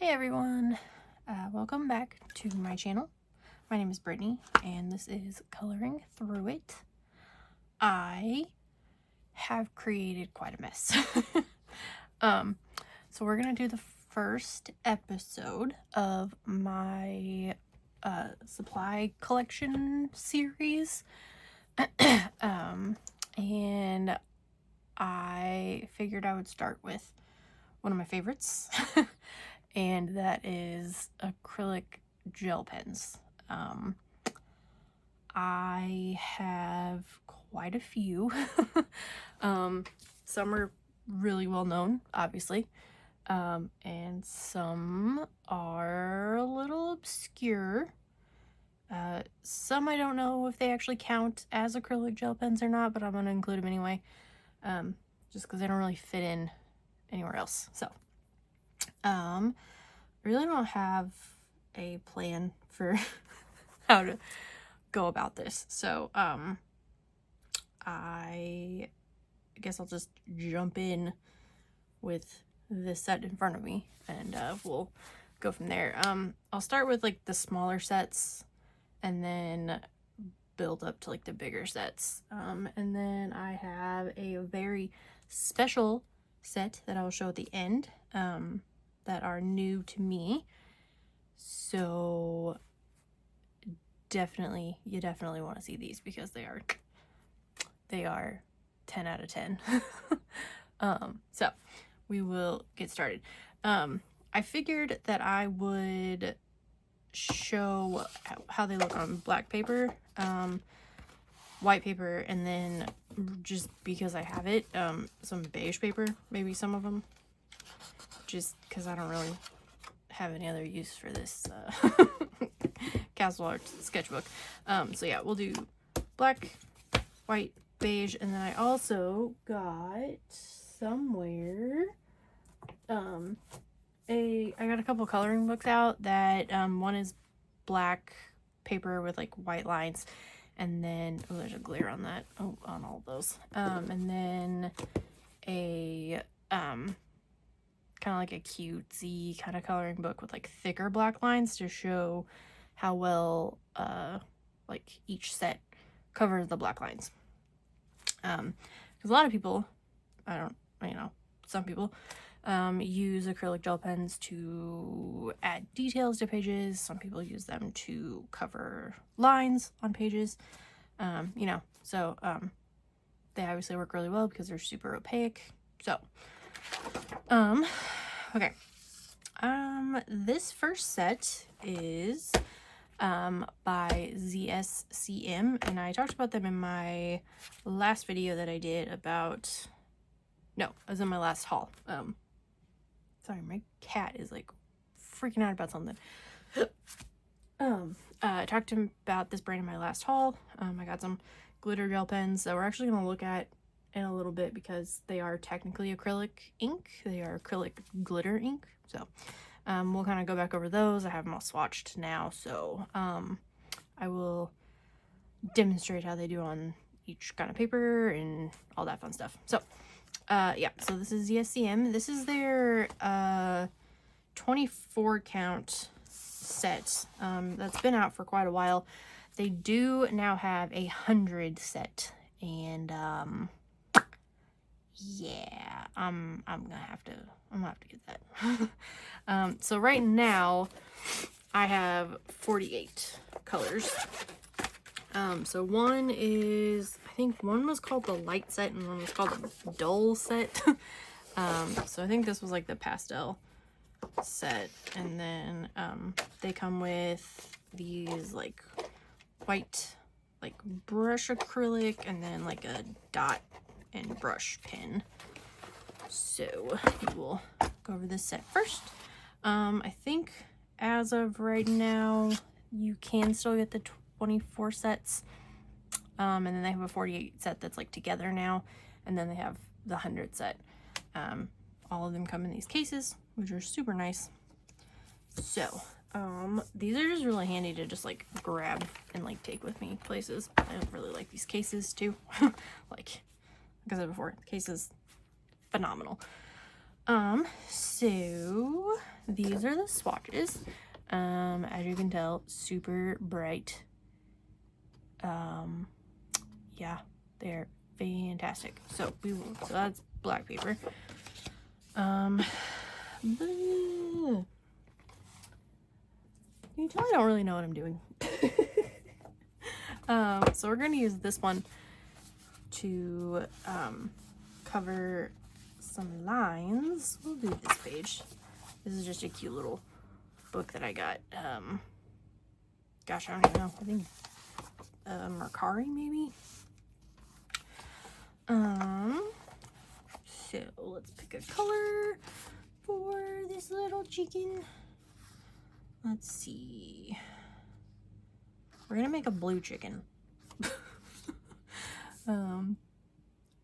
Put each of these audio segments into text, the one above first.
Hey everyone, welcome back to my channel. My name is Brittany and this is Coloring Through It. I have created quite a mess. So we're gonna do the first episode of my supply collection series. And I figured I would start with one of my favorites. And that is acrylic gel pens. I have quite a few. Some are really well known, obviously, and some are a little obscure. Some I don't know if they actually count as acrylic gel pens or not, but I'm going to include them anyway, just because they don't really fit in anywhere else. So I really don't have a plan for how to go about this. So, I guess I'll just jump in with this set in front of me and, we'll go from there. I'll start with like the smaller sets and then build up to like the bigger sets. And then I have a very special set that I'll show at the end, that are new to me. So you definitely want to see these because they are 10 out of 10. So we will get started. I figured that I would show how they look on black paper, white paper, and then just because I have it, some beige paper, maybe some of them, just because I don't really have any other use for this Castle Art sketchbook. So yeah, we'll do black, white, beige, and then I also got somewhere I got a couple coloring books out that one is black paper with like white lines, and then oh, there's a glare on that, on all of those, and then a kind of like a cutesy kind of coloring book with like thicker black lines to show how well like each set covers the black lines. Because a lot of people, some people use acrylic gel pens to add details to pages. Some people use them to cover lines on pages. So they obviously work really well because they're super opaque. So okay. This first set is by ZSCM, and I talked about them in my last video that I did about, no, it was in my last haul. Sorry, my cat is like freaking out about something. I talked to him about this brand in my last haul. I got some glitter gel pens that we're actually going to look at in a little bit because they are technically acrylic ink. They are acrylic glitter ink. So we'll kind of go back over those. I have them all swatched now, so I will demonstrate how they do on each kind of paper and all that fun stuff. So yeah, so this is ZSCM. This is their 24 count set that's been out for quite a while. They do now have 100 set, and yeah, I'm gonna have to get that. So right now I have 48 colors. So one is, I think one was called the light set and one was called the dull set. So I think this was like the pastel set, and then they come with these like white like brush acrylic and then like a dot and brush pen. So we'll go over this set first. I think as of right now you can still get the 24 sets, and then they have a 48 set that's like together now, and then they have the 100 set. All of them come in these cases, which are super nice. So these are just really handy to just like grab and like take with me places. I really like these cases too. Like I said before, the case is phenomenal. So these are the swatches. As you can tell, super bright. Yeah, they're fantastic. So so that's black paper. You can tell I don't really know what I'm doing. So we're going to use this one to cover some lines. We'll do this page. This is just a cute little book that I got. Gosh, I don't even know. I think Mercari maybe. So let's pick a color for this little chicken. Let's see. We're gonna make a blue chicken.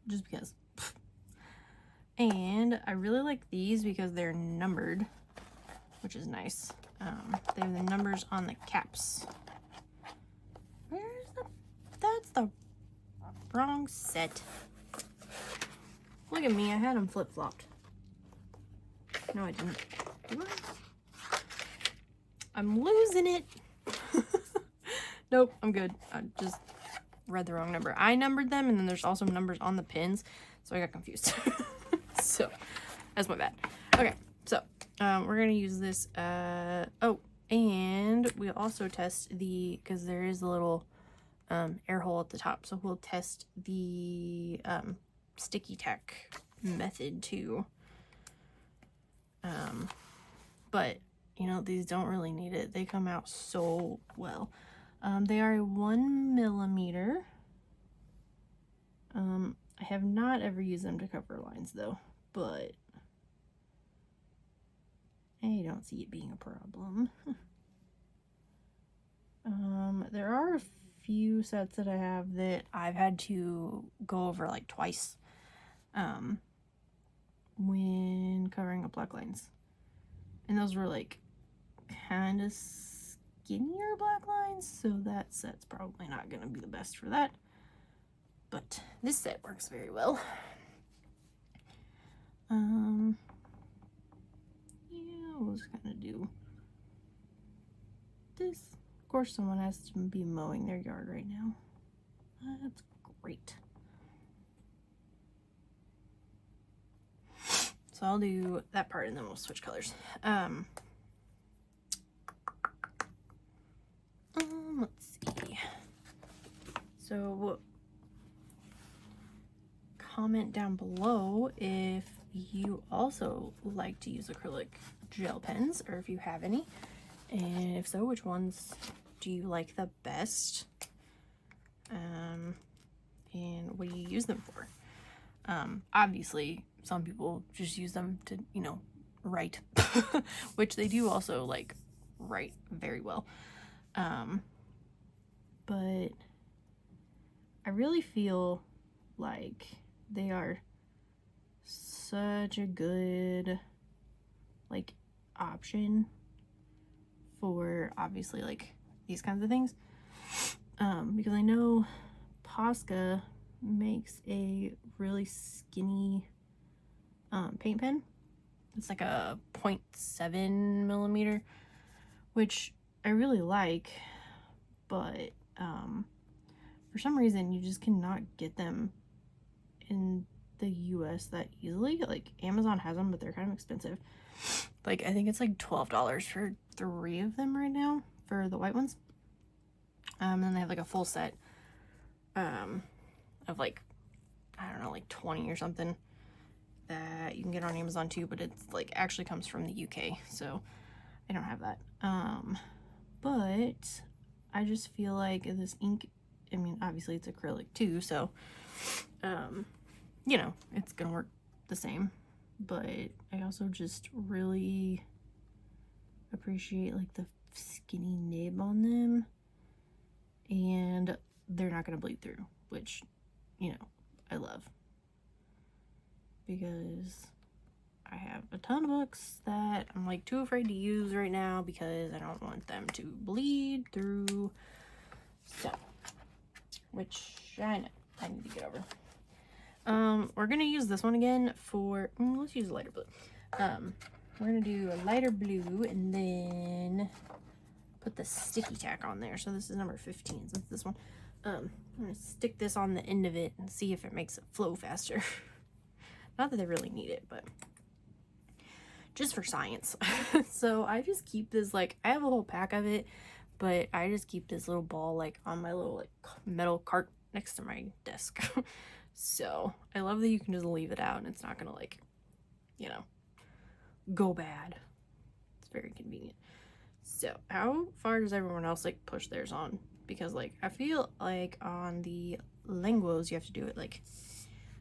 Just because. And I really like these because they're numbered, which is nice. They have the numbers on the caps. That's the wrong set. Look at me, I had them flip-flopped. No, I didn't. Do I? I'm losing it. Nope, I'm good. I just read the wrong number. I numbered them, and then there's also numbers on the pins, so I got confused. So, that's my bad. Okay, so, we're gonna use this, oh, and we'll also test because there is a little, air hole at the top, so we'll test the, sticky tack method too. But, you know, these don't really need it. They come out so well. They are 1 millimeter. I have not ever used them to cover lines though, but I don't see it being a problem. There are a few sets that I have that I've had to go over like twice when covering up black lines, and those were like kind of skinnier black lines, so that set's probably not going to be the best for that, but this set works very well. Yeah, we'll just kind of do this. Of course, someone has to be mowing their yard right now. That's great. So I'll do that part and then we'll switch colors. Let's see. So comment down below if you also like to use acrylic gel pens, or if you have any, and if so, which ones do you like the best, and what do you use them for? Obviously some people just use them to, you know, write, which they do also like write very well, but I really feel like they are such a good like option for obviously like these kinds of things, because I know Posca makes a really skinny paint pen. It's like a 0.7 millimeter, which I really like, but for some reason you just cannot get them in the US that easily. Like Amazon has them, but they're kind of expensive. Like I think it's like $12 for 3 of them right now for the white ones. And then they have like a full set of like, I don't know, like 20 or something that you can get on Amazon too, but it's like actually comes from the UK, so I don't have that. But I just feel like this ink, I mean obviously it's acrylic too, so you know, it's gonna work the same, but I also just really appreciate like the skinny nib on them, and they're not gonna bleed through, which, you know, I love, because I have a ton of books that I'm like too afraid to use right now because I don't want them to bleed through, so, which I know I need to get over. We're gonna use this one again for, let's use a lighter blue. We're gonna do a lighter blue and then put the sticky tack on there. So this is number 15, so it's this one. I'm gonna stick this on the end of it and see if it makes it flow faster. Not that they really need it, but just for science. So I just keep this, like, I have a whole pack of it, but I just keep this little ball like on my little like metal cart next to my desk. So I love that you can just leave it out and it's not gonna, like, you know, go bad. It's very convenient. So how far does everyone else like push theirs on? Because like I feel like on the Languos you have to do it like,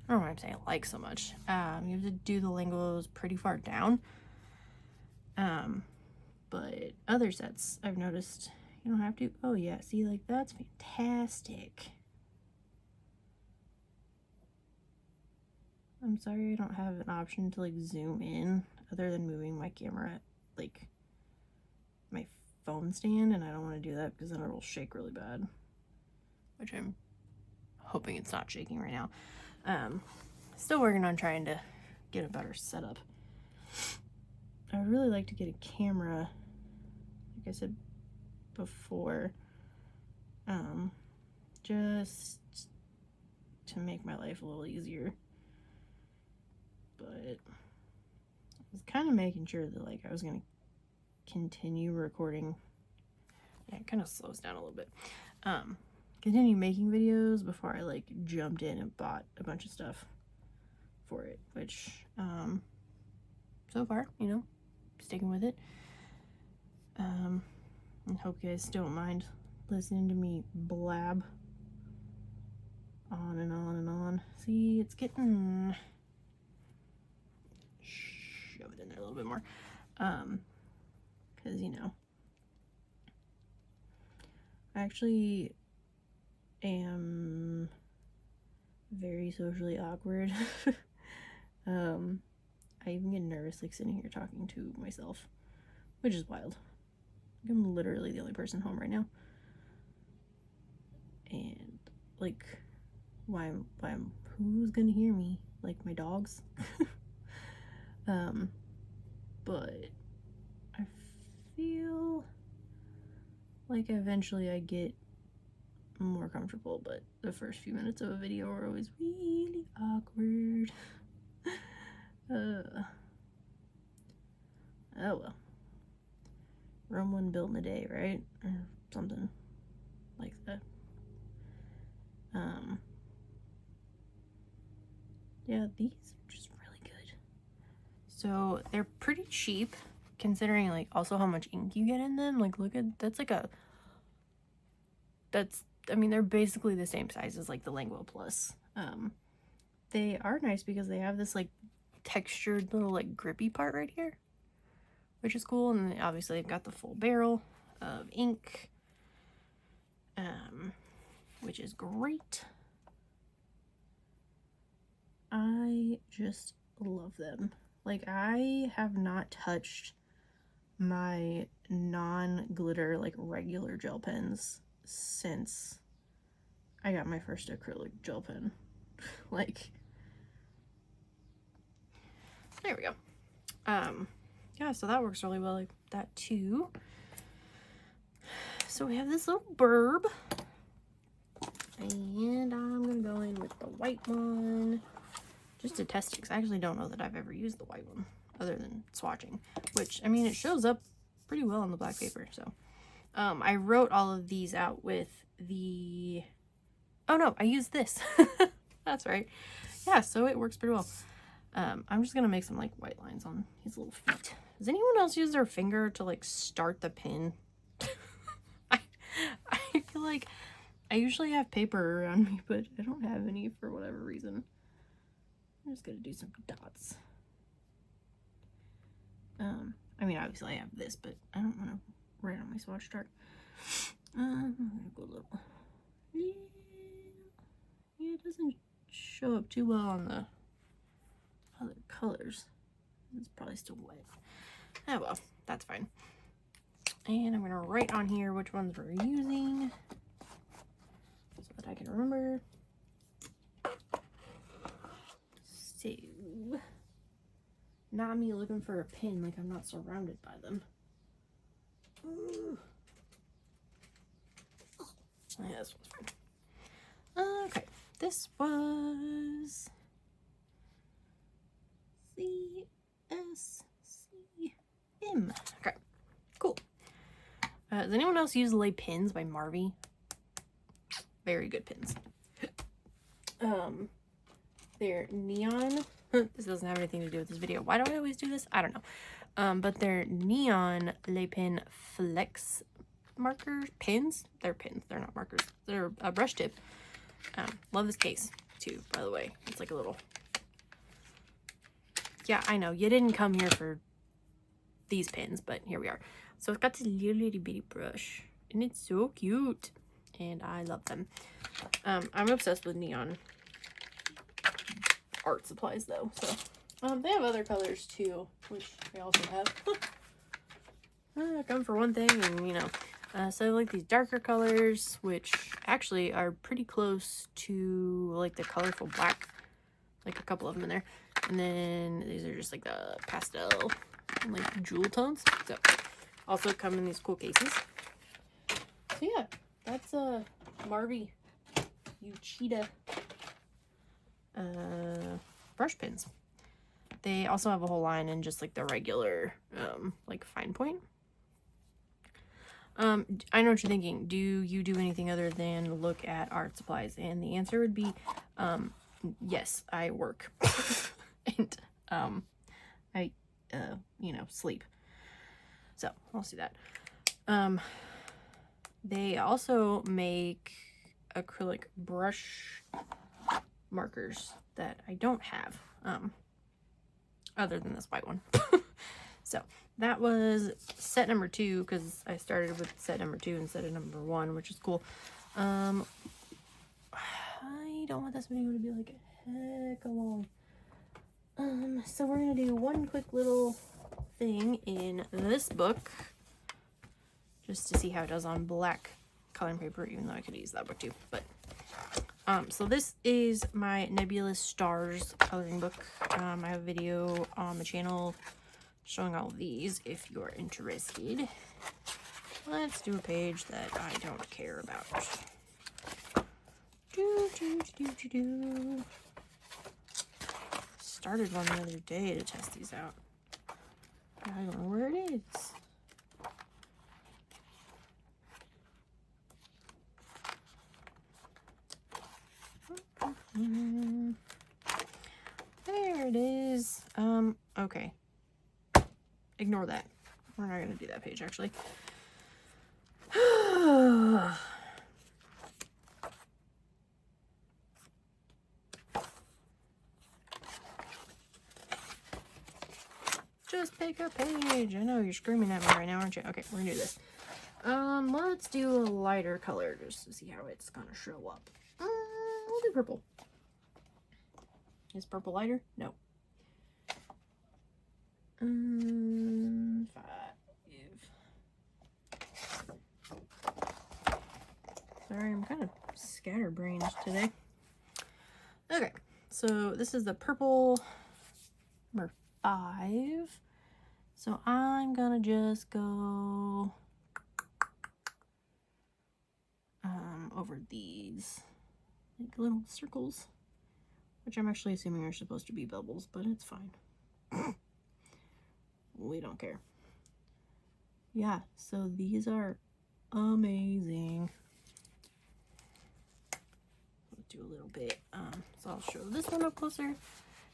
I don't know why I'm saying like so much. You have to do the Languos pretty far down. But other sets I've noticed you don't have to. Oh yeah, see, like that's fantastic. I'm sorry I don't have an option to like zoom in other than moving my camera, like my phone stand, and I don't want to do that because then it'll shake really bad, which I'm hoping it's not shaking right now. Still working on trying to get a better setup. I would really like to get a camera, like I said before, just to make my life a little easier. But I was kind of making sure that like I was gonna continue recording. Yeah, it kind of slows down a little bit. Continue making videos before I like jumped in and bought a bunch of stuff for it, which so far, you know, sticking with it. I hope you guys don't mind listening to me blab on and on and on. See, it's getting, shove it in there a little bit more, because, you know, I actually am very socially awkward. I even get nervous like sitting here talking to myself, which is wild. I'm literally the only person home right now, and like, who's gonna hear me? Like my dogs. But I feel like eventually I get more comfortable, but the first few minutes of a video are always really awkward. Oh well. Rome wasn't built in a day, right? Or something like that. Yeah, these are just really good. So they're pretty cheap considering like also how much ink you get in them. Like look at, that's like a, that's, I mean, they're basically the same size as like the Langu Plus. They are nice because they have this like textured little like grippy part right here, which is cool. And then obviously they've got the full barrel of ink, which is great. I just love them. Like, I have not touched my non-glitter, like, regular gel pens since I got my first acrylic gel pen. Like, there we go. Yeah, so that works really well like that too. So we have this little burb, and I'm gonna go in with the white one just to test it, because I actually don't know that I've ever used the white one other than swatching, which, I mean, it shows up pretty well on the black paper. So I wrote all of these out with the, oh no, I used this. That's right. Yeah, so it works pretty well. I'm just gonna make some like white lines on his little feet. Does anyone else use their finger to like start the pin? I feel like I usually have paper around me, but I don't have any for whatever reason. I'm just gonna do some dots. I mean, obviously I have this, but I don't want to write on my swatch chart. I'm gonna go a little. Yeah, it doesn't show up too well on the other colors. It's probably still wet. Oh well, that's fine. And I'm gonna write on here which ones we're using so that I can remember. Not me looking for a pin, like I'm not surrounded by them. Ooh. Yeah, this one's fine. Okay, this was ZSCM. Okay, cool. Does anyone else use Lay Pins by Marvy? Very good pins. They're neon. This doesn't have anything to do with this video. Why do I always do this? I don't know. But they're neon Lay Pen flex marker pins. They're pins. They're not markers. They're a brush tip. Love this case too, by the way. It's like a little. Yeah, I know you didn't come here for these pins, but here we are. So it's got this little bitty brush, and it's so cute, and I love them. I'm obsessed with neon art supplies though, so they have other colors too, which I also have. Come for one thing, and you know, so I like these darker colors, which actually are pretty close to like the colorful black, like a couple of them in there, and then these are just like the pastel and like jewel tones. So also come in these cool cases. So yeah, that's Marvy Uchida brush pins. They also have a whole line in just like the regular like fine point. I know what you're thinking. Do you do anything other than look at art supplies? And the answer would be yes, I work. And I you know, sleep. So I'll see that. They also make acrylic brush markers that I don't have, other than this white one. So that was set number 2, because I started with set number 2 instead of number 1, which is cool. I don't want this video to be like a heck long. So we're gonna do one quick little thing in this book, just to see how it does on black coloring paper, even though I could use that book too. But so this is my Nebulous Stars coloring book. I have a video on the channel showing all of these if you're interested. Let's do a page that I don't care about. Started one the other day to test these out. I don't know where it is. There it is. Okay. Ignore that. We're not gonna do that page, actually. Just pick a page. I know you're screaming at me right now, aren't you? Okay, we're gonna do this. Let's do a lighter color just to see how it's gonna show up. We'll do purple. Is purple lighter? No. 5. Sorry, I'm kind of scatterbrained today. Okay, so this is the purple number 5. So I'm gonna just go over these like little circles, which I'm actually assuming are supposed to be bubbles, but it's fine. We don't care. Yeah, so these are amazing. Let's do a little bit. So I'll show this one up closer.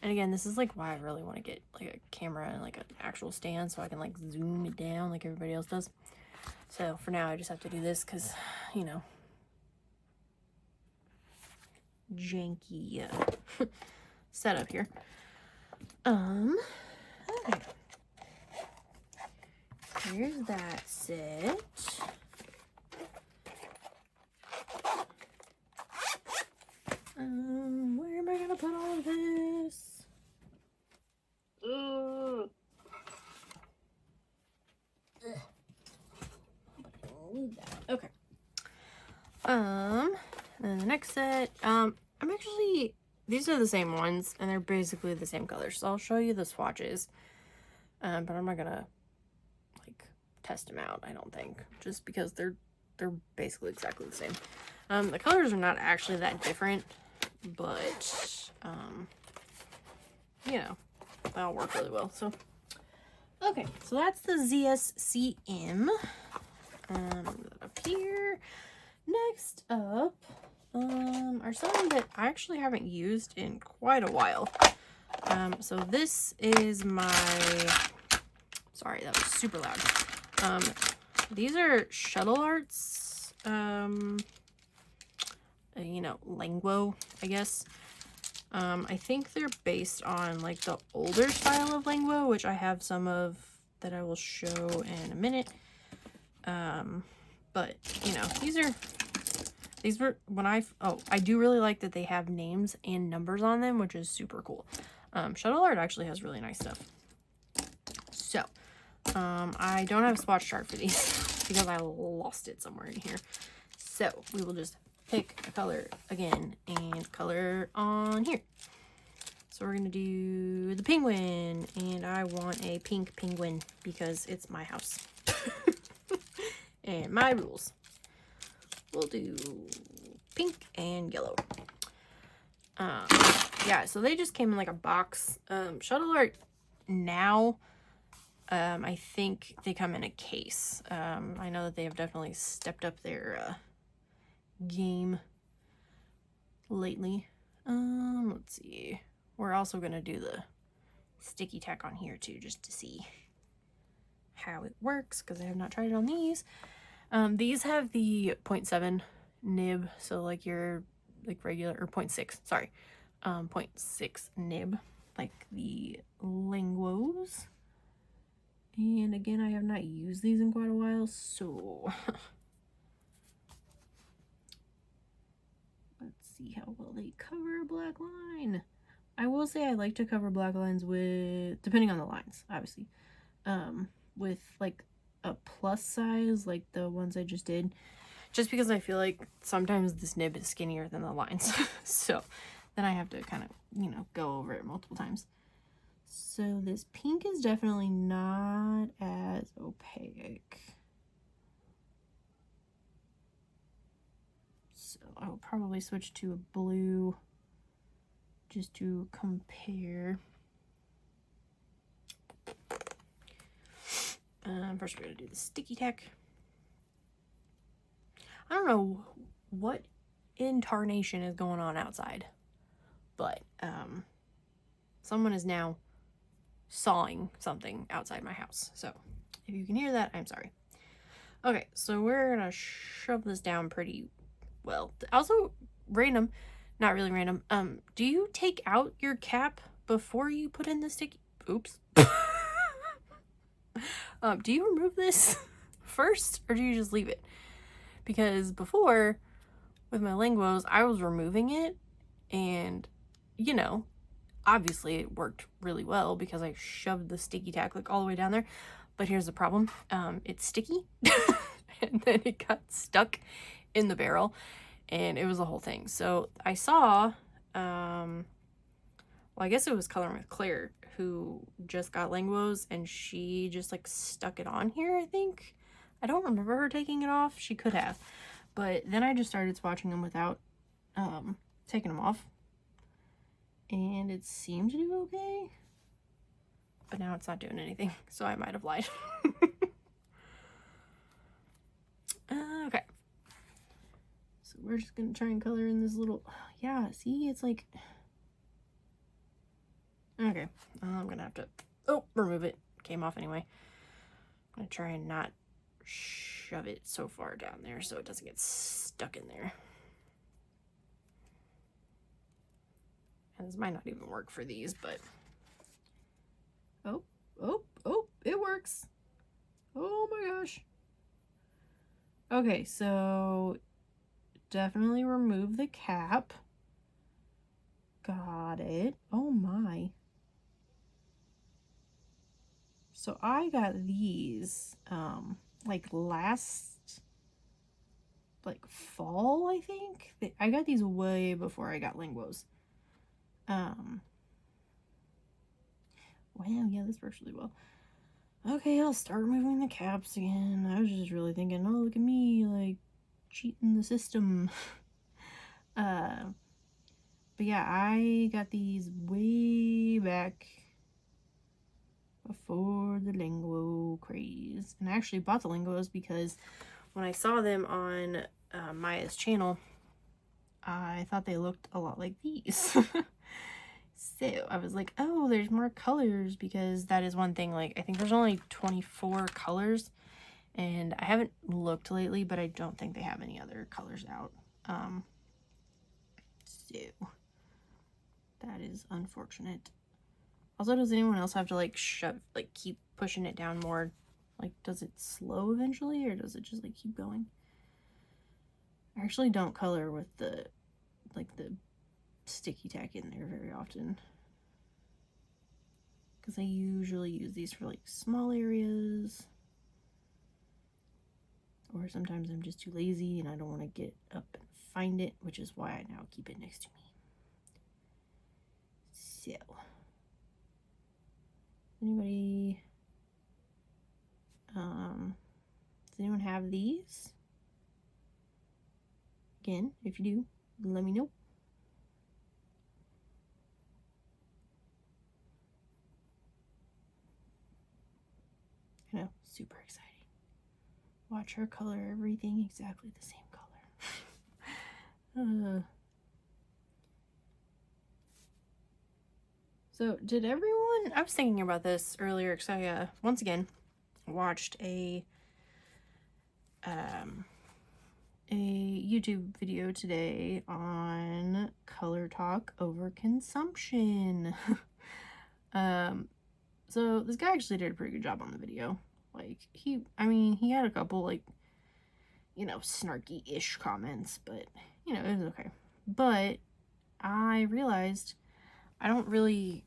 And again, this is like why I really want to get like a camera and like an actual stand so I can like zoom it down like everybody else does. So for now, I just have to do this because, you know, janky setup here. Okay. Here's that set. Where am I gonna put all of this? Okay. And the next set, I'm actually, these are the same ones and they're basically the same colors. So I'll show you the swatches. but I'm not gonna like test them out, I don't think, just because they're basically exactly the same. The colors are not actually that different, but you know, that'll work really well. So okay, so that's the ZSCM. Up here. Next up are some that I actually haven't used in quite a while. So this is my, sorry, that was super loud. These are Shuttle Art's, you know, Langu, I guess. I think they're based on like the older style of Langu, which I have some of that I will show in a minute. But you know, these were when I do really like that they have names and numbers on them, which is super cool. Shuttle Art actually has really nice stuff. So, I don't have a swatch chart for these because I lost it somewhere in here. So we will just pick a color again and color on here. So we're gonna do the penguin, and I want a pink penguin because it's my house. And my rules. We'll do pink and yellow. Yeah, so they just came in like a box. Shuttle Art now, I think they come in a case. I know that they have definitely stepped up their game lately. Let's see. We're also gonna do the sticky tack on here too, just to see how it works, because I have not tried it on these. These have the 0.7 nib, so like your like regular, or 0.6, sorry, 0.6 nib, like the Langus. And again, I have not used these in quite a while, so let's see how well they cover a black line. I will say I like to cover black lines with, depending on the lines, obviously, with like a plus size, like the ones I just did, just because I feel like sometimes this nib is skinnier than the lines. So then I have to kind of, you know, go over it multiple times. So this pink is definitely not as opaque. So I will probably switch to a blue just to compare. First we're going to do the sticky tack. I don't know what in tarnation is going on outside, but someone is now sawing something outside my house. So if you can hear that, I'm sorry. Okay, so we're going to shove this down pretty well. Also, random, not really random. Do you take out your cap before you put in the sticky? Oops. Do you remove this first, or do you just leave it? Because before, with my Langus, I was removing it, and, you know, obviously it worked really well because I shoved the sticky tack like all the way down there. But here's the problem. It's sticky, and then it got stuck in the barrel, and it was a whole thing. So I saw, well, I guess it was Coloring with Claire, who just got Langus, and she just like stuck it on here, I think. I don't remember her taking it off. She could have. But then I just started swatching them without taking them off. And it seemed to do okay. But now it's not doing anything, so I might have lied. Okay. So we're just going to try and color in this little... Yeah, see? It's like... Okay, I'm gonna have to, remove it. Came off anyway. I'm gonna try and not shove it so far down there so it doesn't get stuck in there. And this might not even work for these, but... Oh, it works. Oh my gosh. Okay, so definitely remove the cap. Got it. Oh my. So I got these like last fall, I think. I got these way before I got Langus. Wow, yeah, this works really well. Okay, I'll start removing the caps again. I was just really thinking, oh, look at me, like, cheating the system. But yeah, I got these way back before the Langu craze. And I actually bought the Languos because when I saw them on Maya's channel, I thought they looked a lot like these. So I was like, oh, there's more colors, because that is one thing. Like, I think there's only 24 colors, and I haven't looked lately, but I don't think they have any other colors out. So that is unfortunate. Also, does anyone else have to like keep pushing it down more? Like, does it slow eventually, or does it just like keep going? I actually don't color with the sticky tack in there very often, because I usually use these for like small areas, or sometimes I'm just too lazy and I don't want to get up and find it, which is why I now keep it next to me. So, anybody, does anyone have these? Again, if you do, let me know. I know, super exciting. Watch her color everything exactly the same color. So, did everyone... I was thinking about this earlier, because I, once again, watched a YouTube video today on color talk over consumption. So this guy actually did a pretty good job on the video. Like, he had a couple, like, you know, snarky-ish comments, but, you know, it was okay. But I realized I don't really,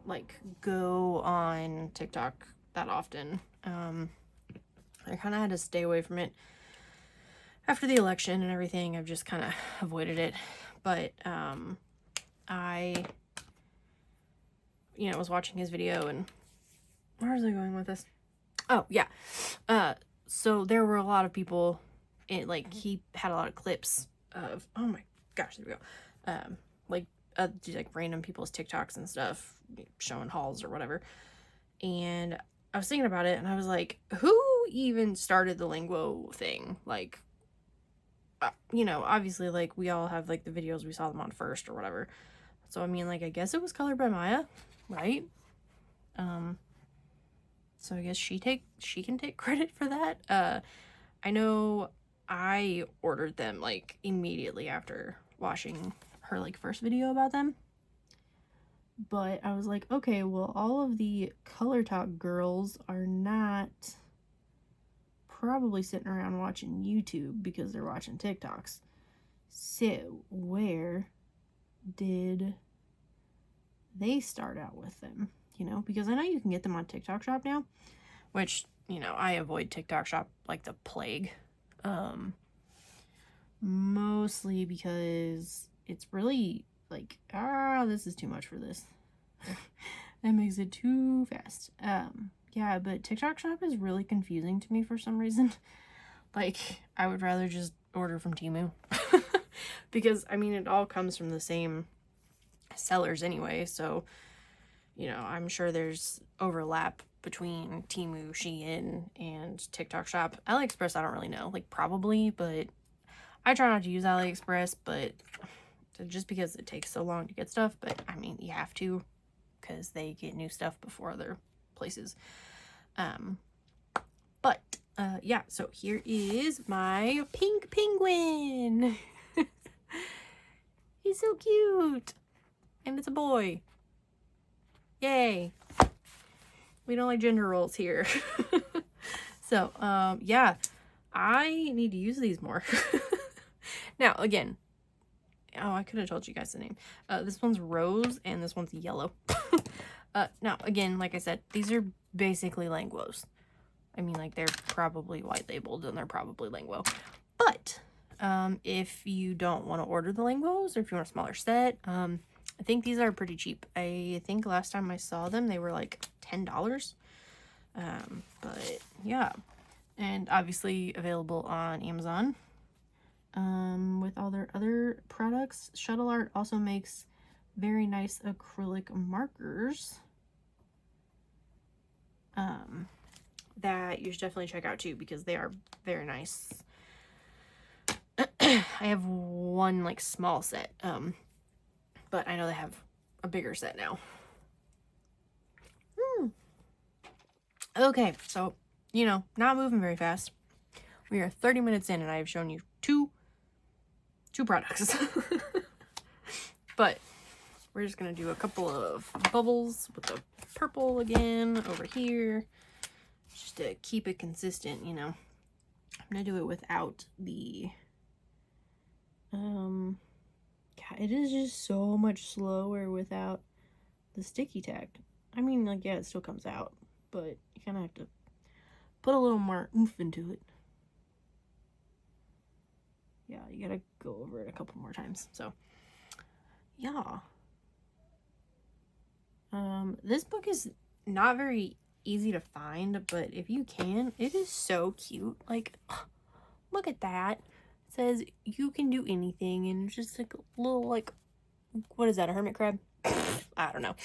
like, go on TikTok that often. I kind of had to stay away from it after the election and everything. I've just kind of avoided it. But I, you know, was watching his video, and where was I going with this? Oh, yeah. So there were a lot of people, like, he had a lot of clips of, oh my gosh, there we go. Like random people's TikToks and stuff, showing hauls or whatever. And I was thinking about it, and I was like, who even started the Langu thing? Like, you know, obviously, like, we all have, like, the videos we saw them on first or whatever. So, I mean, like, I guess it was colored by Maya, right? So I guess she can take credit for that. I know I ordered them, like, immediately after watching her, like, first video about them. But I was like, okay, well, all of the color talk girls are not probably sitting around watching YouTube because they're watching TikToks. So where did they start out with them? You know, because I know you can get them on TikTok Shop now, which, you know, I avoid TikTok Shop like the plague. Mostly because it's really like, this is too much for this. That makes it too fast. Yeah, but TikTok Shop is really confusing to me for some reason. Like, I would rather just order from Temu. Because, I mean, it all comes from the same sellers anyway, so, you know, I'm sure there's overlap between Temu, Shein, and TikTok Shop. AliExpress, I don't really know. Like, probably, but I try not to use AliExpress, but just because it takes so long to get stuff. But, I mean, you have to, because they get new stuff before other places. Yeah, so here is my pink penguin. He's so cute. And it's a boy. Yay. We don't like gender roles here. So, yeah, I need to use these more. Now, again, oh, I could have told you guys the name. This one's rose and this one's yellow. Now, again, like I said, these are basically Languos. I mean, like, they're probably white labeled and they're probably Langu. But if you don't want to order the Languos, or if you want a smaller set, I think these are pretty cheap. I think last time I saw them, they were like $10. But yeah, and obviously available on Amazon. With all their other products, Shuttle Art also makes very nice acrylic markers that you should definitely check out too, because they are very nice. I have one like small set, but I know they have a bigger set now. Okay, so, you know, not moving very fast. We are 30 minutes in and I have shown you two products. But we're just gonna do a couple of bubbles with the purple again over here, just to keep it consistent, you know. I'm gonna do it without the God, it is just so much slower without the sticky tack. I mean, like, yeah, it still comes out, but you kind of have to put a little more oomph into it. Yeah, you gotta go over it a couple more times. So, yeah. This book is not very easy to find, but if you can, it is so cute. Like, look at that. It says you can do anything, and it's just like a little, like, what is that, a hermit crab? I don't know.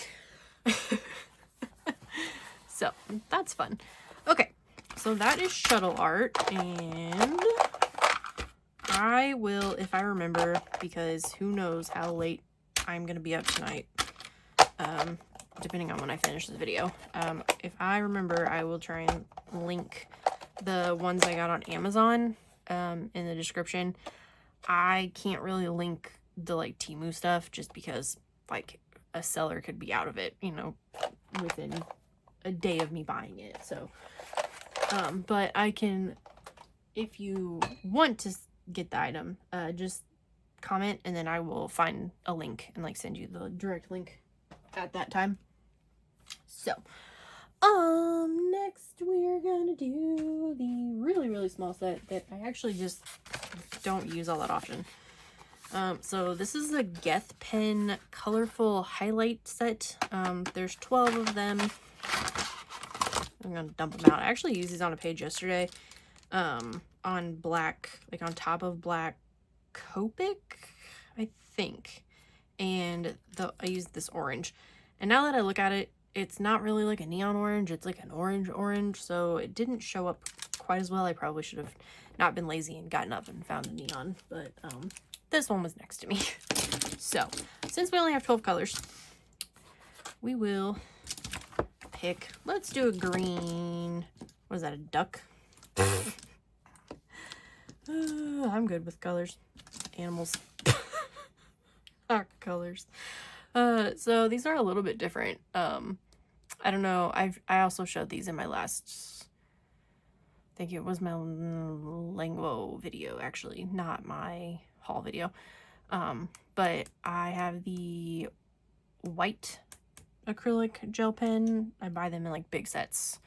So, that's fun. Okay, so that is Shuttle Art, and I will, if I remember, because who knows how late I'm gonna be up tonight, depending on when I finish this video. If I remember, I will try and link the ones I got on Amazon in the description. I can't really link the like Temu stuff just because like a seller could be out of it, you know, within a day of me buying it. So but I can, if you want to get the item, just comment and then I will find a link and like send you the direct link at that time. So next we're gonna do the really small set that I actually just don't use all that often. So this is a Inky Pen colorful highlight set. There's 12 of them. I'm gonna dump them out. I actually used these on a page yesterday, on black, like on top of black Copic, I think, and I used this orange, and now that I look at it, it's not really like a neon orange, it's like an orange, so it didn't show up quite as well. I probably should have not been lazy and gotten up and found a neon, but this one was next to me. So since we only have 12 colors, we will pick, let's do a green. What is that, a duck? I'm good with colors. Animals. Colors. So these are a little bit different. I don't know. I also showed these in my last, I think it was my Langu video, actually, not my haul video. But I have the white acrylic gel pen. I buy them in like big sets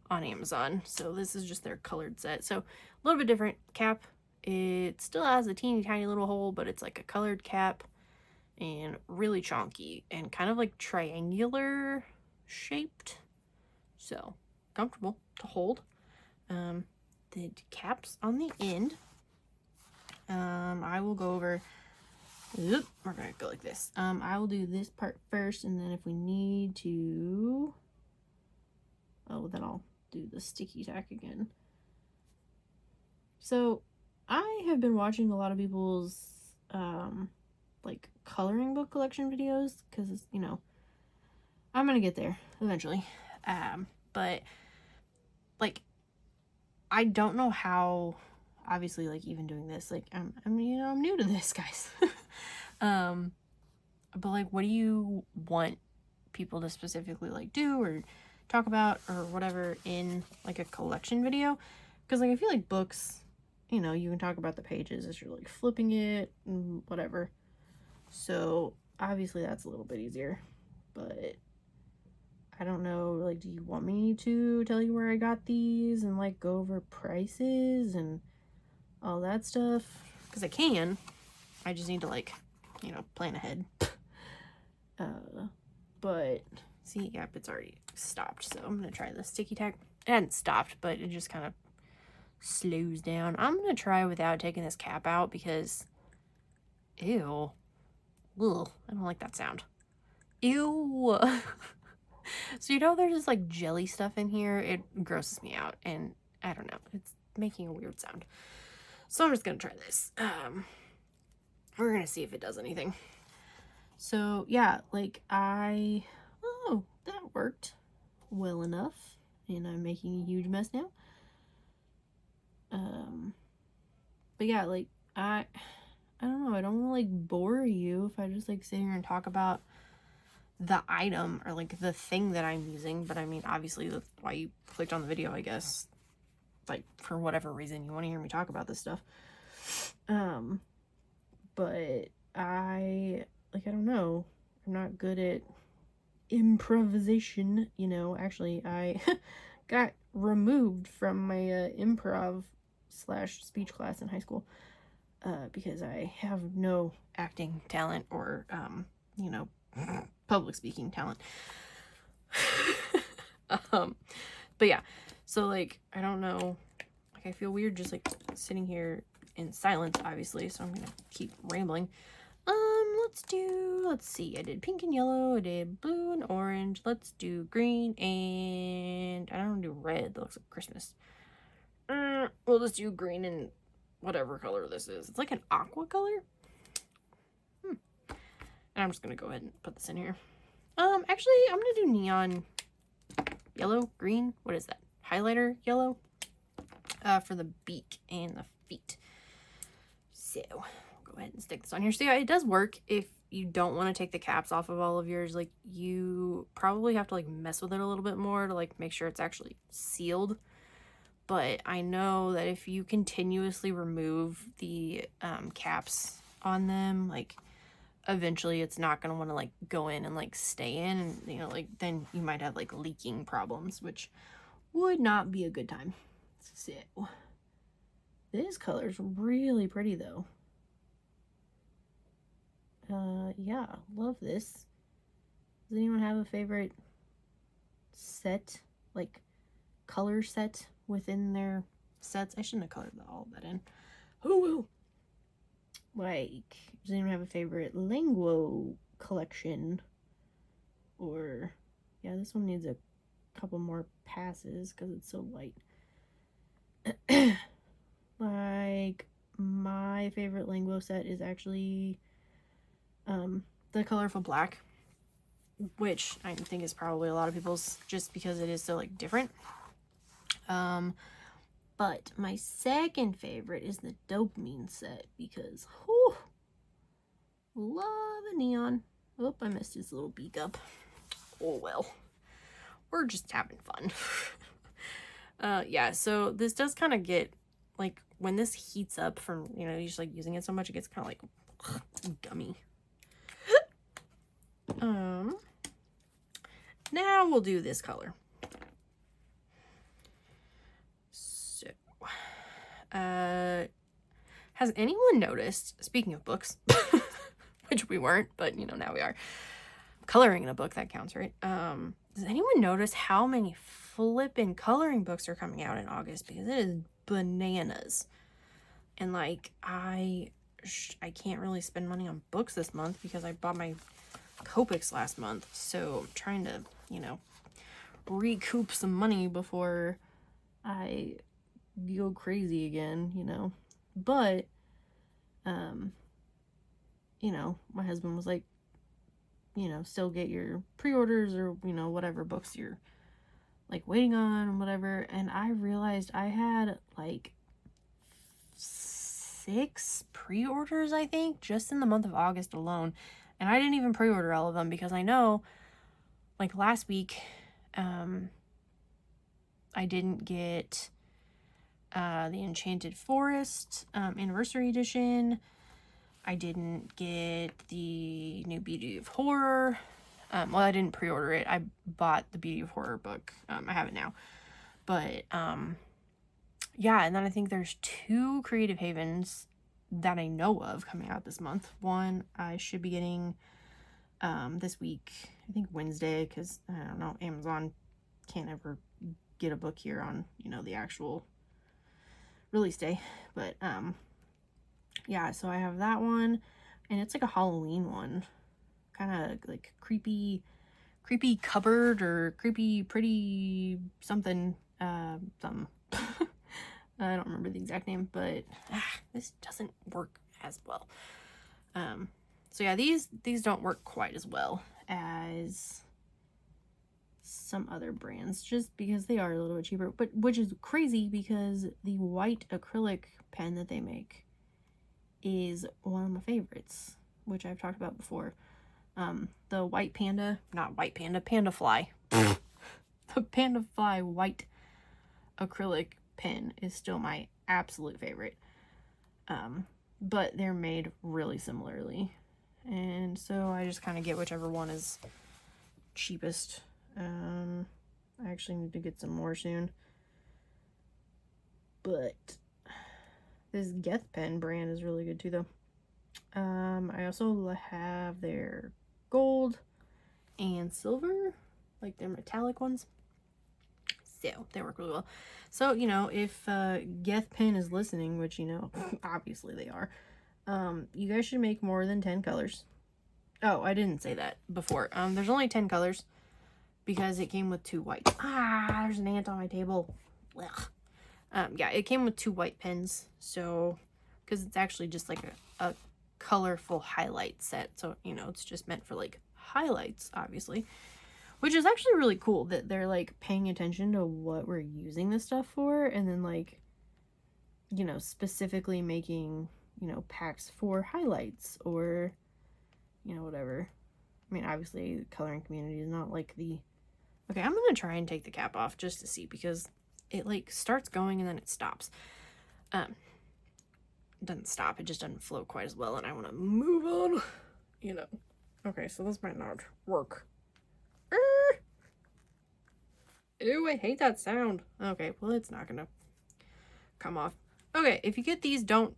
on Amazon. So this is just their colored set. So a little bit different cap. It still has a teeny tiny little hole, but it's like a colored cap and really chunky and kind of like triangular shaped. So comfortable to hold. The caps on the end. I will go over, we're gonna go like this. I will do this part first, and then if we need to, then I'll do the sticky tack again. So I have been watching a lot of people's like coloring book collection videos, because, you know, I'm gonna get there eventually. But like, I don't know how, obviously, like, even doing this, like, I'm you know, I'm new to this, guys. But like, what do you want people to specifically like do or talk about or whatever in like a collection video? Because like, I feel like books, you know, you can talk about the pages as you're like flipping it and whatever. So obviously that's a little bit easier, but I don't know, like, do you want me to tell you where I got these and like go over prices and all that stuff? Because I can. I just need to, like, you know, plan ahead. But see, yep, it's already stopped, so I'm gonna try the sticky tack. it hadn't stopped, but it just kind of slows down. I'm going to try without taking this cap out because, ew. Ugh, I don't like that sound. Ew. So, you know, there's just like jelly stuff in here. It grosses me out, and I don't know. It's making a weird sound. So I'm just going to try this. We're going to see if it does anything. So, yeah, like oh, that worked well enough. And I'm making a huge mess now. But yeah, like, I don't know. I don't want to, like, bore you if I just, like, sit here and talk about the item or, like, the thing that I'm using. But, I mean, obviously, that's why you clicked on the video, I guess. Like, for whatever reason, you want to hear me talk about this stuff. But I don't know. I'm not good at improvisation, you know. Actually, I got removed from my improv / speech class in high school because I have no acting talent or, you know, public speaking talent. But yeah, so, like, I don't know, like, I feel weird just, like, sitting here in silence, obviously, so I'm gonna keep rambling. Let's see, I did pink and yellow, I did blue and orange, let's do green, and I don't want to do red, that looks like Christmas. We'll just do green and whatever color this is. It's like an aqua color. And I'm just gonna go ahead and put this in here. Actually, I'm gonna do neon yellow, green, what is that? Highlighter yellow, for the beak and the feet. So, go ahead and stick this on here. So yeah, it does work if you don't want to take the caps off of all of yours. Like, you probably have to, like, mess with it a little bit more to, like, make sure it's actually sealed. But I know that if you continuously remove the caps on them, like, eventually it's not going to want to, like, go in and, like, stay in. And, you know, like, then you might have, like, leaking problems, which would not be a good time. So, this color is really pretty, though. Yeah, love this. Does anyone have a favorite set, like, color set within their sets? I shouldn't have colored all of that in. Ooh. Like, does anyone have a favorite Langu collection? Or, yeah, this one needs a couple more passes because it's so light. Like, my favorite Langu set is actually the colorful black, which I think is probably a lot of people's just because it is so, like, different. But my second favorite is the Dopamine set because, whew, love a neon. Oh, I messed his little beak up. Oh well, we're just having fun. Yeah, so this does kind of get, like, when this heats up from, you know, just, like, using it so much, it gets kind of like gummy. Now we'll do this color. So, has anyone noticed, speaking of books, which we weren't, but, you know, now we are, coloring in a book, that counts, right? Does anyone notice how many flippin' coloring books are coming out in August? Because it is bananas. And, like, I can't really spend money on books this month because I bought my Copics last month. So I'm trying to, you know, recoup some money before I go crazy again, you know. But, you know, my husband was like, you know, still get your pre-orders or, you know, whatever books you're, like, waiting on and whatever. And I realized I had, like, 6 pre-orders, I think, just in the month of August alone. And I didn't even pre-order all of them because I know, like, last week, I didn't get the Enchanted Forest Anniversary Edition. I didn't get the new Beauty of Horror. Well, I didn't pre-order it. I bought the Beauty of Horror book. I have it now. But, yeah, and then I think there's 2 Creative Havens that I know of coming out this month. One I should be getting this week, I think Wednesday, because, I don't know, Amazon can't ever get a book here on, you know, the actual release day. But yeah, so I have that one, and it's like a Halloween one, kind of like creepy cupboard or creepy pretty something something. I don't remember the exact name, but this doesn't work as well. So yeah, these don't work quite as well as some other brands, just because they are a little bit cheaper, but which is crazy because the white acrylic pen that they make is one of my favorites, which I've talked about before. The white panda, not white panda, panda fly. The panda fly white acrylic pen is still my absolute favorite. But they're made really similarly, and so I just kind of get whichever one is cheapest. I actually need to get some more soon, but this Geth pen brand is really good too, though. I also have their gold and silver, like their metallic ones, so they work really well. So, you know, if Geth pen is listening, which, you know, obviously they are, you guys should make more than 10 colors. Oh, I didn't say that before. There's only 10 colors because it came with 2 white. Ah, there's an ant on my table. Yeah, it came with 2 white pens, so, because it's actually just like a colorful highlight set, so, you know, it's just meant for like highlights, obviously, which is actually really cool that they're like paying attention to what we're using this stuff for, and then like, you know, specifically making, you know, packs for highlights or, you know, whatever. I mean, obviously the coloring community is not like the, okay, I'm gonna try and take the cap off just to see, because it like starts going and then it stops. It doesn't stop, it just doesn't flow quite as well, and I want to move on, you know. Okay, so this might not work. Ew, I hate that sound. Okay, well, it's not gonna come off. Okay, if you get these, don't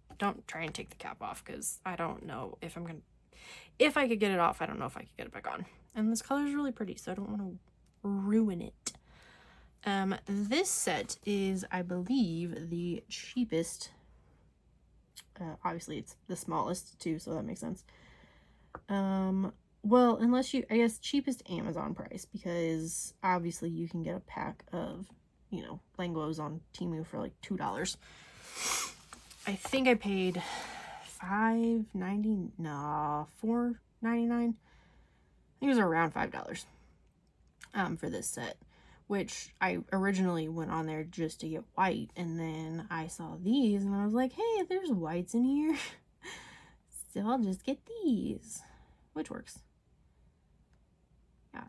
try and take the cap off, because I don't know if I'm gonna, if I could get it off, I don't know if I could get it back on. And this color is really pretty, so I don't want to ruin it. This set is, I believe, the cheapest. Obviously it's the smallest too, so that makes sense. Well, unless you, I guess, cheapest Amazon price, because obviously you can get a pack of, you know, Languos on Temu for like $2. I think I paid $5.90, nah, $4.99. I think it was around $5 for this set, which I originally went on there just to get white, and then I saw these and I was like, hey, there's whites in here. So I'll just get these, which works. Yeah,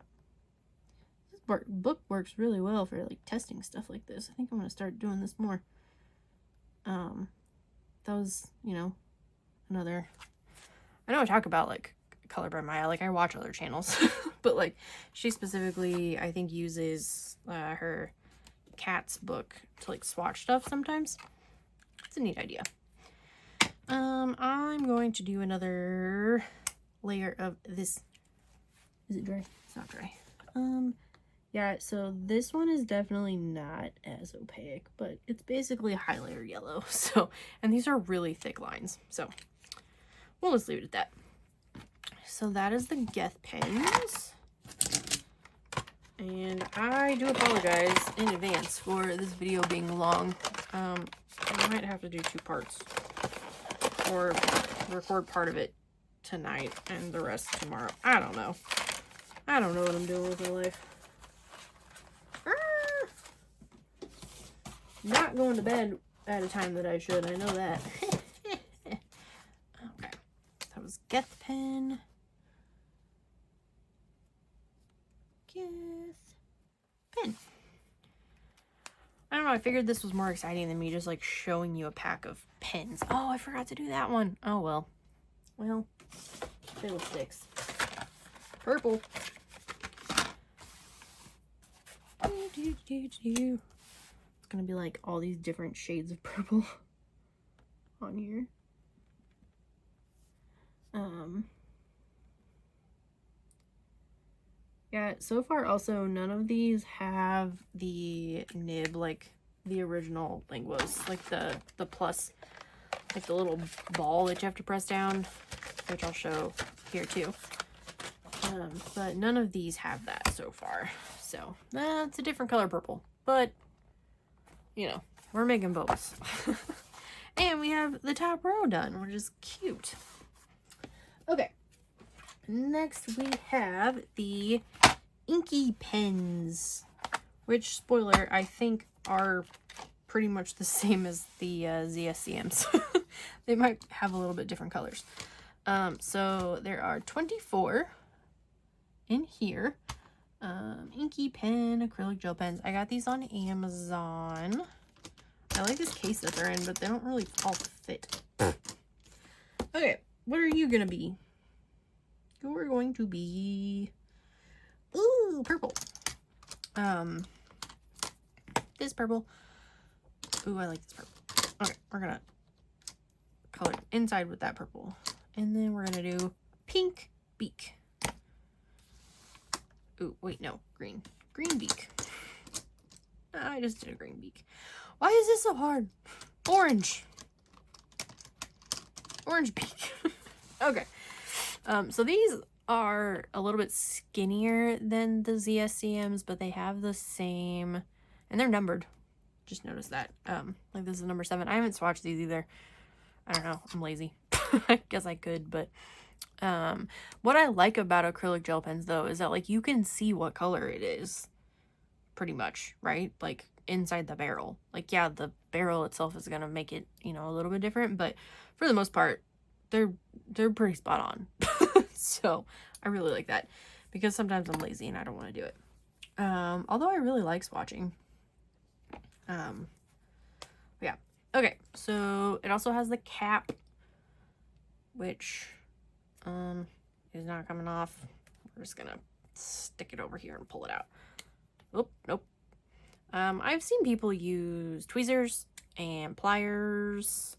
this book works really well for like testing stuff like this. I think I'm gonna start doing this more. That was, you know, another, I know I talk about like Color by Maya, like I watch other channels, but like she specifically, I think, uses her cat's book to like swatch stuff sometimes. It's a neat idea. I'm going to do another layer of this. Is it dry? It's not dry. Yeah, so this one is definitely not as opaque, but it's basically a highlighter yellow. So, and these are really thick lines, so we'll just leave it at that. So that is the Geth pens, and I do apologize in advance for this video being long. I might have to do 2 parts, or record part of it tonight and the rest tomorrow. I don't know what I'm doing with my life. Not going to bed at a time that I should, I know that. Okay, that was Geth pen. Geth pen. I don't know, I figured this was more exciting than me just like showing you a pack of pens. Oh, I forgot to do that one. Oh well. Well, fiddlesticks. Purple. It's gonna be like all these different shades of purple on here. Yeah, so far also none of these have the nib like the original Languos, like the plus, like the little ball that you have to press down, which I'll show here too. But none of these have that so far. So it's a different color purple, but you know, we're making bows. And we have the top row done, which is cute. Okay, next we have the Inky Pens, which, spoiler, I think are pretty much the same as the ZSCMs. They might have a little bit different colors. So there are 24 in here. Inky Pen, acrylic gel pens. I got these on Amazon. I like this case that they're in, but they don't really all fit. Okay, what are you gonna be? You're going to be... Ooh, purple. This purple. Ooh, I like this purple. Okay, we're gonna color inside with that purple. And then we're gonna do pink beak. Ooh, wait, no, green. Green beak. I just did a green beak. Why is this so hard? Orange. Orange beak. Okay. So these are a little bit skinnier than the ZSCMs, but they have the same, and they're numbered. Just noticed that. Like this is number 7. I haven't swatched these either. I don't know. I'm lazy. I guess I could, but what I like about acrylic gel pens though is that like you can see what color it is pretty much, right? Like inside the barrel. Like yeah, the barrel itself is gonna make it, you know, a little bit different, but for the most part they're pretty spot on. So I really like that because sometimes I'm lazy and I don't want to do it. Although I really like swatching. Yeah. Okay, so it also has the cap, which is not coming off. We're just gonna stick it over here and pull it out. Oh, nope. I've seen people use tweezers and pliers.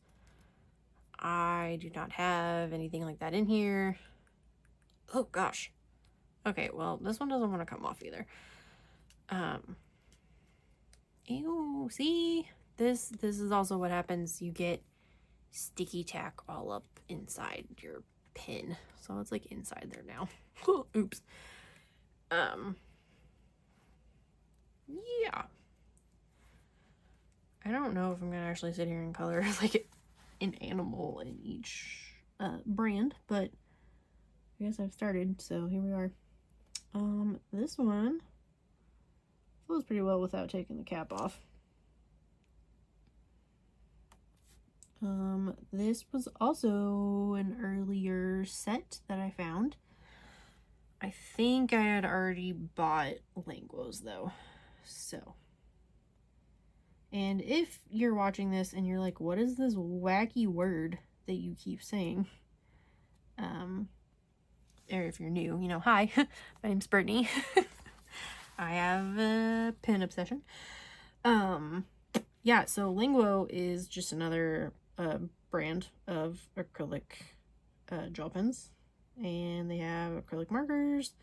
I do not have anything like that in here. Oh gosh. Okay, well, this one doesn't want to come off either. Ew, see? This is also what happens. You get sticky tack all up inside your pin. So it's like inside there now. Oops. Yeah. I don't know if I'm gonna actually sit here and color like an animal in each brand, but I guess I've started, so here we are. This one flows pretty well without taking the cap off. This was also an earlier set that I found. I think I had already bought Languos though, so. And if you're watching this and you're like, what is this wacky word that you keep saying? Or if you're new, you know, hi, my name's Brittany. I have a pen obsession. Yeah, so Languo is just another brand of acrylic gel pens. And they have acrylic markers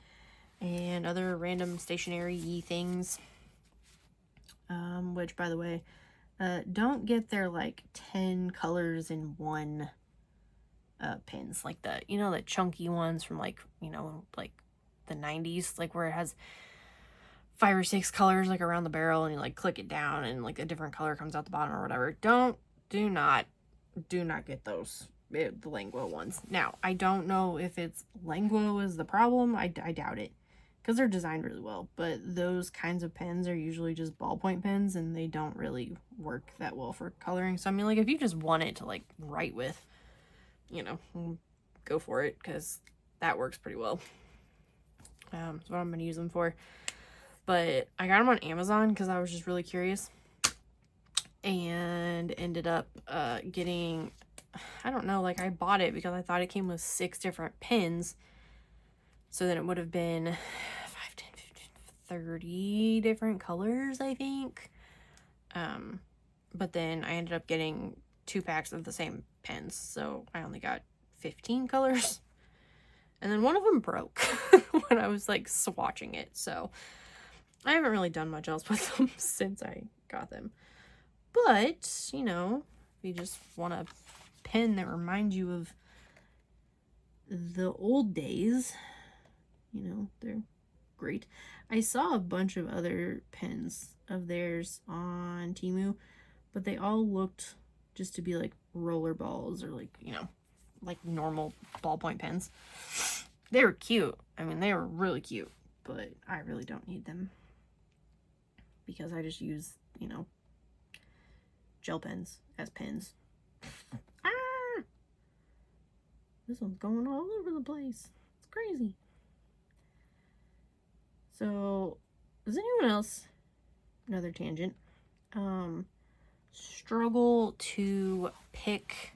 and other random stationery things. Which, by the way, don't get their like 10 colors in one pens, like the, you know, the chunky ones from like, you know, like the 90s, like where it has 5 or 6 colors like around the barrel and you like click it down and like a different color comes out the bottom or whatever. Do not get those, the Languo ones. Now, I don't know if it's Languo is the problem. I doubt it, because they're designed really well, but those kinds of pens are usually just ballpoint pens and they don't really work that well for coloring. So I mean, like if you just want it to like write with, you know, go for it, because that works pretty well. That's what I'm gonna use them for. But I got them on Amazon because I was just really curious, and ended up getting, I don't know, like I bought it because I thought it came with 6 different pens, so then it would have been 5, 10, 15, 30 different colors, I think. But then I ended up getting 2 packs of the same pens, so I only got 15 colors. And then one of them broke when I was like swatching it. So I haven't really done much else with them since I got them. But, you know, if you just want a pen that reminds you of the old days, you know, they're great. I saw a bunch of other pens of theirs on Temu, but they all looked just to be like roller balls or like, you know, like normal ballpoint pens. They were cute. I mean, they were really cute, but I really don't need them because I just use, you know, gel pens as pens. Ah! This one's going all over the place. It's crazy. So, does anyone else, another tangent, struggle to pick,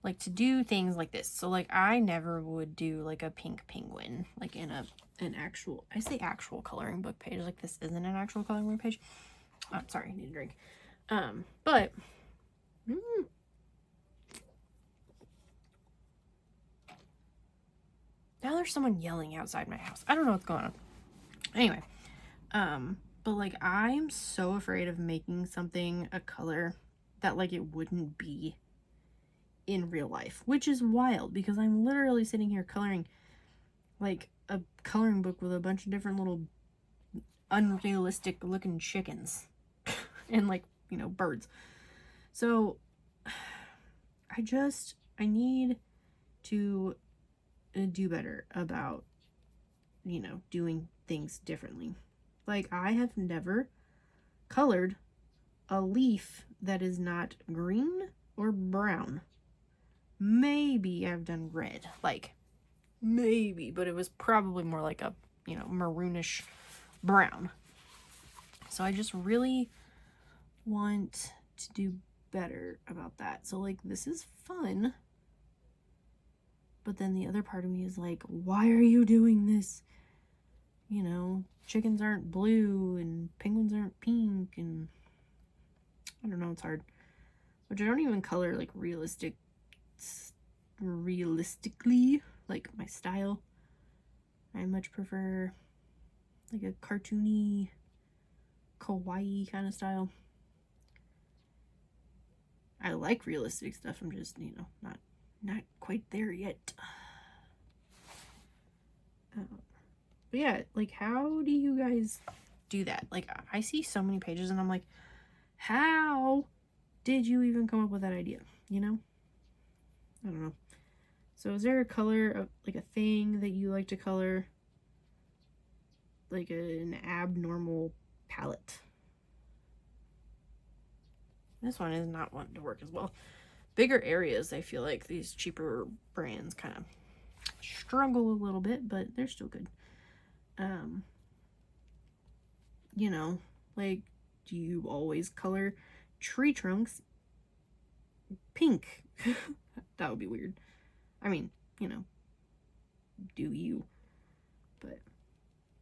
like to do things like this? So like I never would do like a pink penguin, like in an actual, I say actual coloring book page, like this isn't an actual coloring book page. Oh, sorry, I need a drink. But now there's someone yelling outside my house. I don't know what's going on. Anyway, but like I'm so afraid of making something a color that like it wouldn't be in real life, which is wild because I'm literally sitting here coloring like a coloring book with a bunch of different little unrealistic looking chickens and like, you know, birds. So I need to do better about, you know, doing things differently. Like I have never colored a leaf that is not green or brown. Maybe I've done red, like maybe, but it was probably more like a, you know, maroonish brown. So I just really want to do better about that. So like this is fun, but then the other part of me is like, why are you doing this? You know, chickens aren't blue and penguins aren't pink, and I don't know, it's hard. Which I don't even color like realistically, like my style. I much prefer like a cartoony, kawaii kind of style. I like realistic stuff. I'm just, you know, not quite there yet. But yeah, like how do you guys do that? Like I see so many pages and I'm like, how did you even come up with that idea? You know? I don't know. So is there a color of like a thing that you like to color? Like an abnormal palette? This one is not wanting to work as well. Bigger areas, I feel like these cheaper brands kind of struggle a little bit, but they're still good. You know, like, do you always color tree trunks pink? That would be weird. I mean, you know, do you? But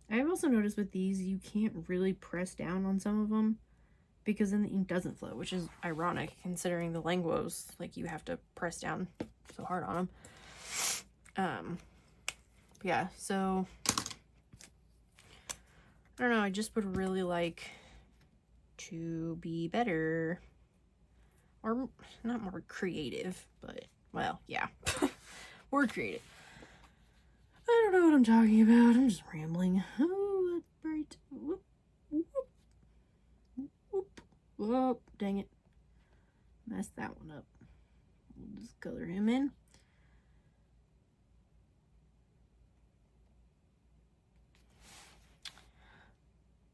I've also noticed with these, you can't really press down on some of them because then the ink doesn't flow, which is ironic considering the Languos, like you have to press down so hard on them. Yeah, so I don't know, I just would really like to be better, or not more creative, but well, yeah, more creative. I don't know what I'm talking about. I'm just rambling. Oh, that's bright. Whoop, whoop, whoop. Whoop, dang it. Messed that one up. We'll just color him in.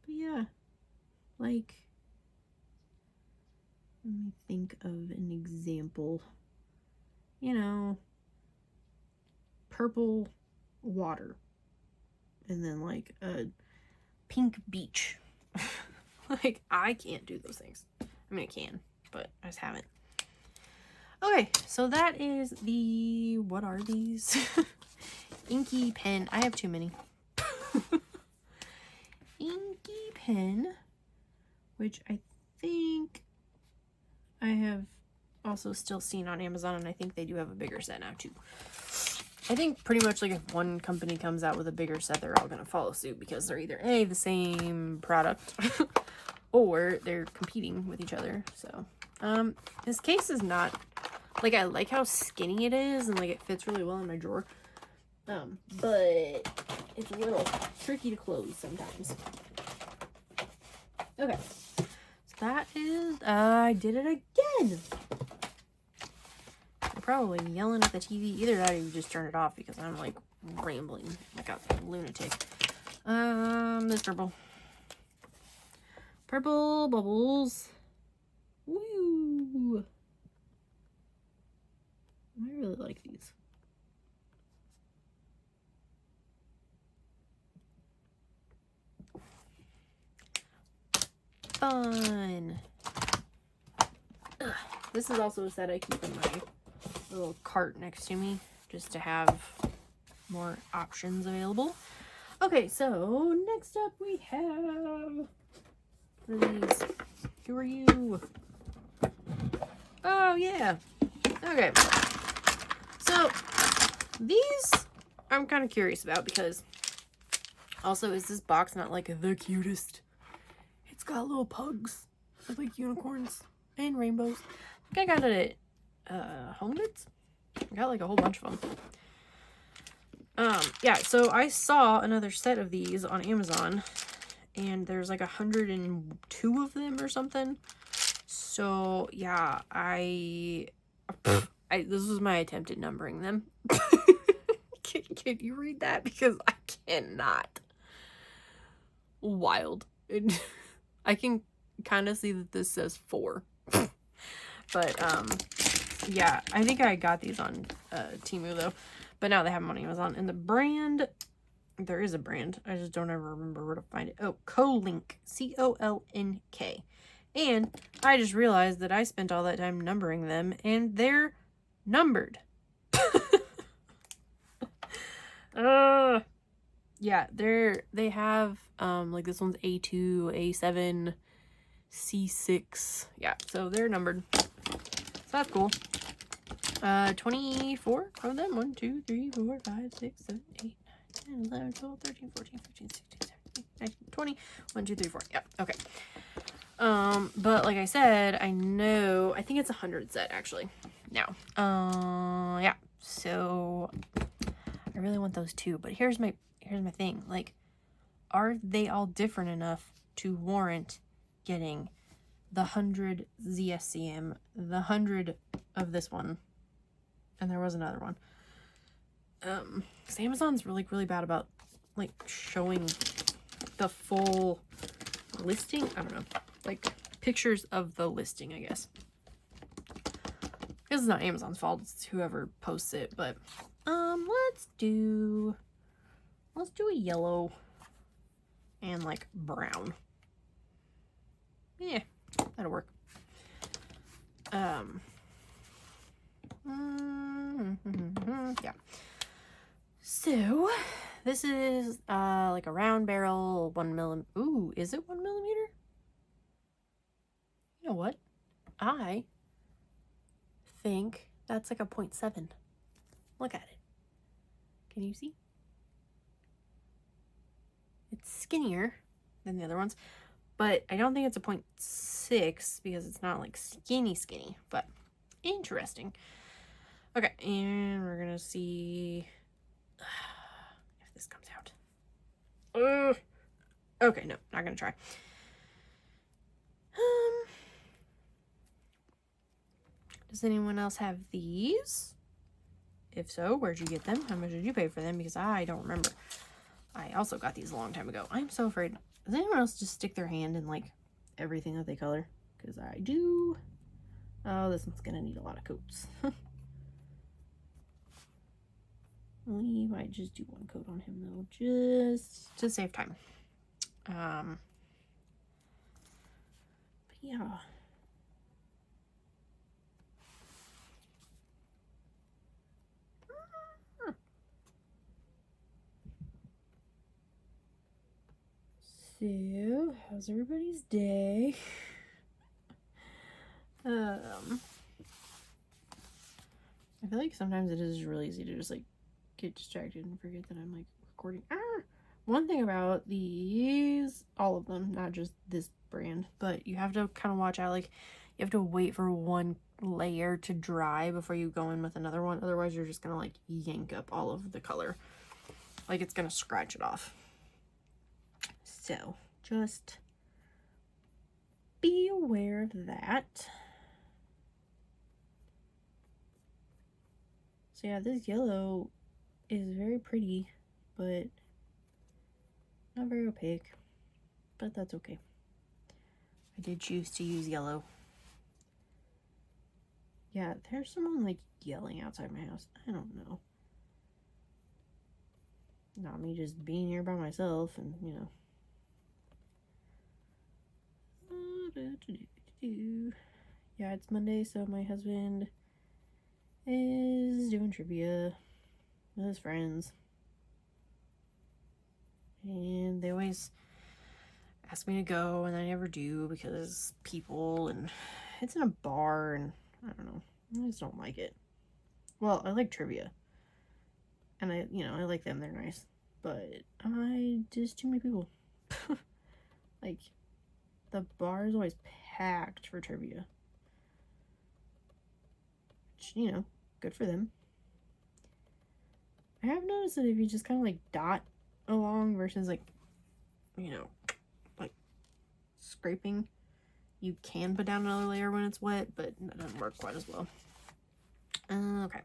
But yeah, like, let me think of an example. You know, purple water. And then like a pink beach. Like, I can't do those things. I mean, I can, but I just haven't. Okay, so that is the, what are these? Inky Pen. I have too many. Inky Pen, which I think I have also still seen on Amazon, and I think they do have a bigger set now too. I think pretty much like if one company comes out with a bigger set, they're all going to follow suit because they're either A, the same product, or they're competing with each other. So, this case is not, like, I like how skinny it is and like it fits really well in my drawer. But it's a little tricky to close sometimes. Okay. So that is, I did it again. I'm probably yelling at the TV. Either that or you just turn it off because I'm like rambling like a lunatic. This purple. Purple bubbles. Woo! I really like these. Fun. Ugh. This is also a set I keep in my little cart next to me just to have more options available. Okay, so next up we have these. Who are you? Oh yeah. Okay. So these I'm kind of curious about because also is this box not like the cutest? It's got little pugs with like unicorns and rainbows. I think I got it at Home Goods. I got like a whole bunch of them. Yeah, so I saw another set of these on Amazon and there's like 102 of them or something. So yeah, this was my attempt at numbering them. Can you read that? Because I cannot. Wild. I can kind of see that this says 4. But, yeah, I think I got these on Temu, though. But now they have them on Amazon. And the brand, there is a brand. I just don't ever remember where to find it. Oh, Colink. C-O-L-N-K. And I just realized that I spent all that time numbering them, and they're numbered. Yeah, they have, like this one's A2, A7, C6. Yeah, so they're numbered. So that's cool. 24 of them. 1, 2, 3, 4, 5, 6, 7, 8, 9, 10, 11, 12, 13, 14, 15, 16, 17, 19, 20. 1, 2, 3, 4. Yep, okay. But like I said, I think it's a 100 set actually now. Yeah, so I really want those too, but here's my thing. Like, are they all different enough to warrant getting the 100 ZSCM, the 100 of this one, and there was another one. 'Cause Amazon's really bad about like showing the full listing. I don't know, like pictures of the listing, I guess. It's not Amazon's fault, it's whoever posts it, but let's do a yellow and like brown. Yeah, that'll work. Yeah. So this is like a round barrel, 1 millimeter. Ooh, is it 1 millimeter? You know what? I think that's like a 0.7. Look at it. Can you see? It's skinnier than the other ones, but I don't think it's a 0.6 because it's not like skinny, but interesting. Okay, and we're gonna see if this comes out. Okay, no, not gonna try. Does anyone else have these? If so, where'd you get them? How much did you pay for them? Because I don't remember. I also got these a long time ago. I'm so afraid. Does anyone else just stick their hand in like everything that they color? Because I do. Oh, this one's gonna need a lot of coats. We might just do 1 coat on him though, just to save time. But yeah. So, how's everybody's day? I feel like sometimes it is really easy to just like get distracted and forget that I'm like recording. One thing about these, all of them, not just this brand, but you have to kind of watch out, like you have to wait for one layer to dry before you go in with another one. Otherwise you're just gonna like yank up all of the color, like it's gonna scratch it off. So just be aware of that. So yeah, this yellow is very pretty, but not very opaque, but that's okay. I did choose to use yellow. Yeah, there's someone like yelling outside my house. I don't know. Not me just being here by myself and, you know. Yeah, it's Monday, so my husband is doing trivia with his friends. And they always ask me to go, and I never do because people, and it's in a bar, and I don't know. I just don't like it. Well, I like trivia. And I like them, they're nice. But just too many people. Like, the bar is always packed for trivia. Which, you know, good for them. I have noticed that if you just kind of like dot along versus like, you know, like scraping, you can put down another layer when it's wet, but that doesn't work quite as well. Okay,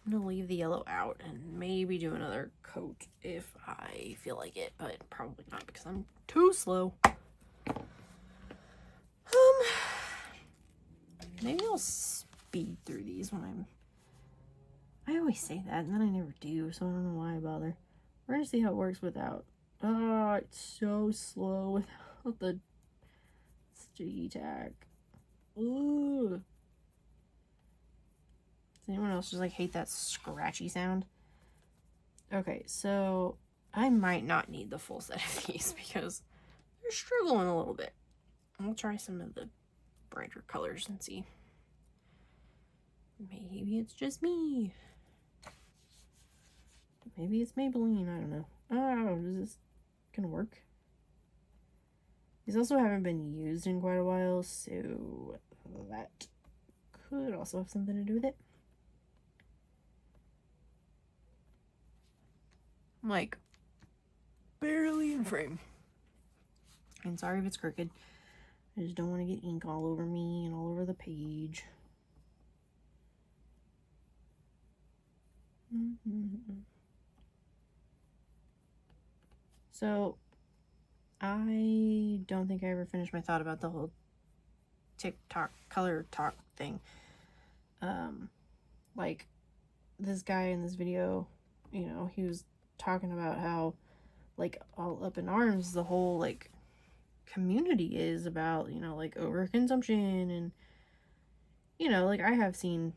I'm gonna leave the yellow out and maybe do another coat if I feel like it, but probably not because I'm too slow. Maybe I'll speed through these when I always say that and then I never do, so I don't know why I bother. We're gonna see how it works without. Oh, it's so slow without the sticky tack. Ooh. Does anyone else just like hate that scratchy sound? Okay, so I might not need the full set of these because they're struggling a little bit. I'll try some of the brighter colors and see. Maybe it's just me. Maybe it's Maybelline, I don't know. Oh, is this gonna work? These also haven't been used in quite a while, so that could also have something to do with it. I'm like barely in frame. And sorry if it's crooked. I just don't want to get ink all over me and all over the page. So, I don't think I ever finished my thought about the whole TikTok color talk thing. Like, this guy in this video, you know, he was talking about how, like, all up in arms the whole, like, community is about, you know, like, overconsumption, and, you know, like, I have seen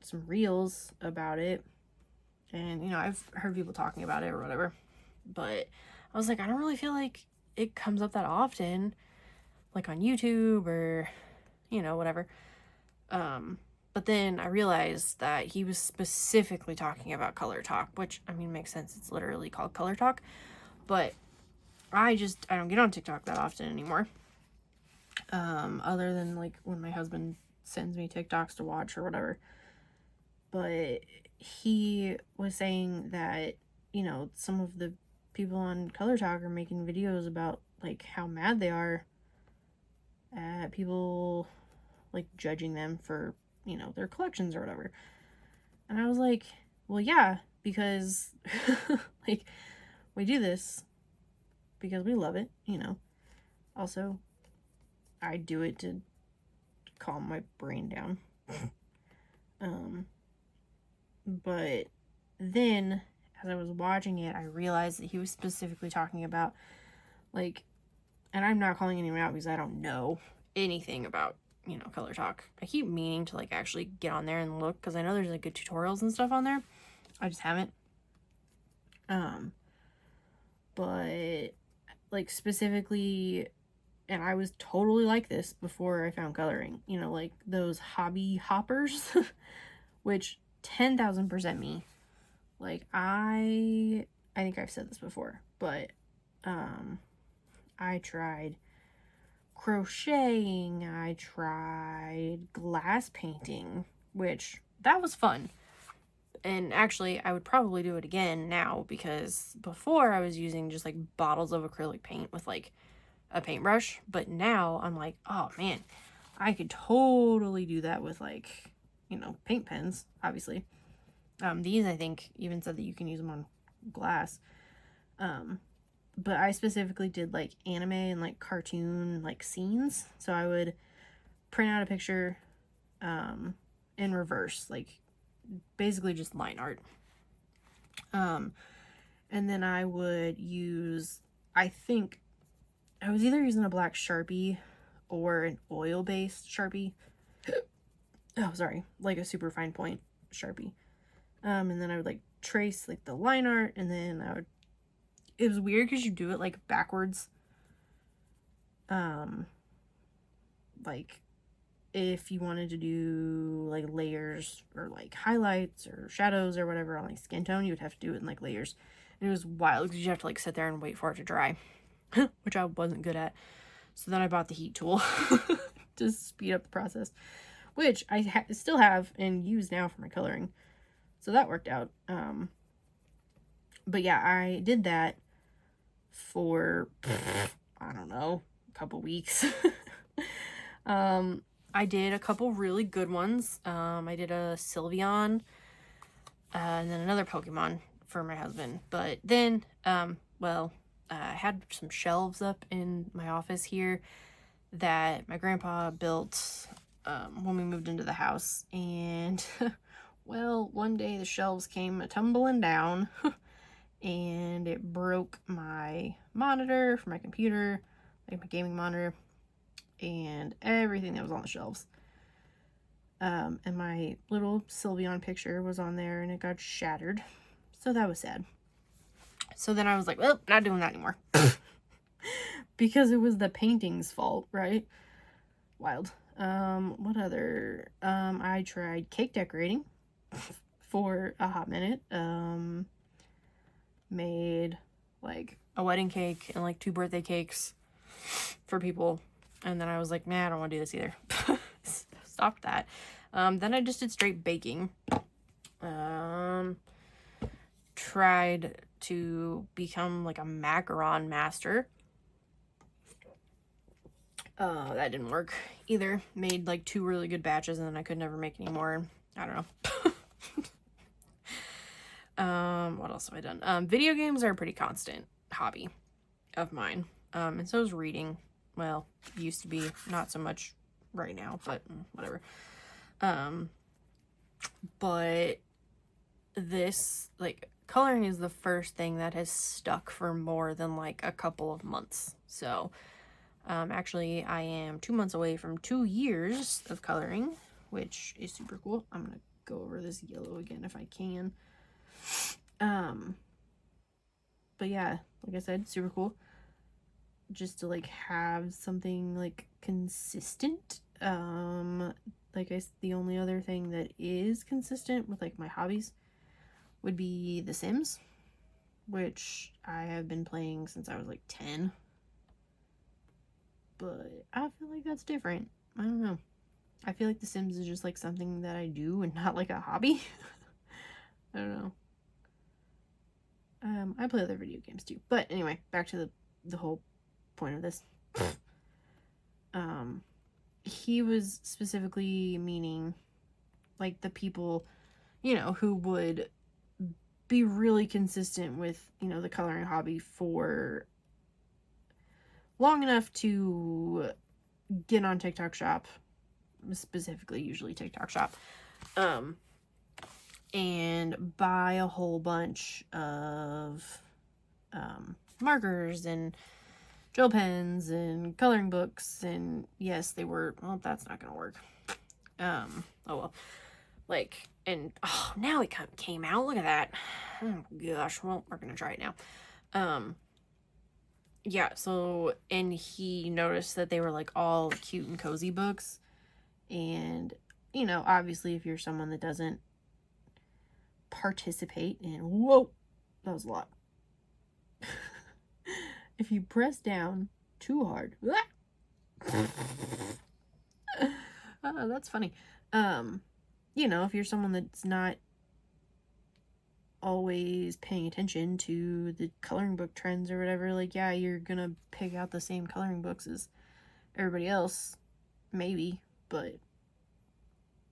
some reels about it, and, you know, I've heard people talking about it or whatever, but I was like, I don't really feel like it comes up that often, like on YouTube or, you know, whatever. But then I realized that he was specifically talking about color talk, which, I mean, makes sense. It's literally called color talk. But I don't get on TikTok that often anymore. Other than, like, when my husband sends me TikToks to watch or whatever. But he was saying that, you know, some of the people on Color Talk are making videos about, like, how mad they are at people, like, judging them for, you know, their collections or whatever. And I was like, well, yeah, because, like, we do this because we love it, you know. Also, I do it to calm my brain down. But then, as I was watching it, I realized that he was specifically talking about, like, and I'm not calling anyone out because I don't know anything about, you know, Color Talk. I keep meaning to, like, actually get on there and look because I know there's, like, good tutorials and stuff on there. I just haven't. But, like, specifically, and I was totally like this before I found coloring, you know, like those hobby hoppers, which 10,000% me. Like, I think I've said this before, but I tried crocheting, I tried glass painting, which that was fun. And actually, I would probably do it again now, because before I was using just like bottles of acrylic paint with like a paintbrush, but now I'm like, oh man, I could totally do that with like, you know, paint pens, obviously. These, I think, even said that you can use them on glass. But I specifically did like anime and like cartoon like scenes. So I would print out a picture in reverse, like basically just line art. And then I would use, I think I was either using a black Sharpie or an oil-based Sharpie. Oh, sorry, like a super fine point Sharpie. And then I would like trace like the line art, and then I would, it was weird because you do it like backwards. Like if you wanted to do like layers or like highlights or shadows or whatever on like skin tone, you would have to do it in like layers. And it was wild because you have to like sit there and wait for it to dry, which I wasn't good at. So then I bought the heat tool to speed up the process, which I still have and use now for my coloring. So that worked out. But yeah, I did that for, I don't know, a couple weeks. I did a couple really good ones. I did a Sylveon, and then another Pokemon for my husband. But then, well, I had some shelves up in my office here that my grandpa built when we moved into the house. And, well, one day the shelves came tumbling down and it broke my monitor for my computer, like my gaming monitor, and everything that was on the shelves. And my little Sylveon picture was on there and it got shattered. So that was sad. So then I was like, well, not doing that anymore. Because it was the painting's fault, right? Wild. What other? I tried cake decorating for a hot minute. Made like a wedding cake and like 2 birthday cakes for people. And then I was like, nah, I don't want to do this either. Stopped that. Then I just did straight baking. Tried to become like a macaron master. That didn't work either. Made like 2 really good batches and then I could never make any more. I don't know. What else have I done? Video games are a pretty constant hobby of mine. And so is reading. Well, used to be, not so much right now, but whatever. But this, like, coloring is the first thing that has stuck for more than like a couple of months. So, actually I am 2 months away from 2 years of coloring, which is super cool. I'm gonna go over this yellow again if I can. But yeah, like I said, super cool. Just to like have something like consistent. Like the only other thing that is consistent with like my hobbies would be The Sims, which I have been playing since I was like 10. But I feel like that's different. I don't know. I feel like The Sims is just like something that I do and not like a hobby. I don't know. I play other video games too. But anyway, back to the whole point of this. He was specifically meaning like the people, you know, who would be really consistent with, you know, the coloring hobby for long enough to get on TikTok Shop, specifically usually TikTok Shop, and buy a whole bunch of markers and gel pens and coloring books. And yes, they were, well, that's not gonna work. Oh well, like, and oh, now it came out. Look at that. Oh gosh. Well, we're gonna try it now. Yeah, so, and he noticed that they were like all cute and cozy books. And, you know, obviously if you're someone that doesn't participate in, whoa, that was a lot. If you press down too hard, oh, that's funny. You know, if you're someone that's not always paying attention to the coloring book trends or whatever, like, yeah, you're gonna pick out the same coloring books as everybody else, maybe, but,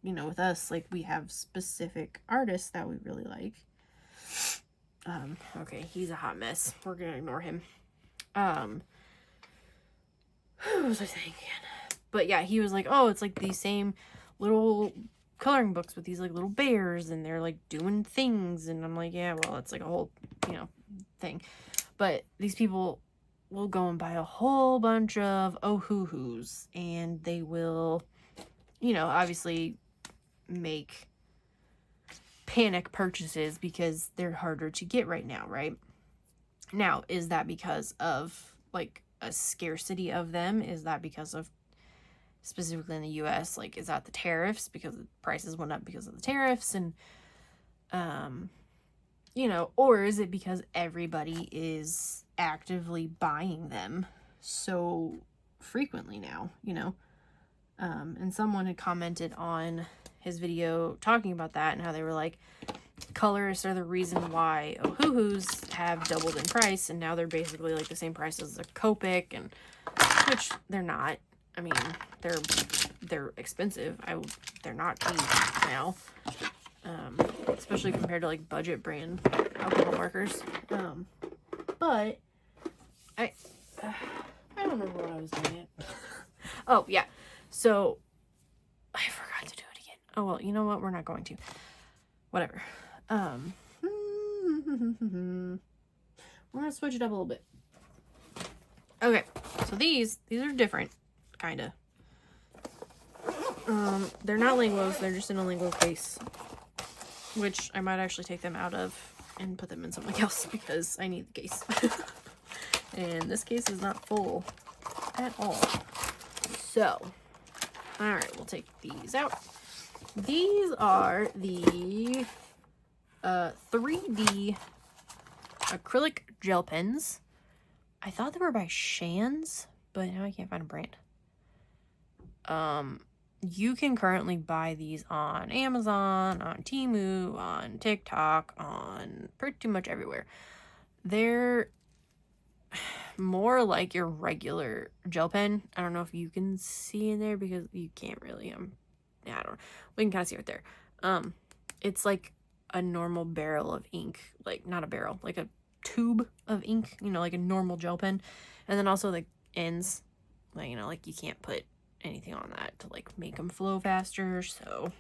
you know, with us, like, we have specific artists that we really like. Okay, he's a hot mess. We're gonna ignore him. What was I saying again? But yeah, he was like, oh, it's like these same little coloring books with these like little bears, and they're like doing things, and I'm like, yeah, well, it's like a whole, you know, thing. But these people will go and buy a whole bunch of oh-hoo-hoos, and they will, you know, obviously make panic purchases because they're harder to get right now, right? Now, is that because of like a scarcity of them? Is that because of, specifically in the US, like, is that the tariffs, because the prices went up because of the tariffs? And you know, or is it because everybody is actively buying them so frequently now, you know? And someone had commented on his video talking about that, and how they were like, colorists are the reason why oh-hoo-hoos have doubled in price, and now they're basically like the same price as a Copic, and which they're not. I mean, they're expensive. They're not cheap now, especially compared to like budget brand alcohol markers. But I don't remember what I was doing yet. Oh yeah, so I forgot to do it again. Oh well, you know what? We're not going to. Whatever. We're gonna switch it up a little bit. Okay, so these are different, kinda. They're not linguos, they're just in a linguo case, which I might actually take them out of and put them in something else because I need the case. And this case is not full at all. So, alright, we'll take these out. These are the 3D acrylic gel pens. I thought they were by Shands, but now I can't find a brand. You can currently buy these on Amazon, on Temu, on TikTok, on pretty much everywhere. They're more like your regular gel pen. I don't know if you can see in there because you can't really. Yeah, I don't know. We can kind of see right there. It's like a normal barrel of ink, like not a barrel, like a tube of ink, you know, like a normal gel pen. And then also the ends, like, you know, like you can't put anything on that to like make them flow faster. So,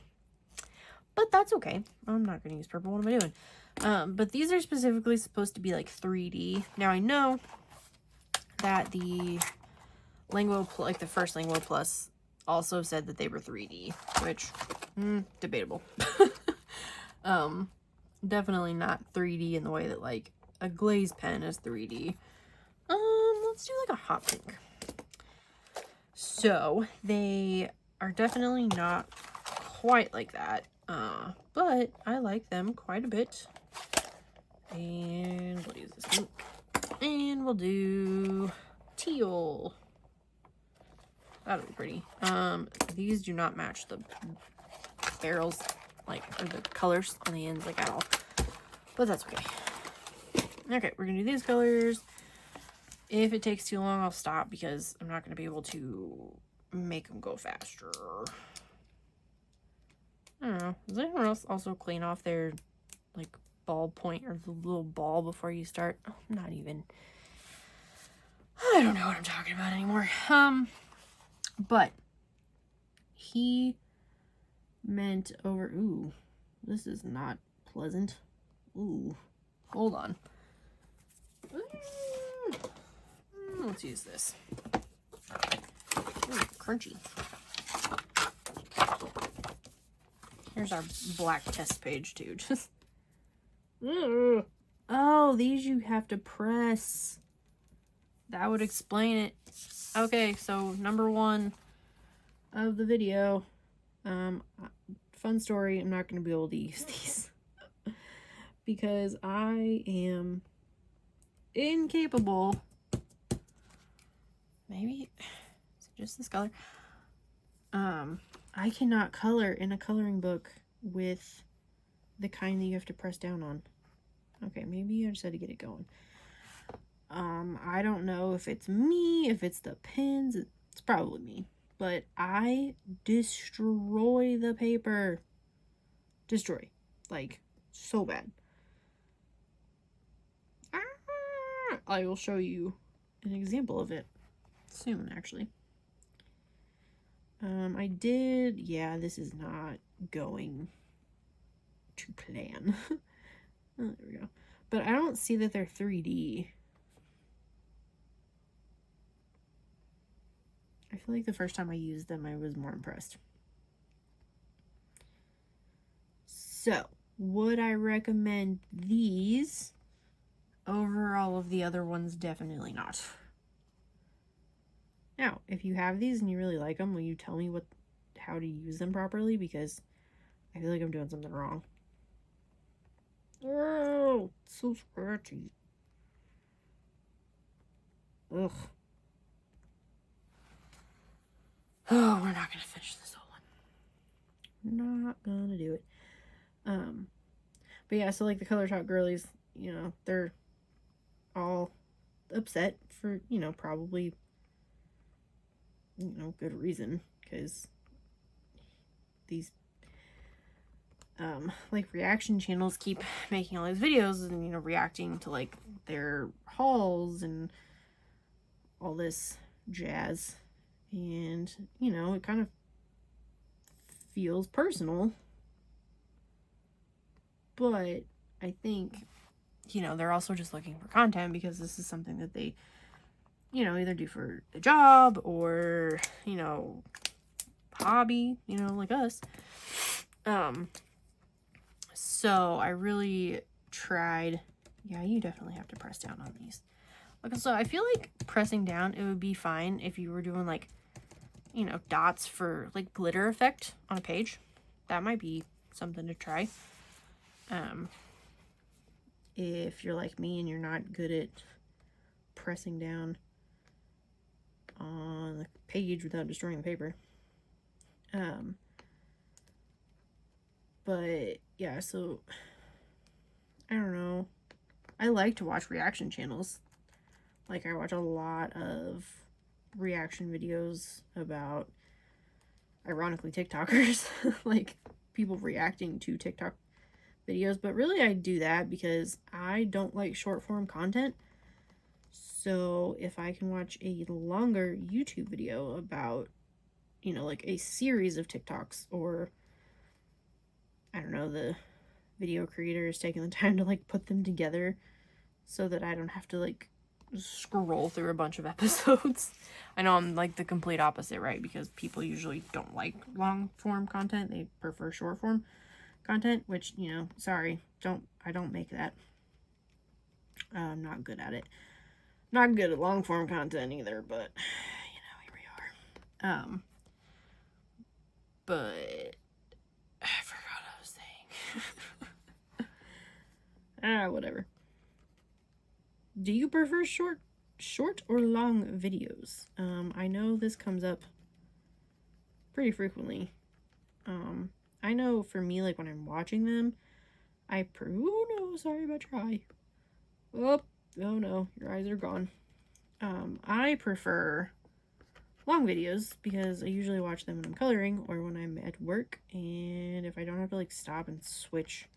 but that's okay. I'm not gonna use purple. What am I doing? But these are specifically supposed to be like 3D. Now I know that the Langu, like the first Langu Plus, also said that they were 3D, which debatable. Definitely not 3D in the way that like a glaze pen is 3D. Let's do like a hot pink. So they are definitely not quite like that, but I like them quite a bit. And we'll use this pink, and we'll do teal. That'll be pretty. These do not match the barrels, like, or the colors on the ends, like, at all. But that's okay. Okay, we're gonna do these colors. If it takes too long, I'll stop because I'm not gonna be able to make them go faster. I don't know. Does anyone else also clean off their, like, ball point or the little ball before you start? Oh, not even. I don't know what I'm talking about anymore. But he meant over. Ooh, this is not pleasant. Ooh, hold on. Let's use this. Ooh, crunchy. Here's our black test page too. Just. Oh, these you have to press. That would explain it. Okay, so number one of the video. Fun story, I'm not going to be able to use these. because I am incapable. Maybe is it just this color? I cannot color in a coloring book with the kind that you have to press down on. Okay, maybe I just had to get it going. I don't know if it's me, if it's the pens. It's probably me. But I destroy the paper. Destroy. Like, so bad. I will show you an example of it soon, actually. Yeah, this is not going to plan. Oh, there we go. But I don't see that they're 3D. I feel like the first time I used them, I was more impressed. So, would I recommend these over all of the other ones? Definitely not. Now, if you have these and you really like them, will you tell me how to use them properly? Because I feel like I'm doing something wrong. Oh, it's so scratchy. Ugh. Oh, we're not gonna finish this whole one. Not gonna do it. But yeah, so like the Color Talk girlies, you know, they're all upset for, you know, probably, you know, good reason, because these like reaction channels keep making all these videos and, you know, reacting to like their hauls and all this jazz, and, you know, it kind of feels personal. But I think, you know, they're also just looking for content because this is something that they, you know, either do for a job or, you know, hobby, you know, like us. So I really tried. Yeah, you definitely have to press down on these. Okay, so I feel like pressing down, it would be fine if you were doing like, you know, dots for like glitter effect on a page. That might be something to try. If you're like me and you're not good at pressing down on the page without destroying the paper. But yeah, so I don't know. I like to watch reaction channels. Like, I watch a lot of reaction videos about, ironically, TikTokers. Like, people reacting to TikTok videos. But really, I do that because I don't like short form content. So if I can watch a longer YouTube video about, you know, like a series of TikToks, or I don't know, the video creator is taking the time to like put them together so that I don't have to like scroll through a bunch of episodes. I know I'm like the complete opposite, right? Because people usually don't like long form content. They prefer short form content, which, you know, sorry, I don't make that. I'm not good at it. Not good at long form content either, but you know, here we are. But I forgot what I was saying. Whatever. Do you prefer short or long videos? I know this comes up pretty frequently. I know for me, like when I'm watching them, oh no, sorry about your eye. Oh no, your eyes are gone. I prefer long videos because I usually watch them when I'm coloring or when I'm at work, and if I don't have to like stop and switch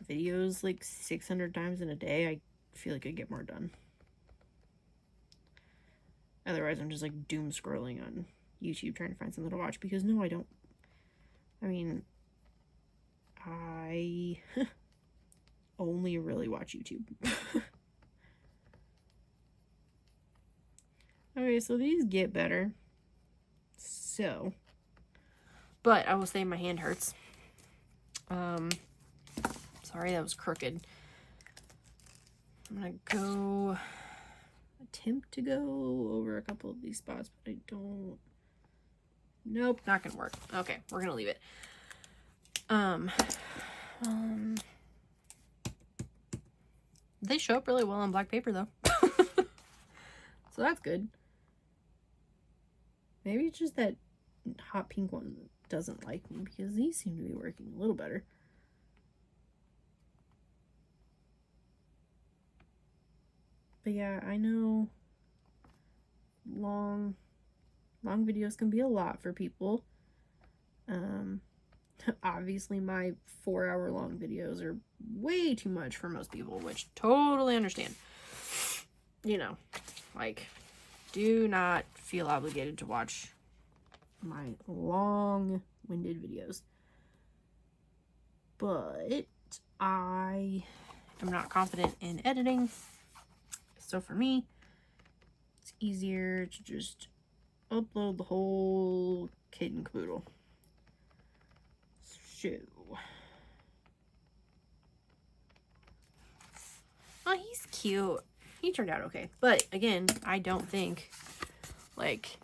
videos like 600 times in a day, I feel like I get more done. Otherwise, I'm just like doom scrolling on YouTube trying to find something to watch, because no, I don't. I mean, I only really watch YouTube. Okay, so these get better. So, but I will say my hand hurts. Sorry, that was crooked. I'm gonna attempt to go over a couple of these spots, but I don't. Nope, not gonna work. Okay, we're gonna leave it. They show up really well on black paper though. So that's good. Maybe it's just that hot pink one doesn't like me, because these seem to be working a little better. But yeah, I know long videos can be a lot for people. Obviously my 4-hour long videos are way too much for most people, which totally understand. You know, like, do not feel obligated to watch my long-winded videos. But I am not confident in editing. So for me, it's easier to just upload the whole kit and caboodle. So, oh, he's cute. He turned out okay. But again, I don't think, like,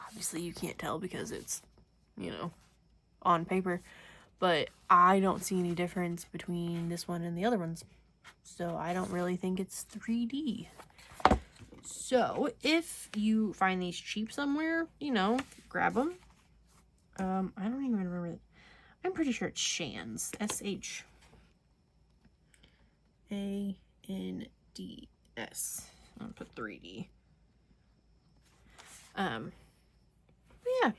obviously you can't tell because it's, you know, on paper, but I don't see any difference between this one and the other ones. So I don't really think it's 3D. So if you find these cheap somewhere, you know, grab them. I don't even remember. I'm pretty sure it's Shands. S-H-A-N-D-S. I'm gonna put 3D. But yeah,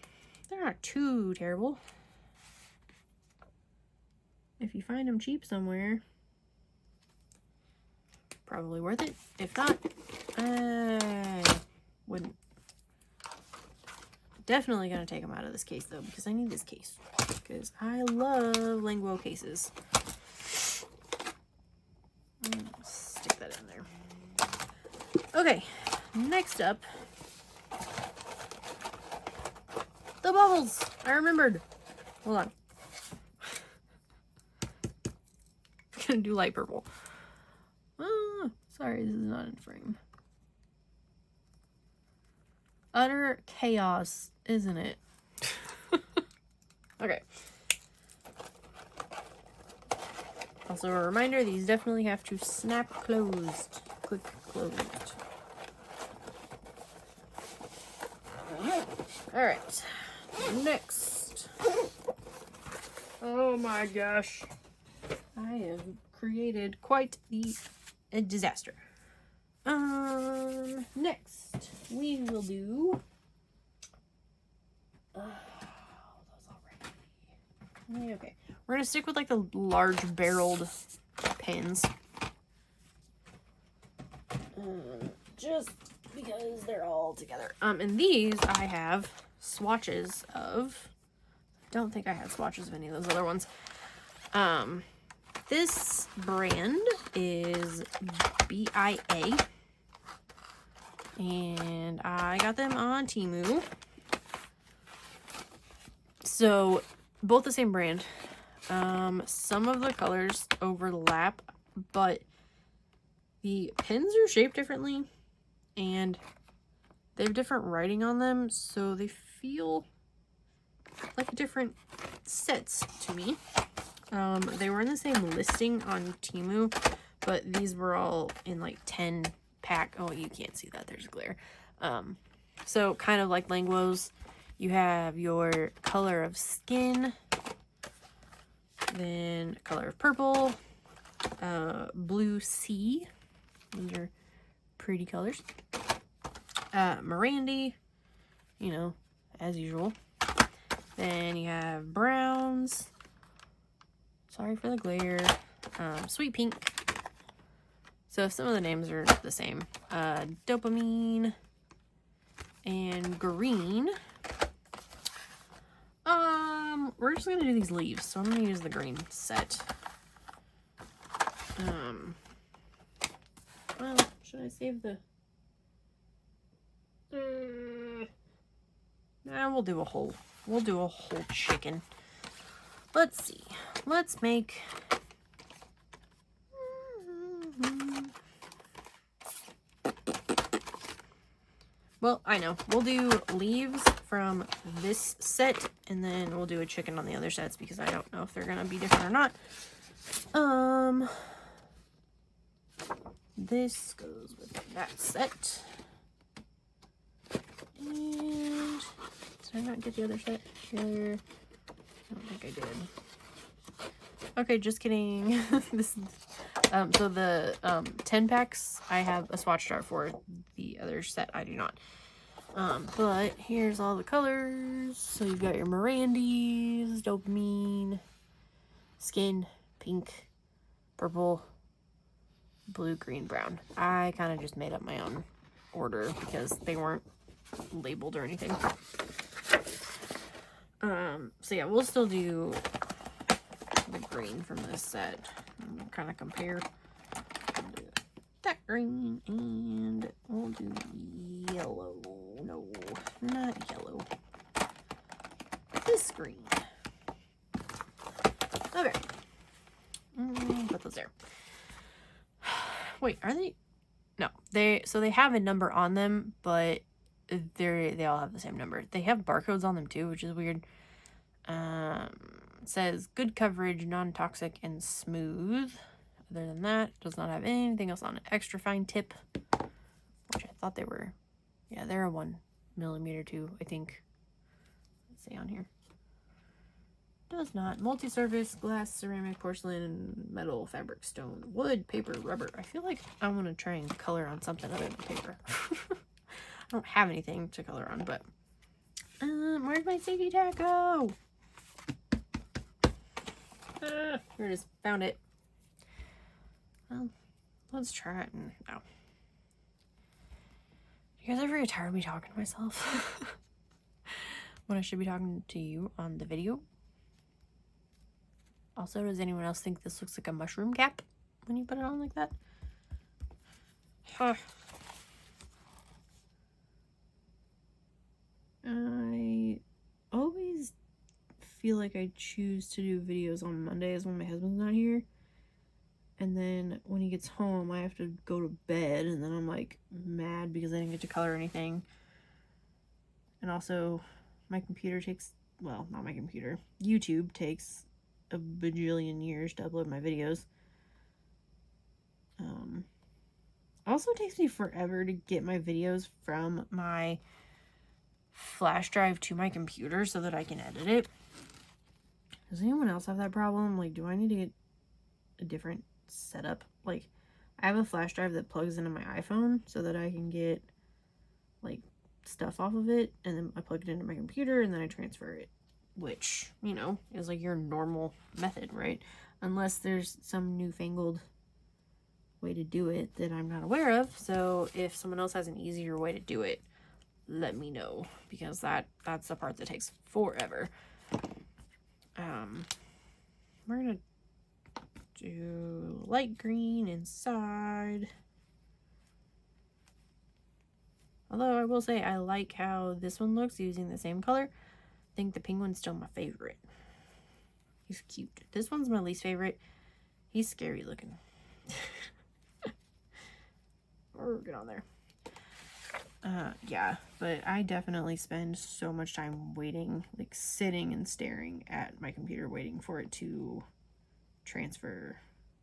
they're not too terrible. If you find them cheap somewhere, probably worth it. If not, I wouldn't. Definitely gonna take them out of this case though, because I need this case, because I love Langu cases. Stick that in there. Okay, next up, the bubbles. I remembered. Hold on. I'm gonna do light purple. Oh, sorry, this is not in frame. Utter chaos, isn't it? Okay. Also a reminder, these definitely have to snap closed. Click closed. Alright. Next. Oh my gosh. I have created quite a disaster. Next we will do those already. Okay, we're gonna stick with like the large barreled pens, just because they're all together. And these I have swatches of. Don't think I had swatches of any of those other ones. This brand is BIA, and I got them on Temu. So both the same brand. Some of the colors overlap, but the pens are shaped differently and they have different writing on them, so they feel like different sets to me. They were in the same listing on Temu, but these were all in like 10 pack. Oh, you can't see that, there's glare. So kind of like Langu's, you have your color of skin, then color of purple, blue sea, these are pretty colors, Mirandy, you know, as usual. Then you have browns, sorry for the glare, sweet pink. So some of the names are the same. Dopamine and green. We're just gonna do these leaves, so I'm gonna use the green set. Well, should I save the? Nah, we'll do a whole chicken. Let's see. Let's make. Well, I know. We'll do leaves from this set, and then we'll do a chicken on the other sets because I don't know if they're gonna be different or not. this goes with that set. And did I not get the other set here? I don't think I did. Okay, just kidding. This so the 10 packs I have a swatch chart for. The other set I do not. But here's all the colors. So you've got your Mirandies, Dopamine, Skin, Pink, Purple, Blue, Green, Brown. I kind of just made up my own order because they weren't labeled or anything. So yeah, we'll still do the green from this set. We'll kind of compare. We'll do that green, and we'll do yellow. No, not yellow. This green. Okay. Put those there. Wait, are they? No, they have a number on them, but they all have the same number. They have barcodes on them too, which is weird. It says good coverage, non-toxic, and smooth. Other than that, does not have anything else on it. Extra fine tip, which I thought they were. Yeah, they're a 1 millimeter too, I think. Let's see on here. Does not. Multi-surface, glass, ceramic, porcelain, metal, fabric, stone, wood, paper, rubber. I feel like I want to try and color on something other than paper. I don't have anything to color on, but where'd my sticky tack go? Here it is. Found it. Well, let's try it. And no. You guys ever get tired of me talking to myself? When I should be talking to you on the video? Also, does anyone else think this looks like a mushroom cap when you put it on like that? Huh. I always feel like I choose to do videos on Mondays when my husband's not here. And then when he gets home, I have to go to bed. And then I'm like mad because I didn't get to color anything. And also, my computer takes, well, not my computer, YouTube takes a bajillion years to upload my videos. Also takes me forever to get my videos from my flash drive to my computer so that I can edit it. Does anyone else have that problem? Like, do I need to get a different setup? Like, I have a flash drive that plugs into my iPhone so that I can get like stuff off of it, and then I plug it into my computer and then I transfer it, which, you know, is like your normal method, right? Unless there's some newfangled way to do it that I'm not aware of. So if someone else has an easier way to do it, let me know, because that's the part that takes forever. We're gonna do light green inside. Although I will say I like how this one looks using the same color. I think the penguin's still my favorite. He's cute. This one's my least favorite. He's scary looking. Or get on there. Yeah, but I definitely spend so much time waiting, like sitting and staring at my computer waiting for it to transfer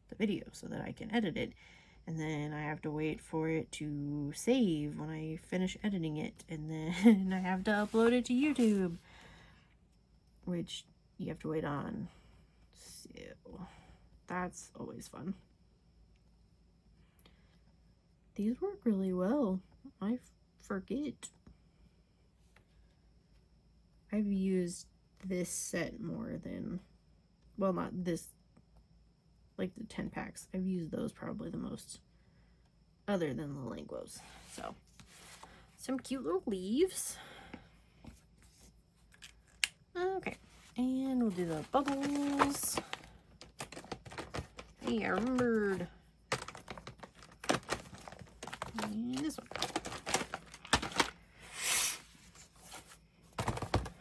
the video so that I can edit it. And then I have to wait for it to save when I finish editing it. And then I have to upload it to YouTube, which you have to wait on. So that's always fun. These work really well. I forget. I've used this set more than, well, not this, like the 10 packs. I've used those probably the most, other than the Languos. So, some cute little leaves. Okay, and we'll do the bubbles. Hey, I remembered. And this one.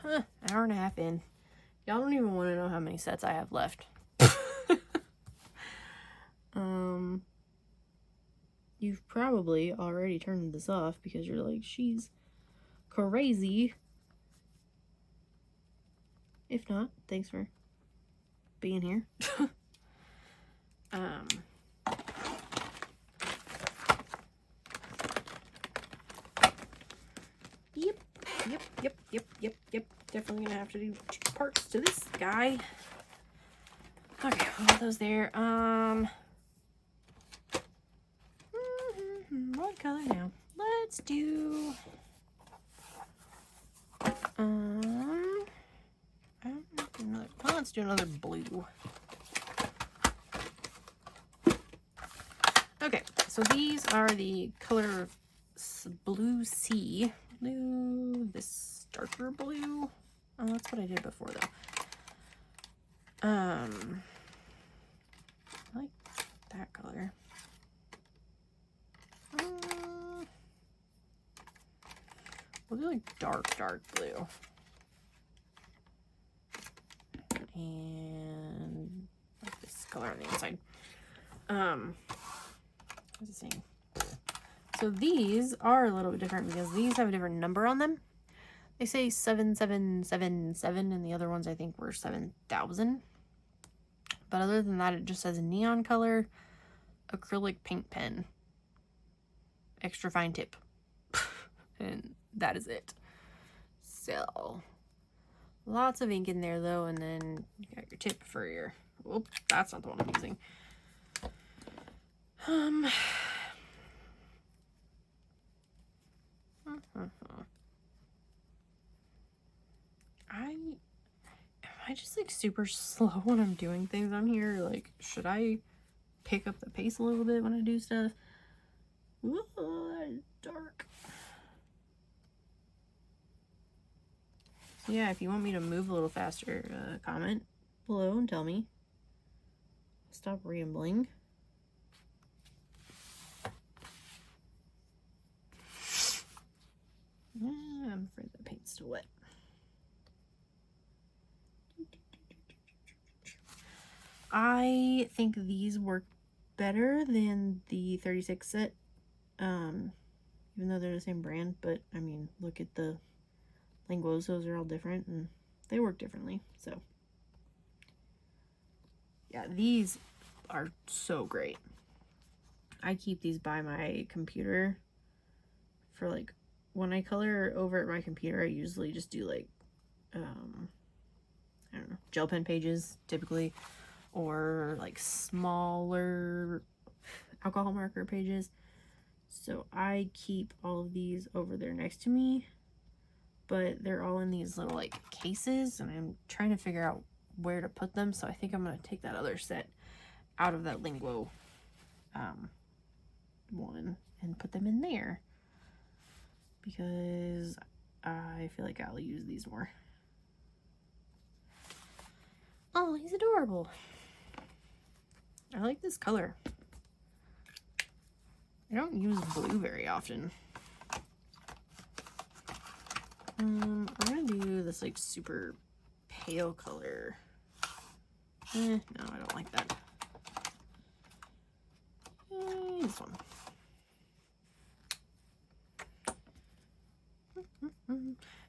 Huh, an hour and a half in. Y'all don't even want to know how many sets I have left. You've probably already turned this off because you're like, she's crazy. If not, thanks for being here. Yep. Definitely gonna have to do 2 parts to this guy. Okay, we'll put those there. What color now? Let's do let's do another blue. Okay, so these are the color Blue Sea. Blue, this darker blue. Oh, that's what I did before though. I like that color. We'll do like dark blue. And like this color on the inside. What's it saying? So these are a little bit different because these have a different number on them. They say 7777 and the other ones I think were 7,000. But other than that, it just says neon color, acrylic paint pen, extra fine tip. And that is it. So lots of ink in there though, and then you got your tip for your, oops, that's not the one I'm using. Am I just like super slow when I'm doing things on here? Like, should I pick up the pace a little bit when I do stuff? Ooh, that is dark. So yeah, if you want me to move a little faster, comment below and tell me. Stop rambling. I'm afraid the paint's still wet. I think these work better than the 36 set, even though they're the same brand, but I mean, look at the Languos, those are all different and they work differently. So yeah, these are so great. I keep these by my computer for like when I color over at my computer. I usually just do like I don't know, gel pen pages typically, or like smaller alcohol marker pages. So I keep all of these over there next to me, but they're all in these little like cases and I'm trying to figure out where to put them. So I think I'm going to take that other set out of that Langu one and put them in there because I feel like I'll use these more. Oh, he's adorable. I like this color. I don't use blue very often. I'm gonna do this like super pale color. No, I don't like that. This one.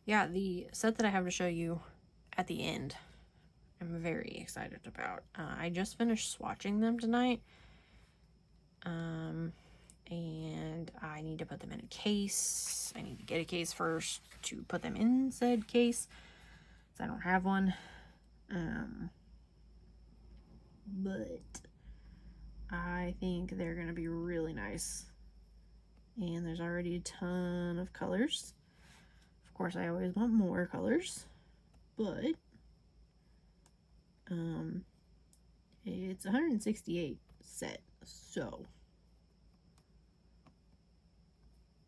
Yeah, the set that I have to show you at the end, I'm very excited about. I just finished swatching them tonight. And I need to put them in a case. I need to get a case first to put them in said case, because I don't have one. But I think they're going to be really nice. And there's already a ton of colors. Of course, I always want more colors, but it's 168 set, so,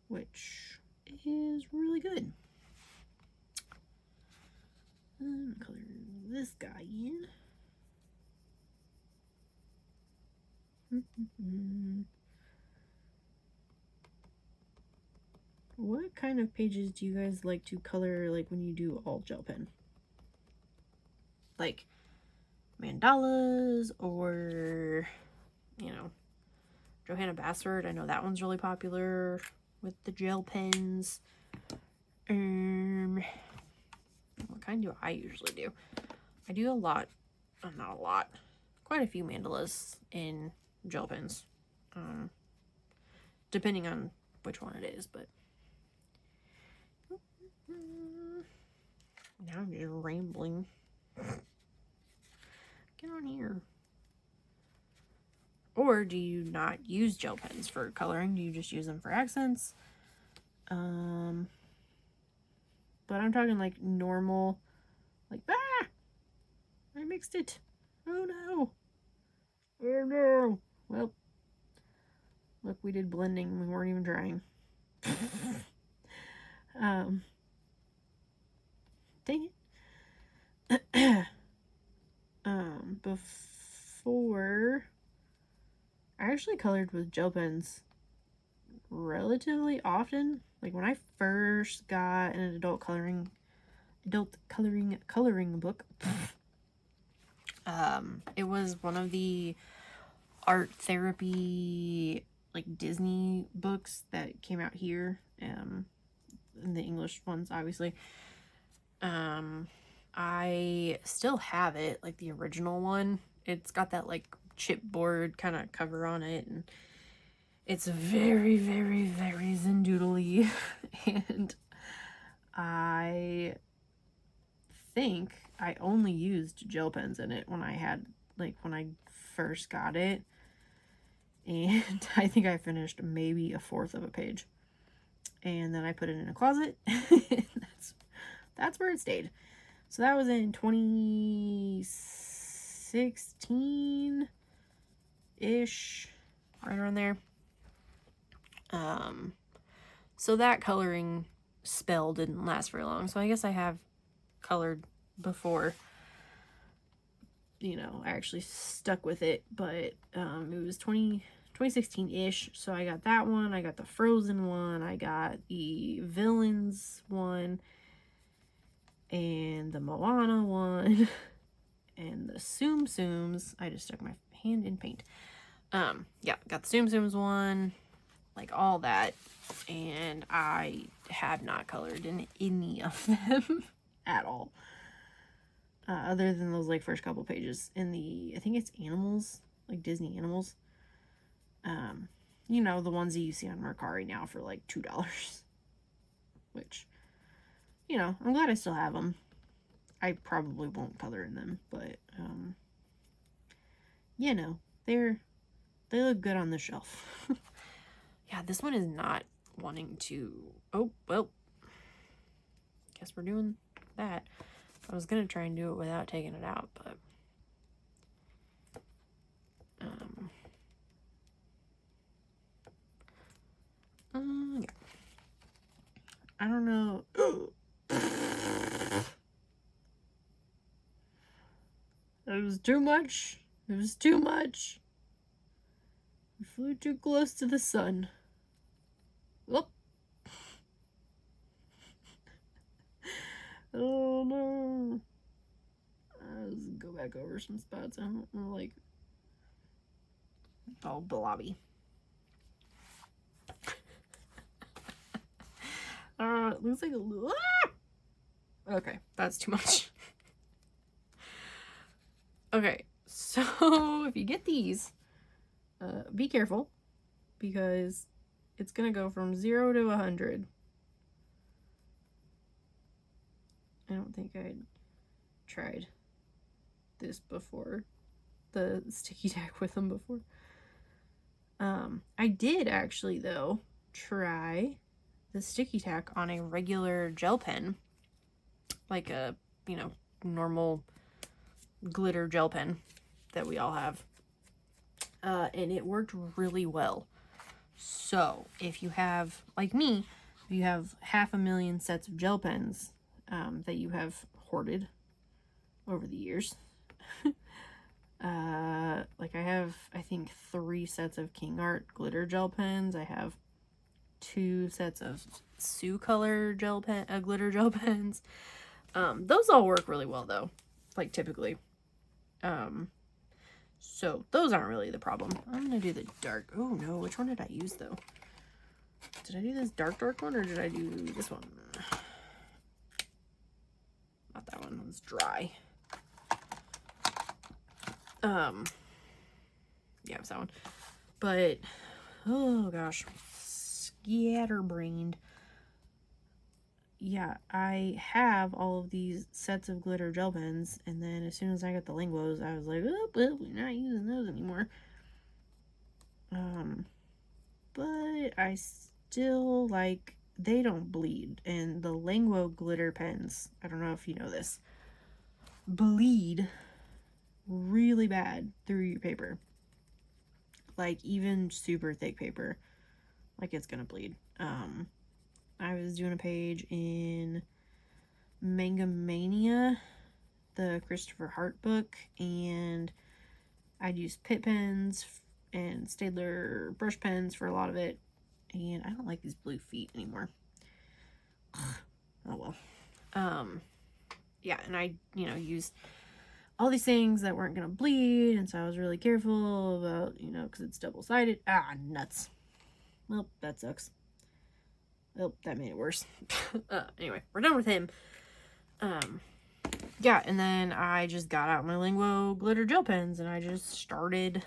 which is really good. I'm gonna color this guy in. What kind of pages do you guys like to color, like when you do all gel pen? Like mandalas or, you know, Johanna Bassford. I know that one's really popular with the gel pens. What kind do I usually do? I do a lot, not a lot, quite a few mandalas in gel pens, depending on which one it is, but Now I'm just rambling. Get on here. Or do you not use gel pens for coloring? Do you just use them for accents? But I'm talking like normal, like, ah! I mixed it. Oh no. Oh no. Well, look, we did blending. We weren't even trying. Dang it. Before, I actually colored with gel pens relatively often. Like when I first got an adult coloring book, it was one of the art therapy, like Disney books that came out here, and the English ones, obviously. I still have it, like the original one. It's got that like chipboard kind of cover on it, and it's very, very, very Zendoodle-y. And I think I only used gel pens in it when I first got it. And I think I finished maybe a fourth of a page. And then I put it in a closet. That's where it stayed. So that was in 2016-ish, right around there. So that coloring spell didn't last very long. So I guess I have colored before, you know, I actually stuck with it, but it was 2016-ish. So I got that one, I got the Frozen one, I got the Villains one, and the Moana one, and the Tsum Tsums. I just stuck my hand in paint. Yeah, got the Tsum Tsums one, like all that, and I have not colored in any of them at all. Other than those like first couple pages in the, I think it's animals, like Disney animals. You know, the ones that you see on Mercari now for like $2, which, you know, I'm glad I still have them. I probably won't color in them, but, you know, they look good on the shelf. Yeah, this one is not wanting to, oh, well, guess we're doing that. I was gonna try and do it without taking it out, but, yeah. I don't know. It was too much. It was too much. We flew too close to the sun. Whoop. Oh no. Let's go back over some spots. I don't know, like, oh, blobby. It looks like a little. Ah! Okay, that's too much. Okay, so if you get these, be careful, because it's gonna go from 0 to 100. I don't think I'd tried this before, the sticky tack with them before. I did actually, though, try the sticky tack on a regular gel pen, like a, you know, normal glitter gel pen that we all have, and it worked really well. So if you have, like me, if you have 500,000 sets of gel pens that you have hoarded over the years, like I have, I think 3 sets of King Art glitter gel pens. I have 2 sets of Sue Color glitter gel pens. Those all work really well though, like typically. So those aren't really the problem. I'm gonna do the dark. Oh no, which one did I use though? Did I do this dark one or did I do this one? Not that one. It was dry. Yeah, it was that one. But oh gosh, scatterbrained. yeah, I have all of these sets of glitter gel pens, and then as soon as I got the Languos, I was like, oh, well, we're not using those anymore. But I still like, they don't bleed, and the Languo glitter pens, I don't know if you know this, bleed really bad through your paper. Like, even super thick paper, like, it's gonna bleed. I was doing a page in Manga Mania, the Christopher Hart book, and I'd used Pitt pens and Staedtler brush pens for a lot of it, and I don't like these blue feet anymore. Oh well. Yeah, and I, used all these things that weren't gonna bleed, and so I was really careful about, because it's double-sided. Ah, nuts. Well, that sucks. Well, that made it worse. Anyway, we're done with him. Yeah, and then I just got out my Languo glitter gel pens, and I just started,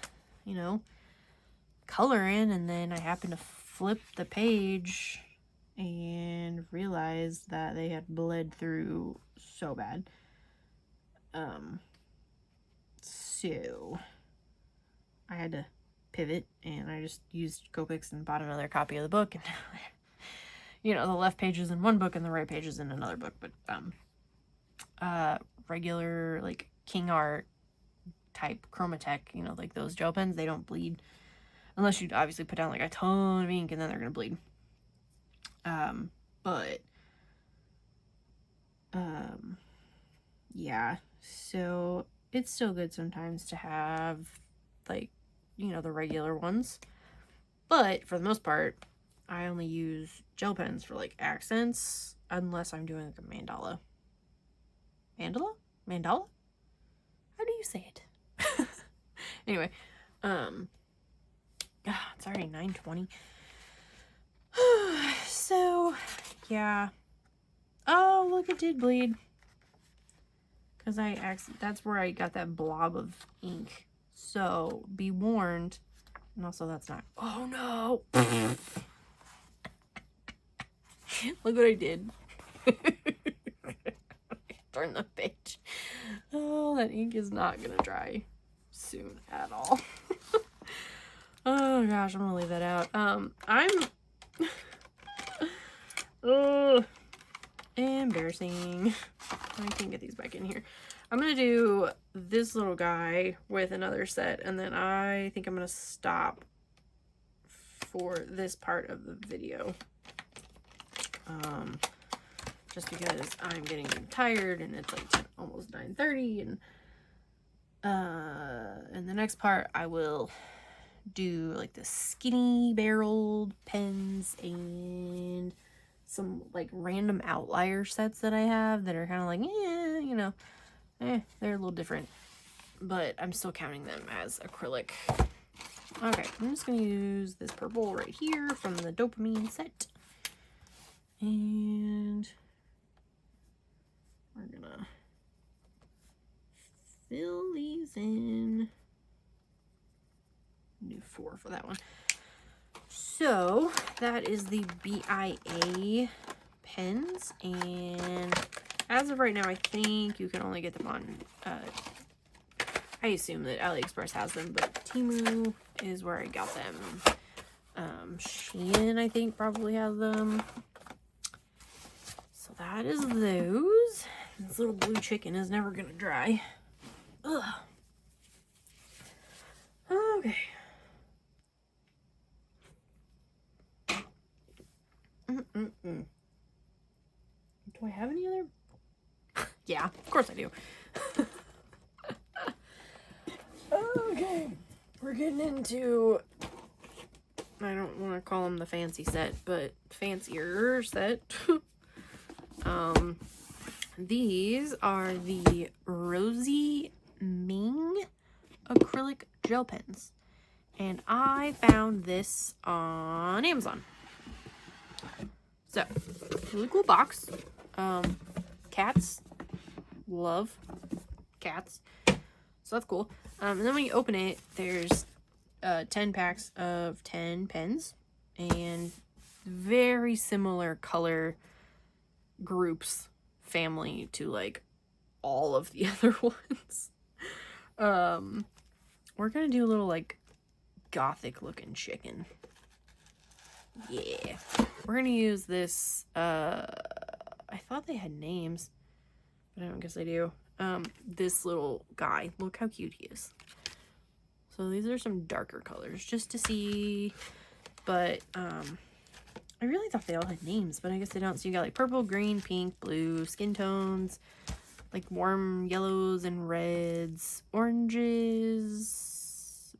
coloring, and then I happened to flip the page and realized that they had bled through so bad. So I had to pivot, and I just used Copics and bought another copy of the book, and the left page is in one book and the right page is in another book. But regular, like, King Art type Chromatech, like those gel pens, they don't bleed unless you obviously put down like a ton of ink, and then they're gonna bleed. But yeah, so it's still good sometimes to have, like, the regular ones, but for the most part I only use gel pens for like accents, unless I'm doing like a mandala. Mandala? How do you say it? Anyway, it's already 9:20. So, yeah. Oh, look, it did bleed. Because that's where I got that blob of ink. So, be warned. And also, that's not... Oh, no! Look what I did. Turn the page. Oh, that ink is not gonna dry soon at all. Oh gosh, I'm gonna leave that out. Embarrassing. I can't get these back in here. I'm gonna do this little guy with another set, and then I think I'm gonna stop for this part of the video. Just because I'm getting tired, and it's like almost 9:30, and the next part I will do like the skinny barreled pens and some like random outlier sets that I have that are kind of like, they're a little different, but I'm still counting them as acrylic. Okay, I'm just gonna use this purple right here from the dopamine set, and we're gonna fill these in. Do 4 for that one. So that is the BIA pens, and as of right now, I think you can only get them on, I assume that AliExpress has them, but Temu is where I got them. Shein, I think, probably has them. So that is those. This little blue chicken is never gonna dry. Ugh. Okay. Do I have any other? Yeah, of course I do. Okay. We're getting into, I don't want to call them the fancy set, but fancier set. These are the Rosie Ming acrylic gel pens, and I found this on Amazon. So, really cool box. Cats. Love cats. So that's cool. And then when you open it, there's 10 packs of 10 pens, and very similar color group's family to like all of the other ones. We're gonna do a little like gothic looking chicken. Yeah. We're gonna use this, I thought they had names, but I don't guess they do. This little guy. Look how cute he is. So these are some darker colors just to see, but, I really thought they all had names, but I guess they don't. So you got like purple, green, pink, blue, skin tones, like warm yellows and reds, oranges,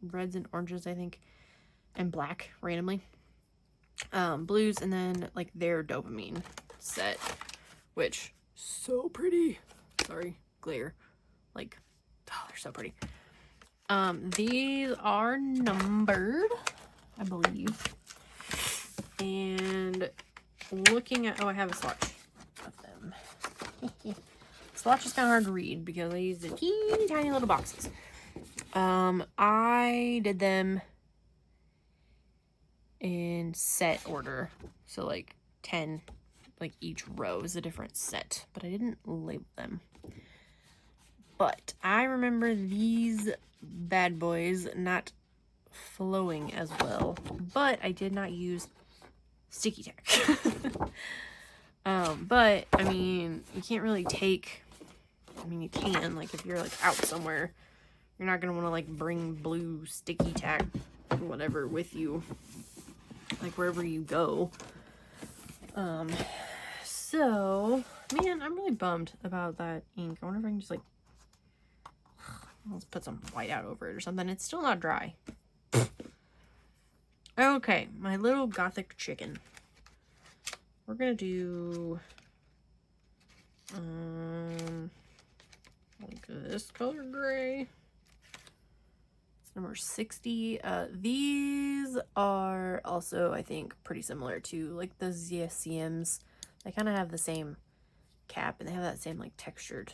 reds and oranges, I think, and black randomly. Blues, and then like their dopamine set, which so pretty. Sorry, glare. Like, oh, they're so pretty. These are numbered, I believe. And looking at, oh, I have a swatch of them. Swatch is kind of hard to read because I use the teeny tiny little boxes. I did them in set order, so like 10, like each row is a different set, but I didn't label them. But I remember these bad boys not flowing as well, but I did not use sticky tack. But I mean, you can't really take, I mean, you can, like if you're like out somewhere, you're not gonna want to like bring blue sticky tack whatever with you, like wherever you go. So man, I'm really bummed about that ink. I wonder if I can just like, let's put some white out over it or something. It's still not dry. Okay, my little gothic chicken. We're gonna do like this color gray. It's number 60. These are also, I think, pretty similar to like the ZSCMs. They kind of have the same cap and they have that same like textured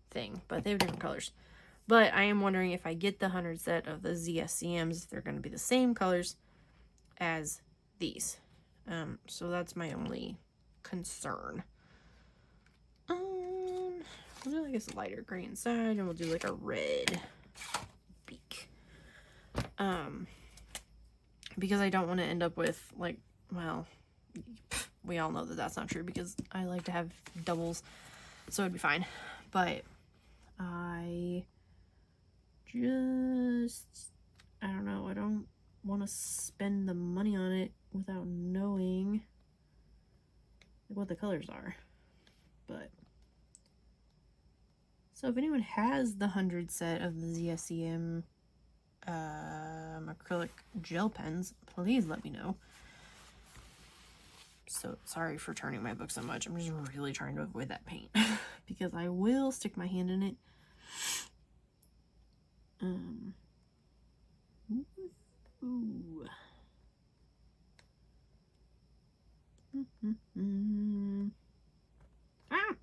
thing, but they have different colors. But I am wondering if I get the 100 set of the ZSCMs, if they're going to be the same colors as these. So that's my only concern. We'll do like a lighter gray inside, and we'll do like a red beak. Because I don't want to end up with like, well, we all know that that's not true because I like to have doubles, so it'd be fine. But I don't know, I don't want to spend the money on it without knowing what the colors are. But so if anyone has the 100 set of the ZSCM acrylic gel pens, please let me know. So sorry for turning my book so much. I'm just really trying to avoid that paint because I will stick my hand in it. Ooh. Ah!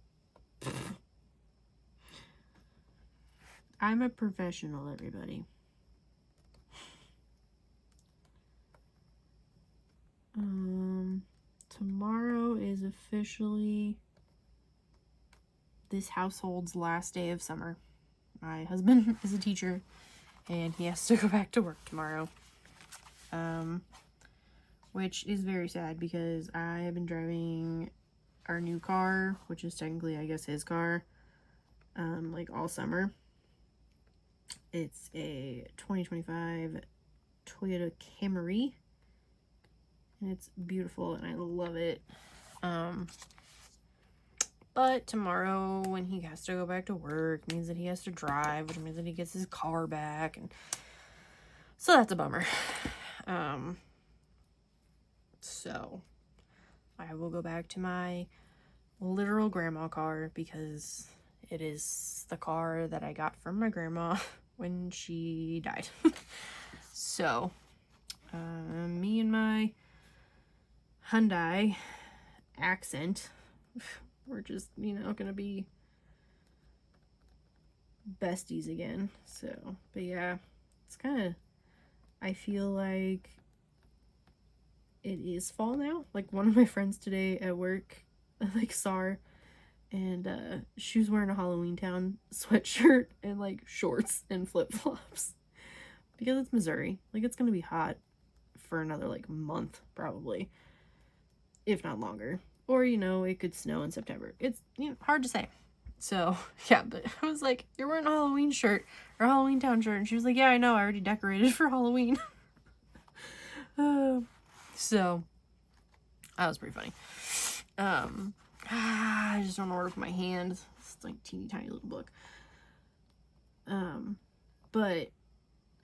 I'm a professional, everybody. Tomorrow is officially this household's last day of summer. My husband is a teacher and he has to go back to work tomorrow. Which is very sad because I have been driving our new car, which is technically, I guess, his car, like all summer. It's a 2025 Toyota Camry, and it's beautiful and I love it. But tomorrow when he has to go back to work means that he has to drive, which means that he gets his car back, and so that's a bummer. So I will go back to my literal grandma car because it is the car that I got from my grandma when she died. So me and my Hyundai Accent, we're just, you know, gonna be besties again. So, but yeah, it's kind of, I feel like it is fall now. Like one of my friends today at work like saw her, and she was wearing a Halloween Town sweatshirt and like shorts and flip-flops because it's Missouri. Like, it's gonna be hot for another like month probably, if not longer. Or, you know, it could snow in September. It's, you know, hard to say. So yeah, but I was like, you're wearing a Halloween shirt or Halloween Town shirt, and she was like, yeah, I know, I already decorated for Halloween. So that was pretty funny. I just don't know where to put my hand. It's like teeny tiny little book. But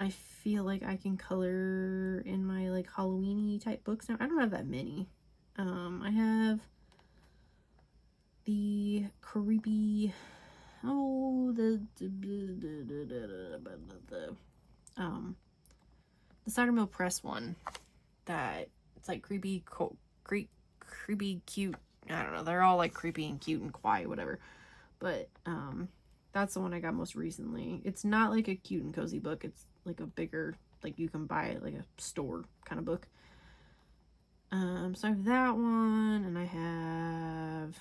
I feel like I can color in my like Halloween-y type books now. I don't have that many. I have the creepy, the Cider Mill Press one that it's like creepy, cute. I don't know. They're all like creepy and cute and quiet, whatever. But that's the one I got most recently. It's not like a cute and cozy book. It's like a bigger, like you can buy it like a store kind of book. So I have that one, and I have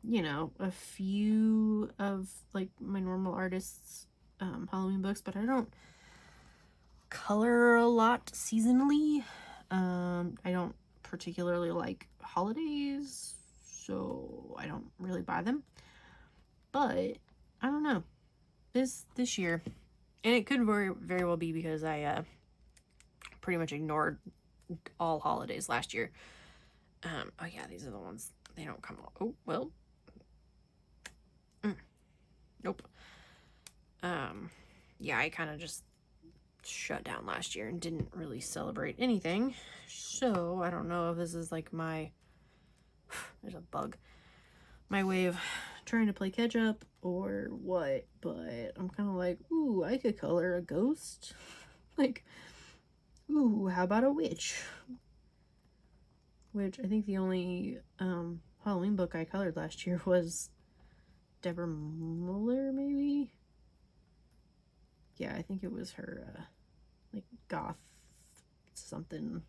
you know, a few of like my normal artists Halloween books, but I don't color a lot seasonally. I don't particularly like holidays, so I don't really buy them. But I don't know, this year, and it could very well be because I pretty much ignored all holidays last year. Oh yeah, these are the ones, they don't come out. Oh well. Nope. Yeah, I kind of just shut down last year and didn't really celebrate anything. So I don't know if this is like my there's a bug, my way of trying to play catch up or what, but I'm kind of like, ooh, I could color a ghost. Like, ooh, how about a witch? Which I think the only Halloween book I colored last year was Deborah Muller, maybe. Yeah, I think it was her like goth something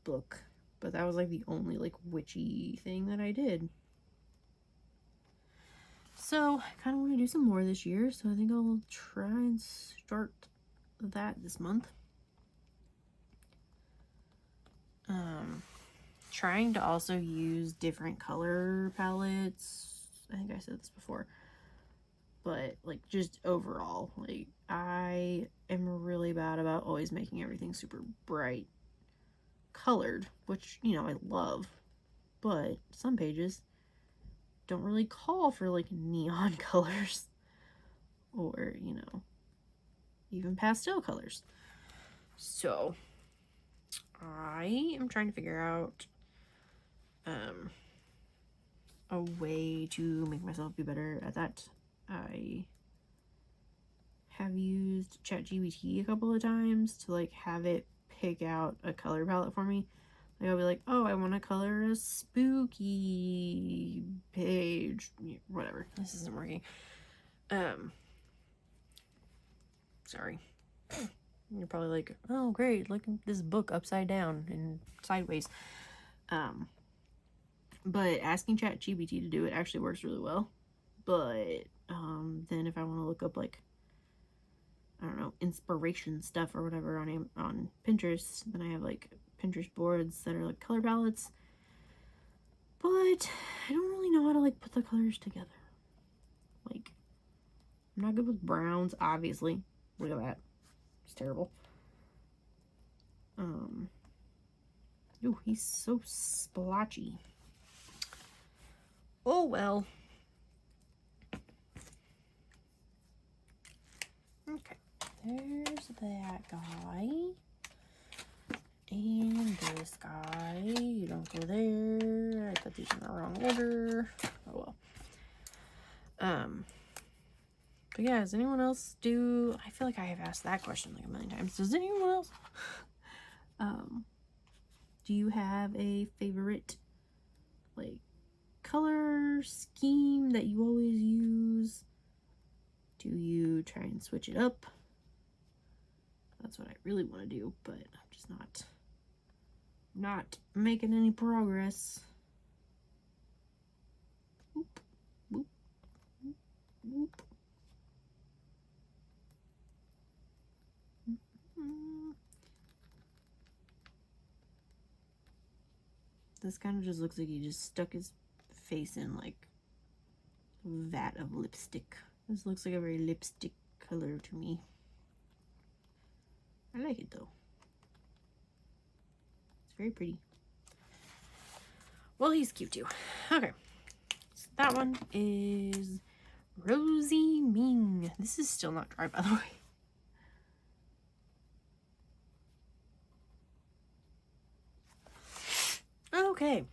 book, but that was like the only like witchy thing that I did. So I kind of want to do some more this year, so I think I'll try and start that this month. Trying to also use different color palettes. I think I said this before, but like just overall, like I am really bad about always making everything super bright colored, which, you know, I love, but some pages don't really call for like neon colors or, you know, even pastel colors. So I am trying to figure out a way to make myself be better at that. I have used ChatGPT a couple of times to like have it pick out a color palette for me. Like, I'll be like, oh, I want to color a spooky page, whatever. This isn't working. Sorry. You're probably like, oh great, look at this book upside down and sideways. But asking ChatGPT to do it actually works really well. But then if I want to look up like, I don't know, inspiration stuff or whatever on Pinterest, then I have like Pinterest boards that are like color palettes. But I don't really know how to like put the colors together. Like, I'm not good with browns, obviously. Look at that. It's terrible. Ooh, he's so splotchy. Oh well. Okay, there's that guy. And this guy. You don't go there. I put these in the wrong order. Oh well. But yeah, does anyone else do... I feel like I have asked that question like a million times. Does anyone else... do you have a favorite, like, color scheme that you always use? Do you try and switch it up? That's what I really want to do, but I'm just not not making any progress. Boop, boop, boop, boop. This kind of just looks like he just stuck his face in like a vat of lipstick. This looks like a very lipstick color to me. I like it though. It's very pretty. Well, he's cute too. Okay. So that one is Rosie Ming. This is still not dry, by the way. Okay.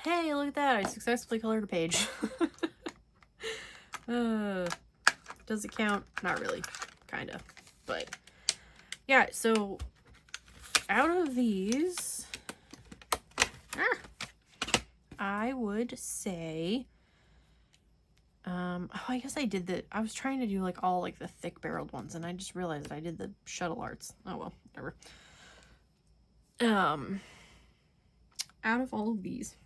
Hey, look at that. I successfully colored a page. Does it count? Not really. Kind of. But yeah, so out of these, I would say, oh, I guess I did I was trying to do like all like the thick barreled ones, and I just realized that I did the Shuttle Arts. Oh well, whatever. Out of all of these,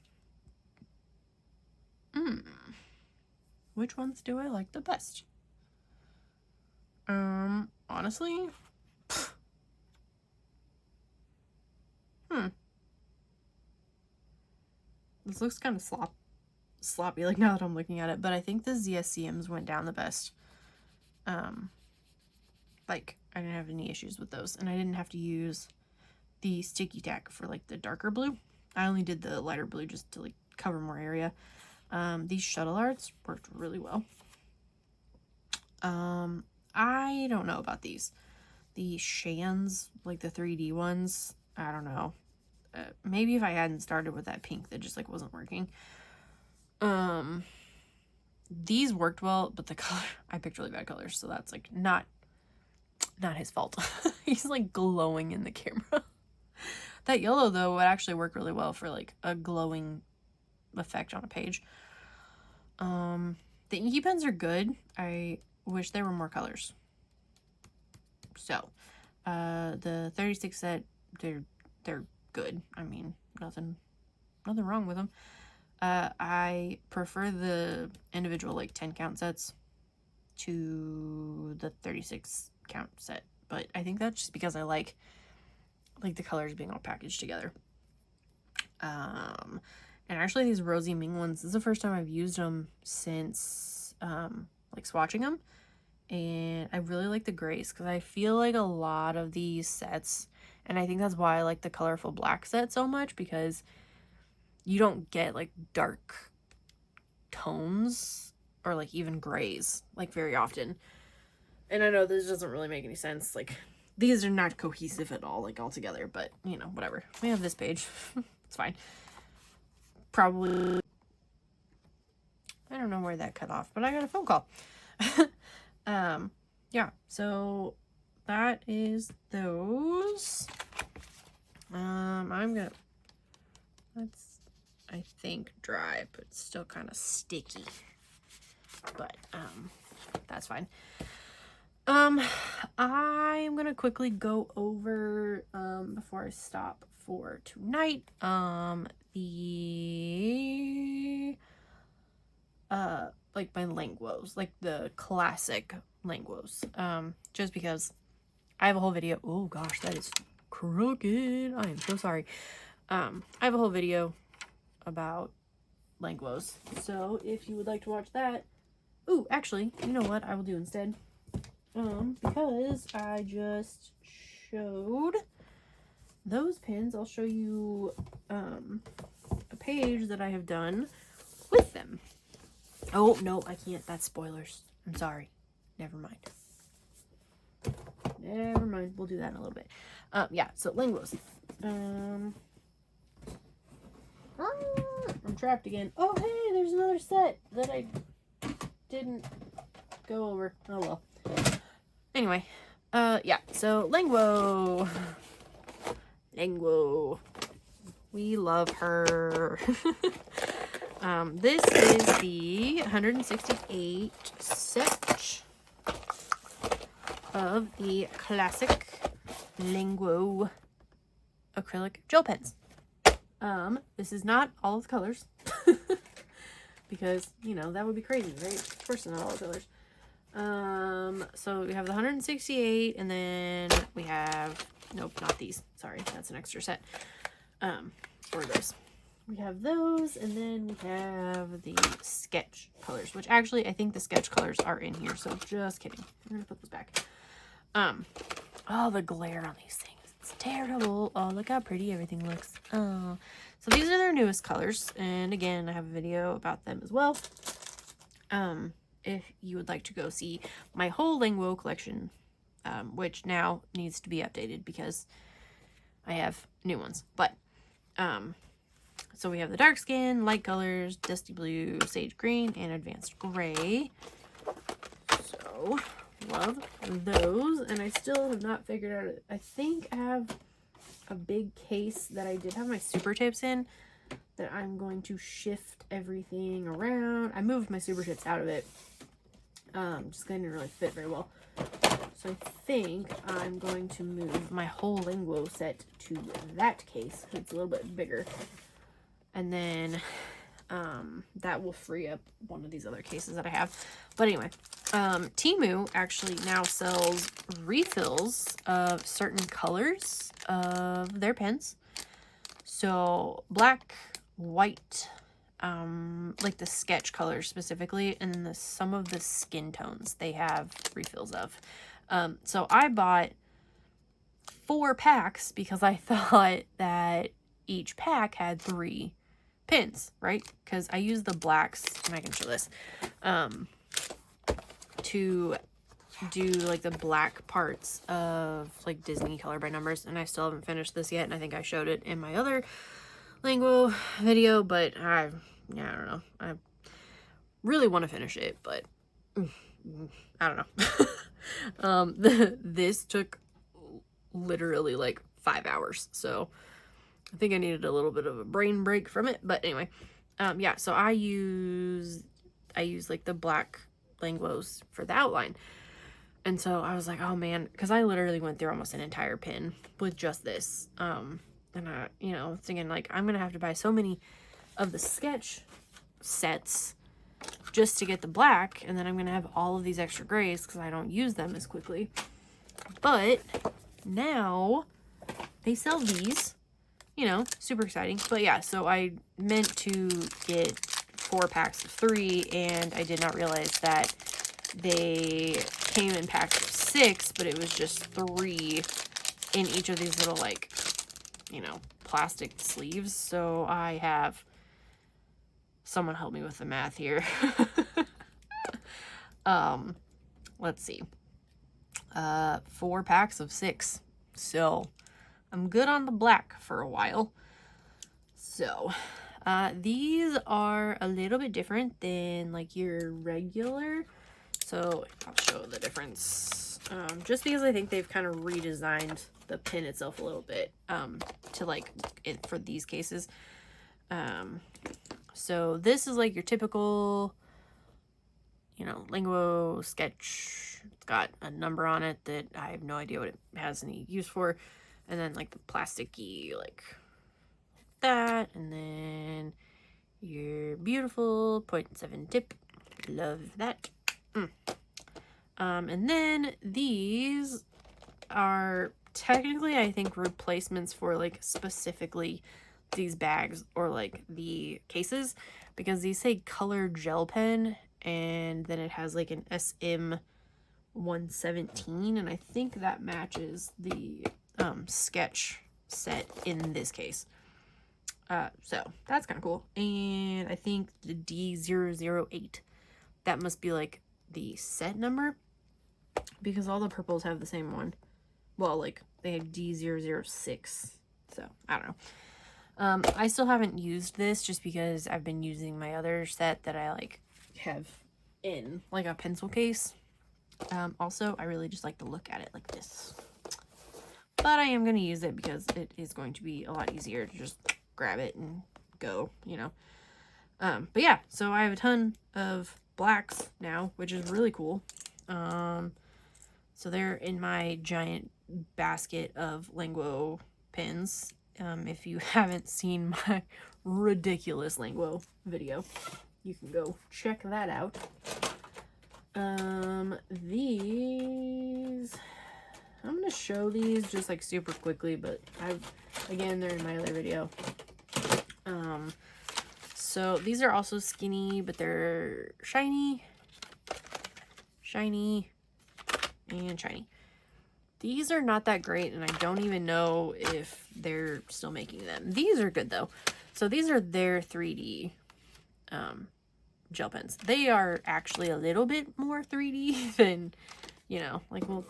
which ones do I like the best? Honestly, this looks kind of sloppy, like now that I'm looking at it, but I think the ZSCMs went down the best. Like, I didn't have any issues with those, and I didn't have to use the sticky tack for like the darker blue. I only did the lighter blue just to like cover more area. These Shuttle Arts worked really well. I don't know about these. The Shans, like the 3D ones, I don't know. Maybe if I hadn't started with that pink that just like wasn't working. These worked well, but the color, I picked really bad colors, so that's like not his fault. He's like glowing in the camera. That yellow though would actually work really well for like a glowing effect on a page. The Inky Pens are good. I wish there were more colors. So, the 36 set, they're good. I mean, nothing wrong with them. I prefer the individual like 10 count sets to the 36 count set, but I think that's just because I like the colors being all packaged together. And actually these Rosie Ming ones, this is the first time I've used them since like swatching them, and I really like the grays because I feel like a lot of these sets, and I think that's why I like the colorful black set so much, because you don't get like dark tones or like even grays like very often. And I know this doesn't really make any sense, like these are not cohesive at all, like all together, but you know, whatever. We have this page. It's fine. Probably, I don't know where that cut off, but I got a phone call. Yeah, so that is those. That's, I think, dry, but it's still kind of sticky. But, that's fine. I'm gonna quickly go over, before I stop for tonight, like my Languos, like the classic Languos, just because I have a whole video. Oh gosh, that is crooked. I am so sorry. I have a whole video about Languos, so if you would like to watch that, ooh, actually, you know what I will do instead, because I just showed those pins, I'll show you a page that I have done with them. Oh no, I can't, that's spoilers. I'm sorry. Never mind. We'll do that in a little bit. Yeah, so Languos. I'm trapped again. Oh hey, there's another set that I didn't go over. Oh well. Anyway, yeah, so Languo. We love her. This is the 168 set of the classic Languo acrylic gel pens. This is not all of the colors because, you know, that would be crazy, right? Of course not all the colors. So we have the 168, and then we have, nope, not these. Sorry, that's an extra set. Or those. We have those, and then we have the sketch colors, which actually I think the sketch colors are in here, so just kidding. I'm gonna put those back. Oh, the glare on these things. It's terrible. Oh, look how pretty everything looks. Oh, so these are their newest colors, and again, I have a video about them as well. If you would like to go see my whole Langu collection, which now needs to be updated because I have new ones. But, so we have the dark skin, light colors, dusty blue, sage green, and advanced gray. So, love those. And I still have not figured out, I think I have a big case that I did have my super tips in that I'm going to shift everything around. I moved my super tips out of it. Just because it didn't really fit very well. So I think I'm going to move my whole Langu set to that case. It's a little bit bigger. And then that will free up one of these other cases that I have. But anyway, Temu actually now sells refills of certain colors of their pens. So black, white, like the sketch colors specifically, and then some of the skin tones they have refills of. So I bought 4 packs because I thought that each pack had 3 pins, right? Because I use the blacks, and I can show this, to do like the black parts of like Disney color by numbers, and I still haven't finished this yet, and I think I showed it in my other Langu video, but I don't know. I really want to finish it, but I don't know. This took literally like 5 hours, so I think I needed a little bit of a brain break from it. But anyway, yeah, so I use like the black Languos for the outline. And so I was like, oh man, because I literally went through almost an entire pin with just this. And I, you know, thinking like, I'm gonna have to buy so many of the sketch sets just to get the black, and then I'm gonna have all of these extra grays because I don't use them as quickly. But now they sell these, you know, super exciting. But yeah, so I meant to get 4 packs of 3, and I did not realize that they came in packs of 6, but it was just 3 in each of these little, like, you know, plastic sleeves. So I have someone help me with the math here. Let's see. 4 packs of 6. So I'm good on the black for a while. So these are a little bit different than like your regular. So I'll show the difference. Just because I think they've kind of redesigned the pen itself a little bit to like it for these cases. So this is like your typical, you know, Langu sketch. It's got a number on it that I have no idea what it has any use for. And then like the plasticky, like that. And then your beautiful 0.7 tip. Love that. And then these are technically, I think, replacements for like specifically these bags or like the cases, because these say color gel pen, and then it has like an SM 117, and I think that matches the sketch set in this case. So that's kind of cool. And I think the D008, that must be like the set number, because all the purples have the same one. Well, like they have D006, so I don't know. I still haven't used this just because I've been using my other set that I like have in like a pencil case. Also, I really just like to look at it like this, but I am going to use it because it is going to be a lot easier to just grab it and go, you know. But yeah, so I have a ton of blacks now, which is really cool. So they're in my giant basket of Langu pens, If you haven't seen my ridiculous Langu video, you can go check that out. These, I'm gonna show these just like super quickly, but again, they're in my other video. So these are also skinny, but they're shiny, and shiny. These are not that great, and I don't even know if they're still making them. These are good though. So these are their 3D gel pens. They are actually a little bit more 3D than, you know, like we'll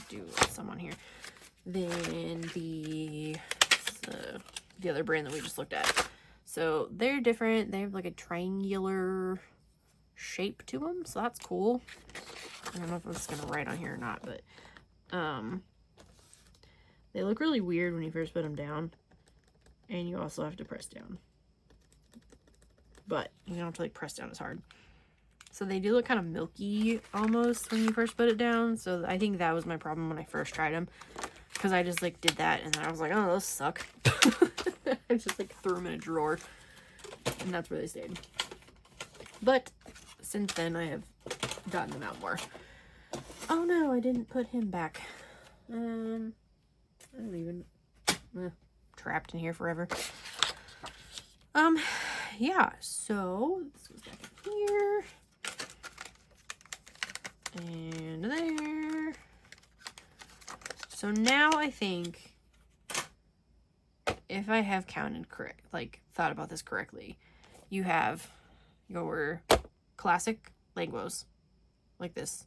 do some on here, than the other brand that we just looked at. So they're different. They have like a triangular shape to them, so that's cool. I don't know if it's gonna write on here or not, but they look really weird when you first put them down, and you also have to press down, but you don't have to like press down as hard. So they do look kind of milky almost when you first put it down. So I think that was my problem when I first tried them, because I just like did that and then I was like, oh, those suck. I just like threw them in a drawer, and that's where they stayed. But since then I have gotten them out more. Oh no, I didn't put him back. I don't even trapped in here forever. Yeah, so this goes back in here and there. So now I think, if I have counted correct, like thought about this correctly, you have your classic Languos like this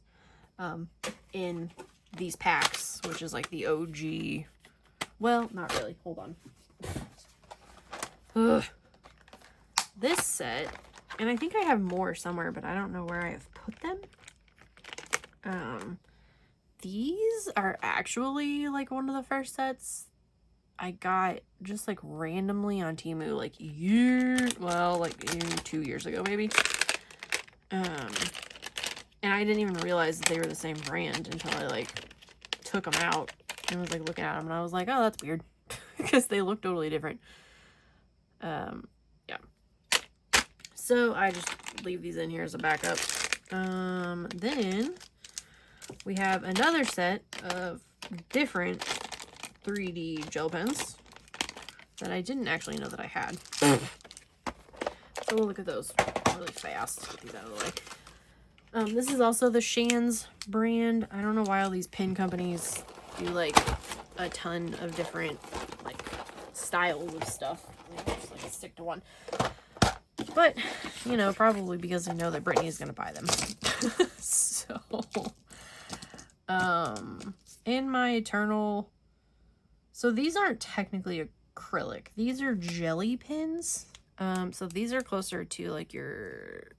in these packs, which is like the OG. Well, not really. Hold on. Ugh. This set, and I think I have more somewhere, but I don't know where I have put them. These are actually like one of the first sets I got just like randomly on Temu like like 2 years ago maybe. And I didn't even realize that they were the same brand until I like took them out and was like looking at them, and I was like, oh, that's weird, because they look totally different. Yeah. So I just leave these in here as a backup. Then we have another set of different 3D gel pens that I didn't actually know that I had. So we'll look at those really fast. Get these out of the way. This is also the Shan's brand. I don't know why all these pen companies do like a ton of different like styles of stuff. They just like stick to one. But, you know, probably because they know that Brittany is going to buy them. So, in my Eternal, so these aren't technically acrylic. These are jelly pens. So these are closer to like your,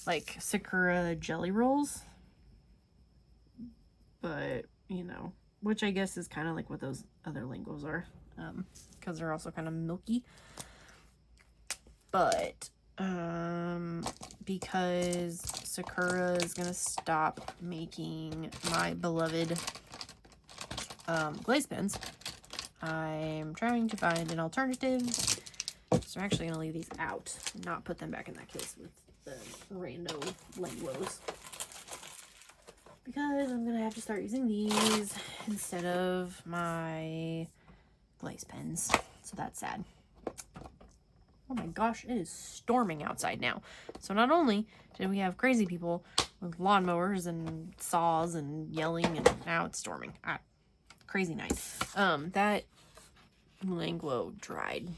like Sakura jelly rolls. But, you know, which I guess is kind of like what those other Languos are. Because they're also kind of milky. But because Sakura is gonna stop making my beloved glaze pens, I'm trying to find an alternative. So I'm actually gonna leave these out and not put them back in that case with the rando Languos, because I'm gonna have to start using these instead of my glaze pens. So that's sad. Oh my gosh, it is storming outside now. So not only did we have crazy people with lawnmowers and saws and yelling, and now it's storming. Crazy night. That Langu dried.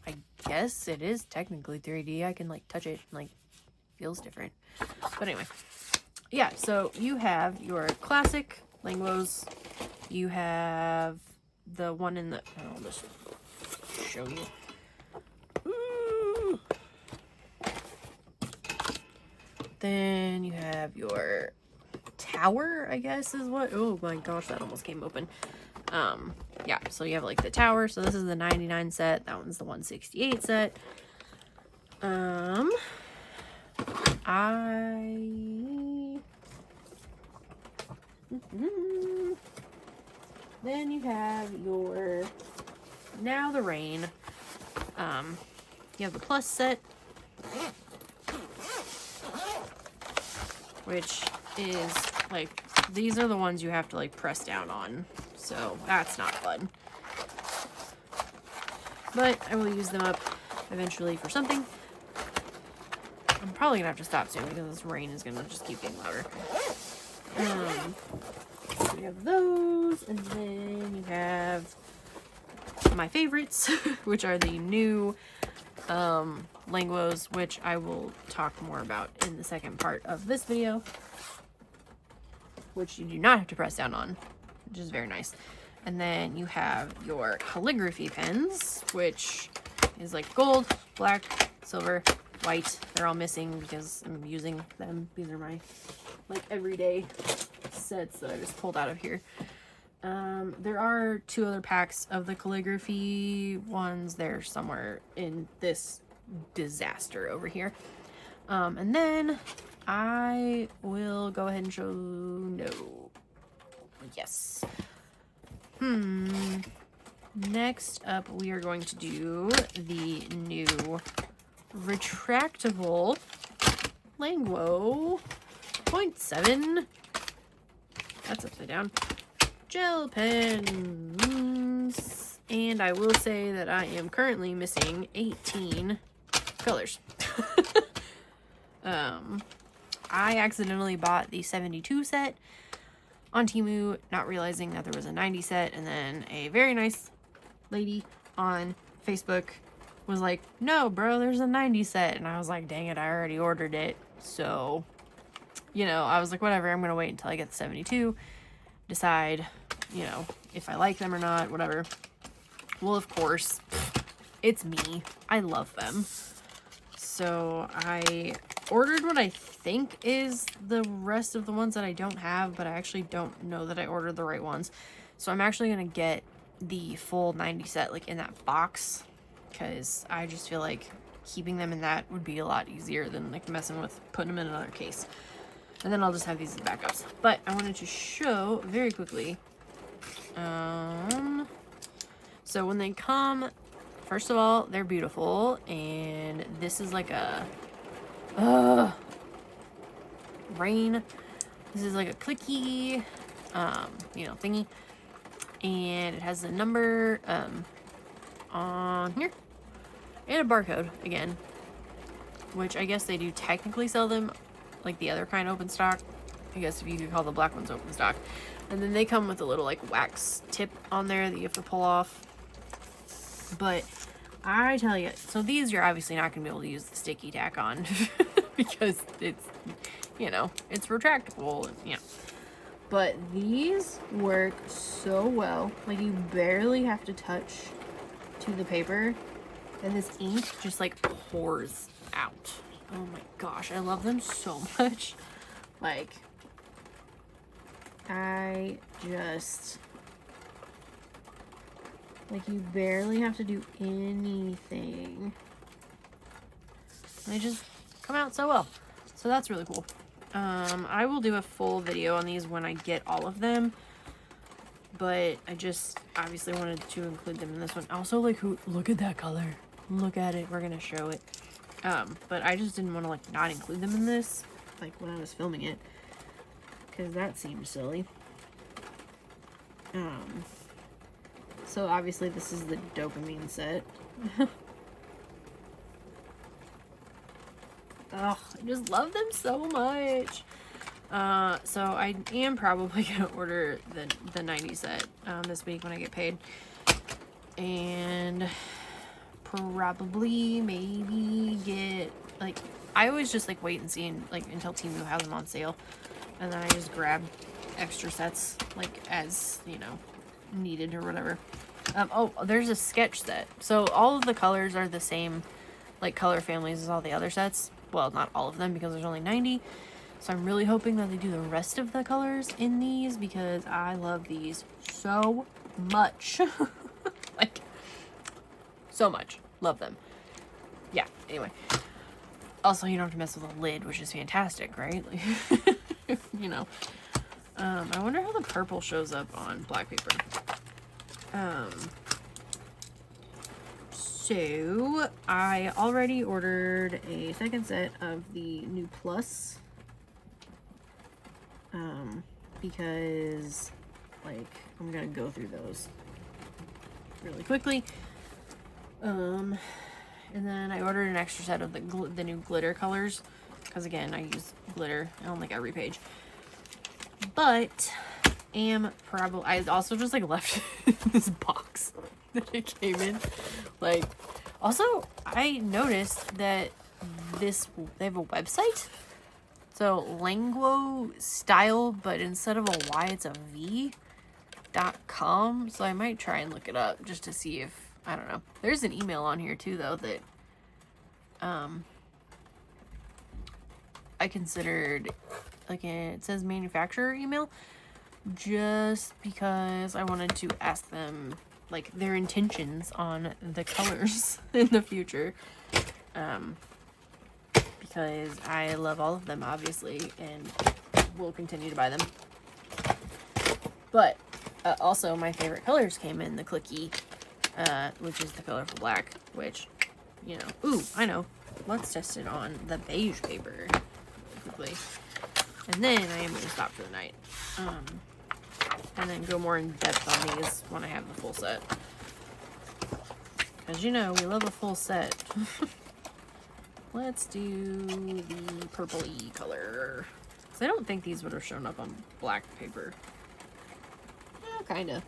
I guess it is technically 3D. I can like touch it and like feels different. But anyway. Yeah, so you have your classic Languos. You have the one in the, I'll just show you. Then you have your tower, I guess is what, oh my gosh, that almost came open. Yeah, so you have like the tower. So this is the 99 set. That one's the 168 set. Then you have your Now the Rain. You have the Plus set, which is like, these are the ones you have to like press down on, so that's not fun. But I will use them up eventually for something. I'm probably gonna have to stop soon because this rain is gonna just keep getting louder. So you have those, and then you have my favorites, which are the new Languos, which I will talk more about in the second part of this video, which you do not have to press down on, which is very nice. And then you have your calligraphy pens, which is like gold, black, silver, white. They're all missing because I'm using them. These are my like everyday sets that I just pulled out of here. There are 2 other packs of the calligraphy ones. They're somewhere in this disaster over here. And then I will go ahead and show, no, yes. Next up, we are going to do the new retractable Langu 0.7. That's upside down. Gel pens. And I will say that I am currently missing 18 colors. I accidentally bought the 72 set on Temu, not realizing that there was a 90 set, and then a very nice lady on Facebook was like, no bro, there's a 90 set, and I was like, dang it, I already ordered it. So, you know, I was like, whatever, I'm gonna wait until I get the 72, decide, you know, if I like them or not, whatever. Well, of course, it's me, I love them. So I ordered what I think is the rest of the ones that I don't have, but I actually don't know that I ordered the right ones. So I'm actually going to get the full 90 set like in that box, because I just feel like keeping them in that would be a lot easier than like messing with putting them in another case. And then I'll just have these as backups. But I wanted to show very quickly. So when they come, first of all, they're beautiful, and this is like a rain. This is like a clicky, you know, thingy, and it has the number on here and a barcode again, which I guess they do technically sell them like the other kind open stock. I guess if you could call the black ones open stock. And then they come with a little like wax tip on there that you have to pull off. But I tell you, so these you're obviously not going to be able to use the sticky tack on because it's, you know, it's retractable, and, you know. But these work so well. Like, you barely have to touch to the paper, and this ink just like pours out. Oh my gosh, I love them so much. Like, I just, like, you barely have to do anything. They just come out so well. So that's really cool. I will do a full video on these when I get all of them. But I just obviously wanted to include them in this one. Also, like, look at that color. Look at it. We're going to show it. But I just didn't want to, like, not include them in this, like, when I was filming it. Because that seemed silly. So obviously this is the dopamine set. Oh, I just love them so much. So I am probably gonna order the 90 set this week when I get paid, and probably maybe get, like, I always just like wait and see until Temu has them on sale, and then I just grab extra sets like as, you know, needed or whatever. Oh, there's a sketch set. So all of the colors are the same, like, color families as all the other sets. Well, not all of them because there's only 90. So I'm really hoping that they do the rest of the colors in these because I love these so much. Like, so much. Love them. Yeah, anyway. Also, you don't have to mess with the lid, which is fantastic, right? Like, you know. I wonder how the purple shows up on black paper. So I already ordered a second set of the new Plus. Because like I'm gonna go through those really quickly. And then I ordered an extra set of the new glitter colors, because again, I use glitter on like every page. But I also just like left this box that it came in. Like, also I noticed that they have a website. So Langu style, but instead of a Y, it's a V.com. So I might try and look it up just to see if, I don't know. There's an email on here too, though, that I considered, like, it says manufacturer email, just because I wanted to ask them, like, their intentions on the colors in the future. Because I love all of them, obviously, and will continue to buy them. But also, my favorite colors came in the Clicky, which is the colorful black, which, you know, ooh, I know. Let's test it on the beige paper quickly. And then I am going to stop for the night. And then go more in depth on these when I have the full set. Because, you know, we love a full set. Let's do the purple-y color. Because I don't think these would have shown up on black paper. Kinda.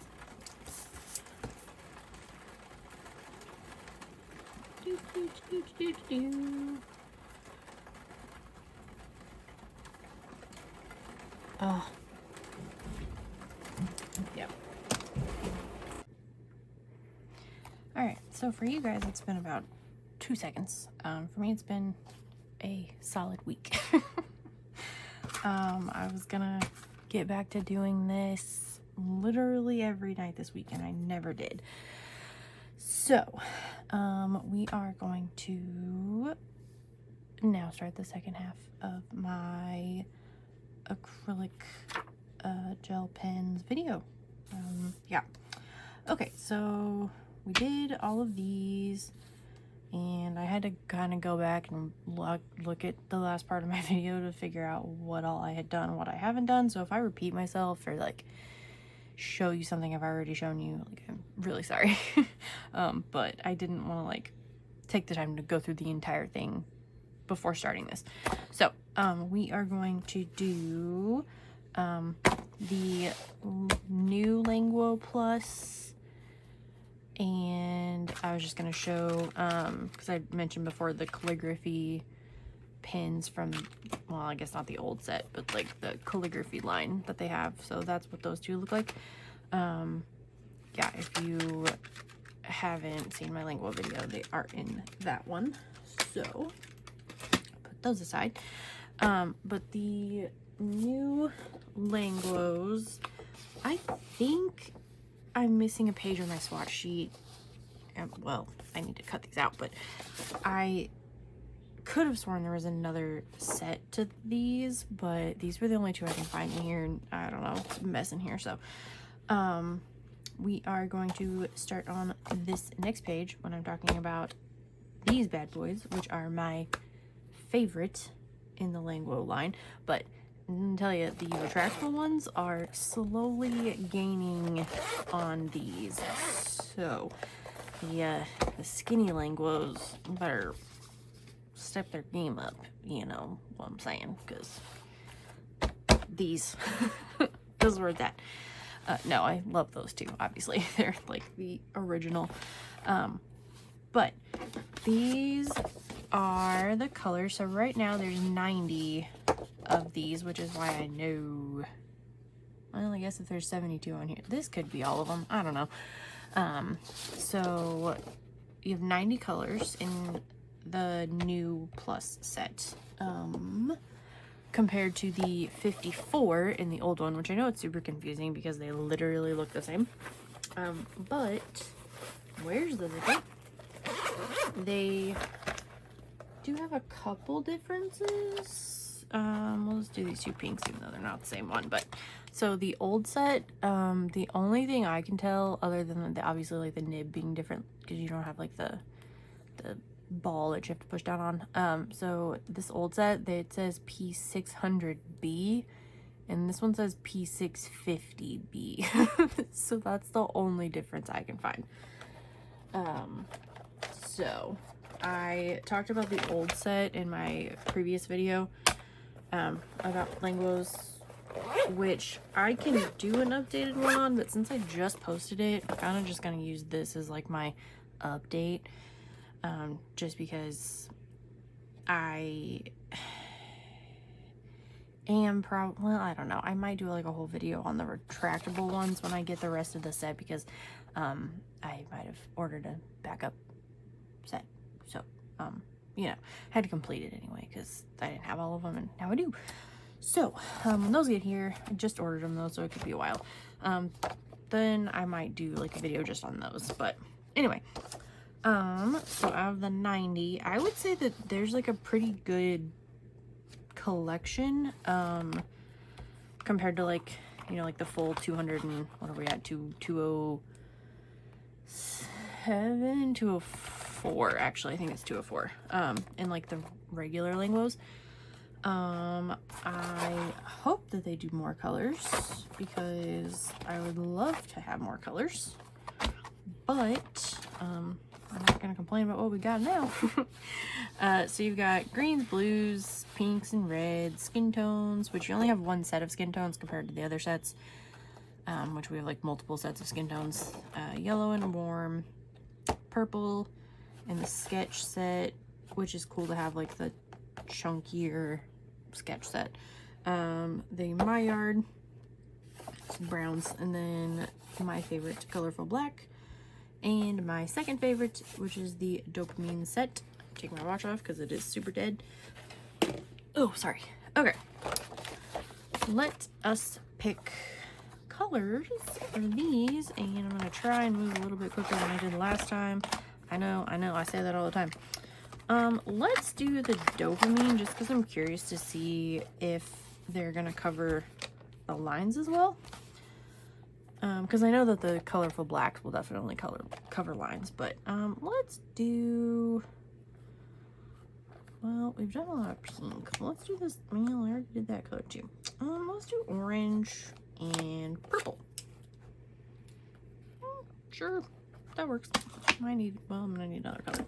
Oh. Yep. Alright, so for you guys, it's been about 2 seconds. For me, it's been a solid week. I was gonna get back to doing this literally every night this week, and I never did. So, we are going to now start the second half of my acrylic gel pens video. Yeah. Okay, so we did all of these. And I had to kind of go back and look at the last part of my video to figure out what all I had done and what I haven't done. So if I repeat myself or like show you something I've already shown you, like, I'm really sorry. But I didn't want to like take the time to go through the entire thing before starting this. So we are going to do the new Langu Plus. And I was just going to show, because I mentioned before, the calligraphy pins from, well, I guess not the old set, but like the calligraphy line that they have. So that's what those two look like. Yeah, if you haven't seen my Langu video, they are in that one. So put those aside. But the new Langus, I think I'm missing a page on my swatch sheet. Well, I need to cut these out, but I could have sworn there was another set to these, but these were the only two I can find in here, and I don't know, it's a mess in here. So we are going to start on this next page when I'm talking about these bad boys, which are my favorite in the Langu line. But I can tell you, the retractable ones are slowly gaining on these. So the skinny Langus better step their game up, you know what I'm saying, because these were that. No, I love those two, obviously. They're like the original. But these are the colors. So right now there's 90 of these, which is why I know, well, I guess if there's 72 on here, this could be all of them, I don't know. So you have 90 colors in the new Plus set, compared to the 54 in the old one, which I know it's super confusing because they literally look the same. But where's the zipper? They do have a couple differences. We'll just do these two pinks, even though they're not the same one. But So the old set, the only thing I can tell, other than the, obviously like the nib being different, because you don't have like the ball that you have to push down on. So this old set, it says P600B, and this one says P650B. So that's the only difference I can find. So I talked about the old set in my previous video, about Langu's, which I can do an updated one on, but since I just posted it, I'm kind of just gonna use this as like my update, just because I am well, I don't know, I might do like a whole video on the retractable ones when I get the rest of the set, because I might have ordered a backup set, so you know, had to complete it anyway because I didn't have all of them, and now I do. So when those get here, I just ordered them though, so it could be a while. Then I might do like a video just on those, but anyway, so out of the 90, I would say that there's like a pretty good collection, compared to like, you know, like the full 200 and what are we at, 207, 204, actually I think it's 204, in like the regular Languos. I hope that they do more colors, because I would love to have more colors, but I'm not gonna complain about what we got now. So you've got greens, blues, pinks, and reds, skin tones, which you only have one set of skin tones compared to the other sets, which we have like multiple sets of skin tones, yellow and warm, purple, and the sketch set, which is cool to have like the chunkier sketch set, the Maillard, some browns, and then my favorite, colorful black, and my second favorite, which is the dopamine set. Take my watch off because it is super dead. Oh, sorry. Okay, let us pick colors for these, and I'm gonna try and move a little bit quicker than I did last time. I know, I say that all the time. Let's do the dopamine, just because I'm curious to see if they're gonna cover the lines as well. Because I know that the colorful blacks will definitely cover lines, but let's do, well, we've done a lot of pink. Let's do this. Well, I already did that color too. Let's do orange and purple. Sure, that works. I need, well, I'm gonna need another color.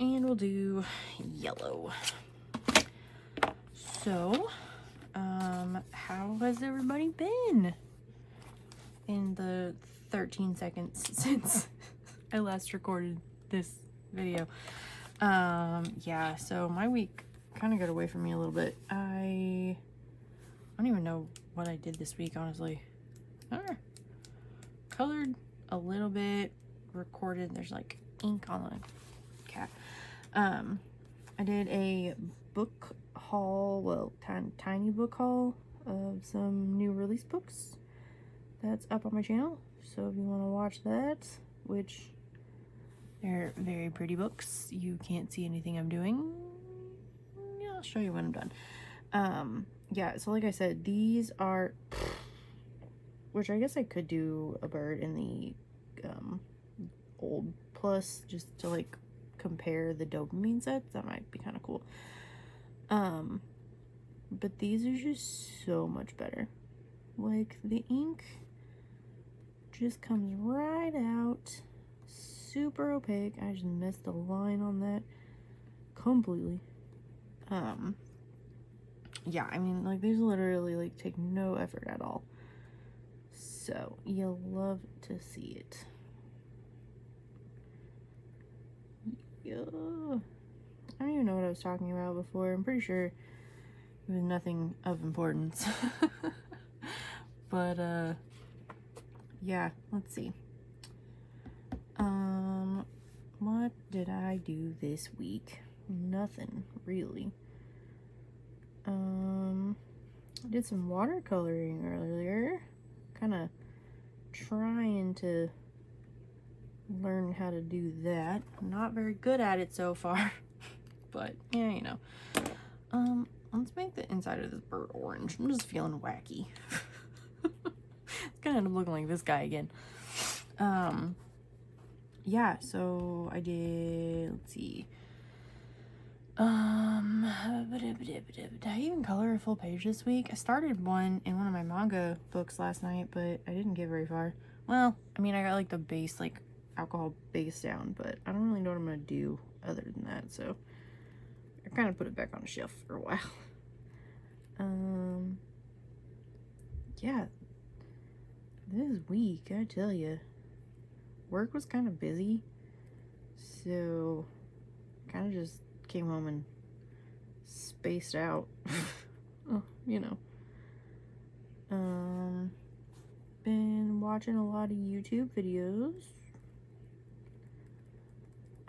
And we'll do yellow. So, how has everybody been in the 13 seconds since I last recorded this video? Yeah, so my week kind of got away from me a little bit. I don't even know what I did this week, honestly. Colored a little bit, recorded, there's like ink on the cat. I did a book haul, well, tiny book haul of some new release books. That's up on my channel, so if you want to watch that, which they're very pretty books, you can't see anything I'm doing. Yeah, I'll show you when I'm done. Yeah, so like I said, these are, which I guess I could do a bird in the old plus, just to like compare the dopamine sets. That might be kind of cool. But these are just so much better. Like, the ink just comes right out, super opaque. I just missed a line on that completely. Yeah, I mean, like, these literally like take no effort at all, so you'll love to see it. Yeah. I don't even know what I was talking about before. I'm pretty sure it was nothing of importance. But yeah, let's see. What did I do this week? Nothing really. I did some watercoloring earlier, kind of trying to learn how to do that. I'm not very good at it so far, but yeah, you know. Let's make the inside of this bird orange. I'm just feeling wacky. gonna end up looking like this guy again. Yeah, so I did, let's see. Did I even color a full page this week? I started one in one of my manga books last night, but I didn't get very far. Well, I mean, I got like the base, like alcohol base down, but I don't really know what I'm gonna do other than that, so I kind of put it back on a shelf for a while. Yeah, this week, I tell you, work was kind of busy, so kind of just came home and spaced out. Oh, you know. Been watching a lot of YouTube videos.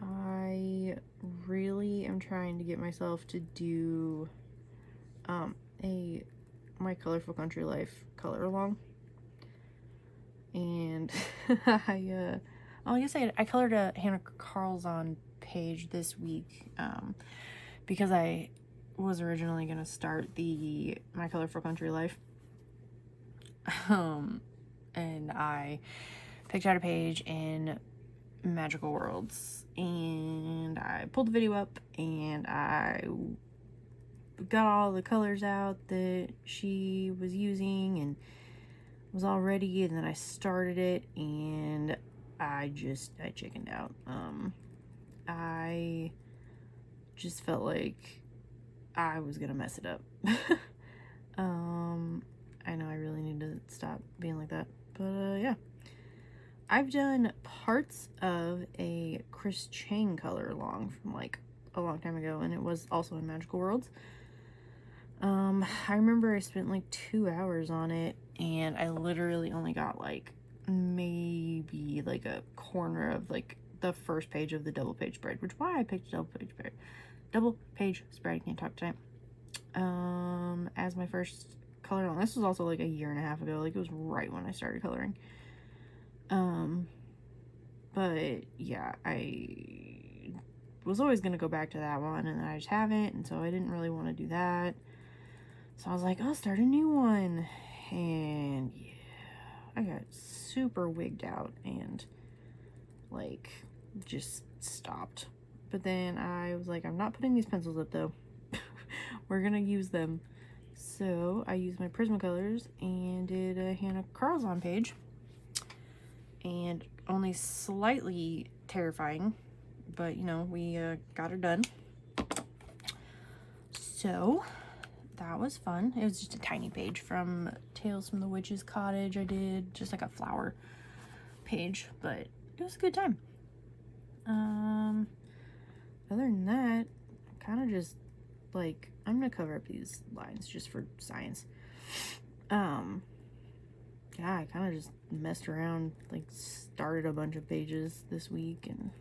I really am trying to get myself to do my Colorful Country Life color along. And I guess I colored a Hannah Carlzon page this week because I was originally gonna start my Colorful Country Life, and I picked out a page in Magical Worlds, and I pulled the video up, and I got all the colors out that she was using and was all ready, and then I started it, and I chickened out. I just felt like I was gonna mess it up. I know I really need to stop being like that, but yeah. I've done parts of a Chris Chang color along from like a long time ago, and it was also in Magical Worlds. I remember I spent like 2 hours on it, and I literally only got like maybe like a corner of like the first page of the double page spread, which why I picked double page spread, I can't talk tonight, as my first color along. This was also like a year and a half ago, like it was right when I started coloring. But yeah, I was always gonna go back to that one, and I just haven't, and so I didn't really want to do that. So I was like, I'll start a new one. And yeah, I got super wigged out and like just stopped. But then I was like, I'm not putting these pencils up though. We're gonna use them. So I used my Prismacolors and did a Hannah Carlzon page. And only slightly terrifying, but you know, we got it done. So that was fun. It was just a tiny page from Tales from the Witch's Cottage. I did just like a flower page, but it was a good time. Other than that, kind of just like, I'm gonna cover up these lines just for science. Yeah, I kind of just messed around, like started a bunch of pages this week and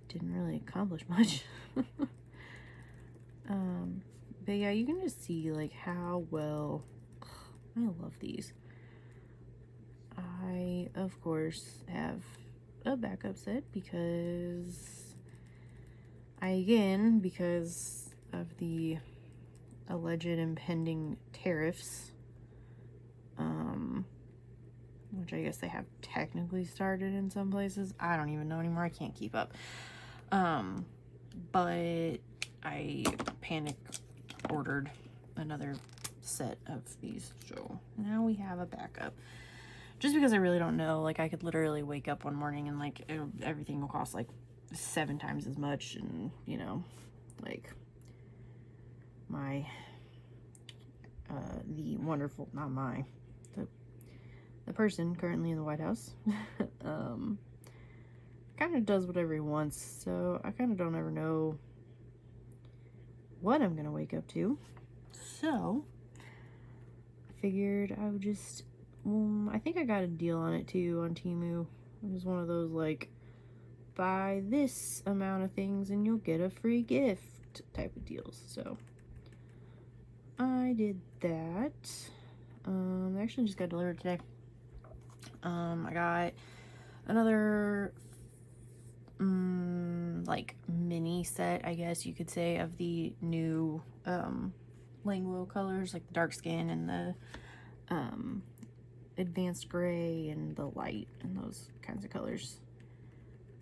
didn't really accomplish much. But yeah, you can just see like how well, I love these. I, of course, have a backup set because because of the alleged impending tariffs, which I guess they have technically started in some places. I don't even know anymore. I can't keep up. But I panic ordered another set of these, so now we have a backup. Just because I really don't know, like I could literally wake up one morning and like everything will cost like 7 times as much, and you know, like my the wonderful, not my, the person currently in the White House kind of does whatever he wants, so I kind of don't ever know what I'm gonna wake up to. So I figured I would just, I think I got a deal on it too on Temu. It was one of those like, buy this amount of things and you'll get a free gift type of deals. So I did that. They actually just got delivered today. I got another like mini set, I guess you could say, of the new Langu colors, like the dark skin and advanced gray and the light and those kinds of colors.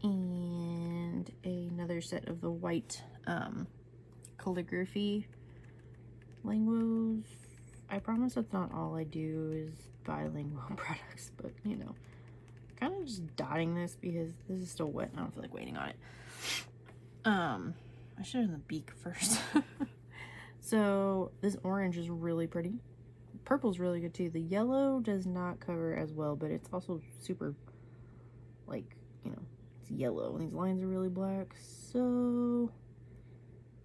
And another set of the white calligraphy Languos. I promise that's not all I do is buy Langu products, but you know, kind of just dotting this because this is still wet and I don't feel like waiting on it. I should have done the beak first. So this orange is really pretty. Purple's really good too. The yellow does not cover as well, but it's also super, like, you know, it's yellow and these lines are really black, so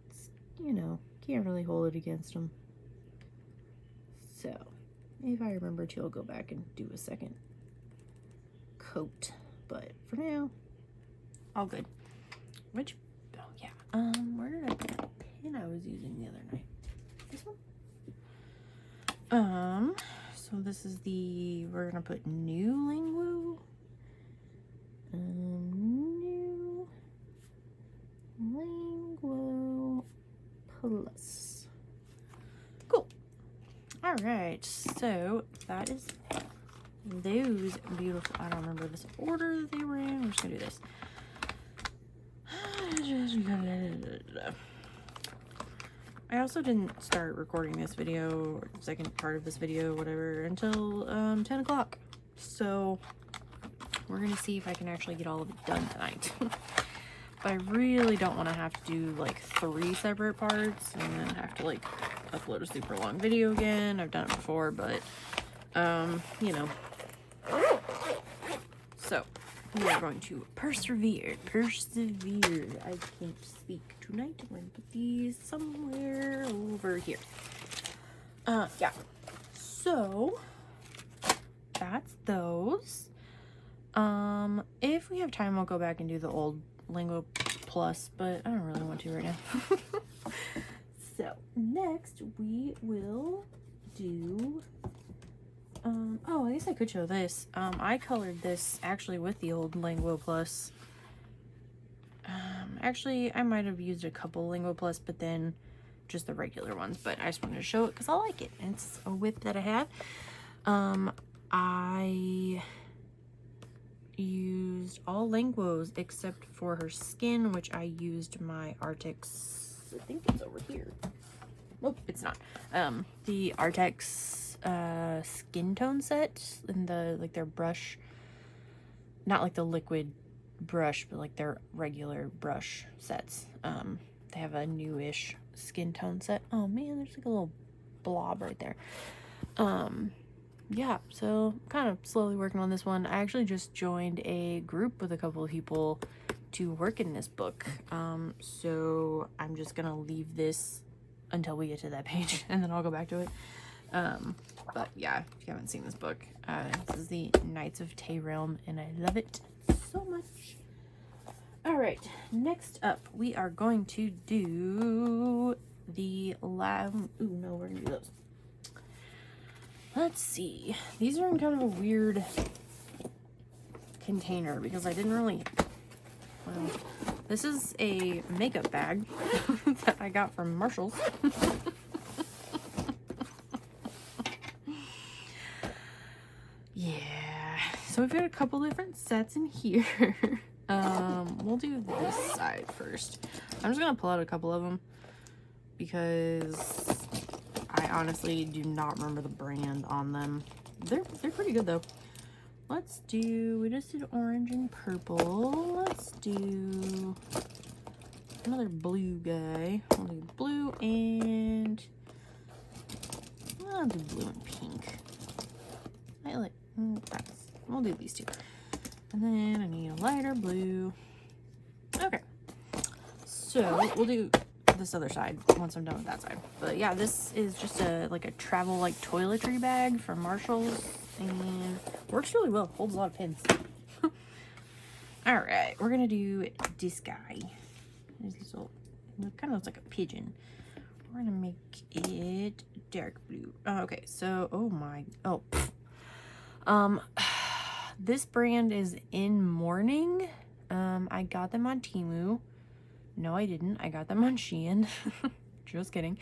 it's, you know, can't really hold it against them. So if I remember to, I'll go back and do a second coat, but for now, all good. Which, oh yeah, where did I put the pen I was using the other night? This one? So this is the, we're gonna put new Langu. New Langu Plus. Cool. All right, so that is those beautiful, I don't remember this order that they were in. We're just gonna do this. I also didn't start recording this video, or the second part of this video, whatever, until 10 o'clock. So we're gonna see if I can actually get all of it done tonight. But I really don't want to have to do like 3 separate parts and then have to like upload a super long video again. I've done it before, but you know. So we are going to persevere. I can't speak tonight. I'm going to put these somewhere over here. Yeah. So that's those. If we have time, I'll go back and do the old Langu Plus, but I don't really want to right now. So next we will do, oh, I guess I could show this. I colored this actually with the old Langu Plus. Actually, I might have used a couple Langu Plus, but then just the regular ones, but I just wanted to show it because I like it. It's a whip that I have. I used all Languos except for her skin, which I used my Artex, I think it's over here. Nope, it's not. The Artex skin tone set in the, like, their brush, not like the liquid brush, but like their regular brush sets. They have a newish skin tone set. Oh man, there's like a little blob right there. Yeah, so kind of slowly working on this one. I actually just joined a group with a couple of people to work in this book. So I'm just gonna leave this until we get to that page and then I'll go back to it. But yeah, if you haven't seen this book, this is the Knights of Tay Realm and I love it so much. All right, next up we are going to do the ooh, no, we're gonna do those. Let's see. These are in kind of a weird container because I didn't really, well, this is a makeup bag that I got from Marshall's. Yeah, so we've got a couple different sets in here. We'll do this side first. I'm just gonna pull out a couple of them because I honestly do not remember the brand on them. They're pretty good though. Let's do, we just did orange and purple. Let's do another blue guy. We'll do blue and, I'll do blue and pink. I like, we'll do these two. And then I need a lighter blue. Okay. So we'll do this other side once I'm done with that side. But yeah, this is just a like a travel like toiletry bag from Marshall's and works really well. Holds a lot of pins. All right, we're gonna do this guy. This little, it kind of looks like a pigeon. We're gonna make it dark blue. Okay, so this brand is In Morning. I got them on Temu. No, I didn't. I got them on Shein. Just kidding.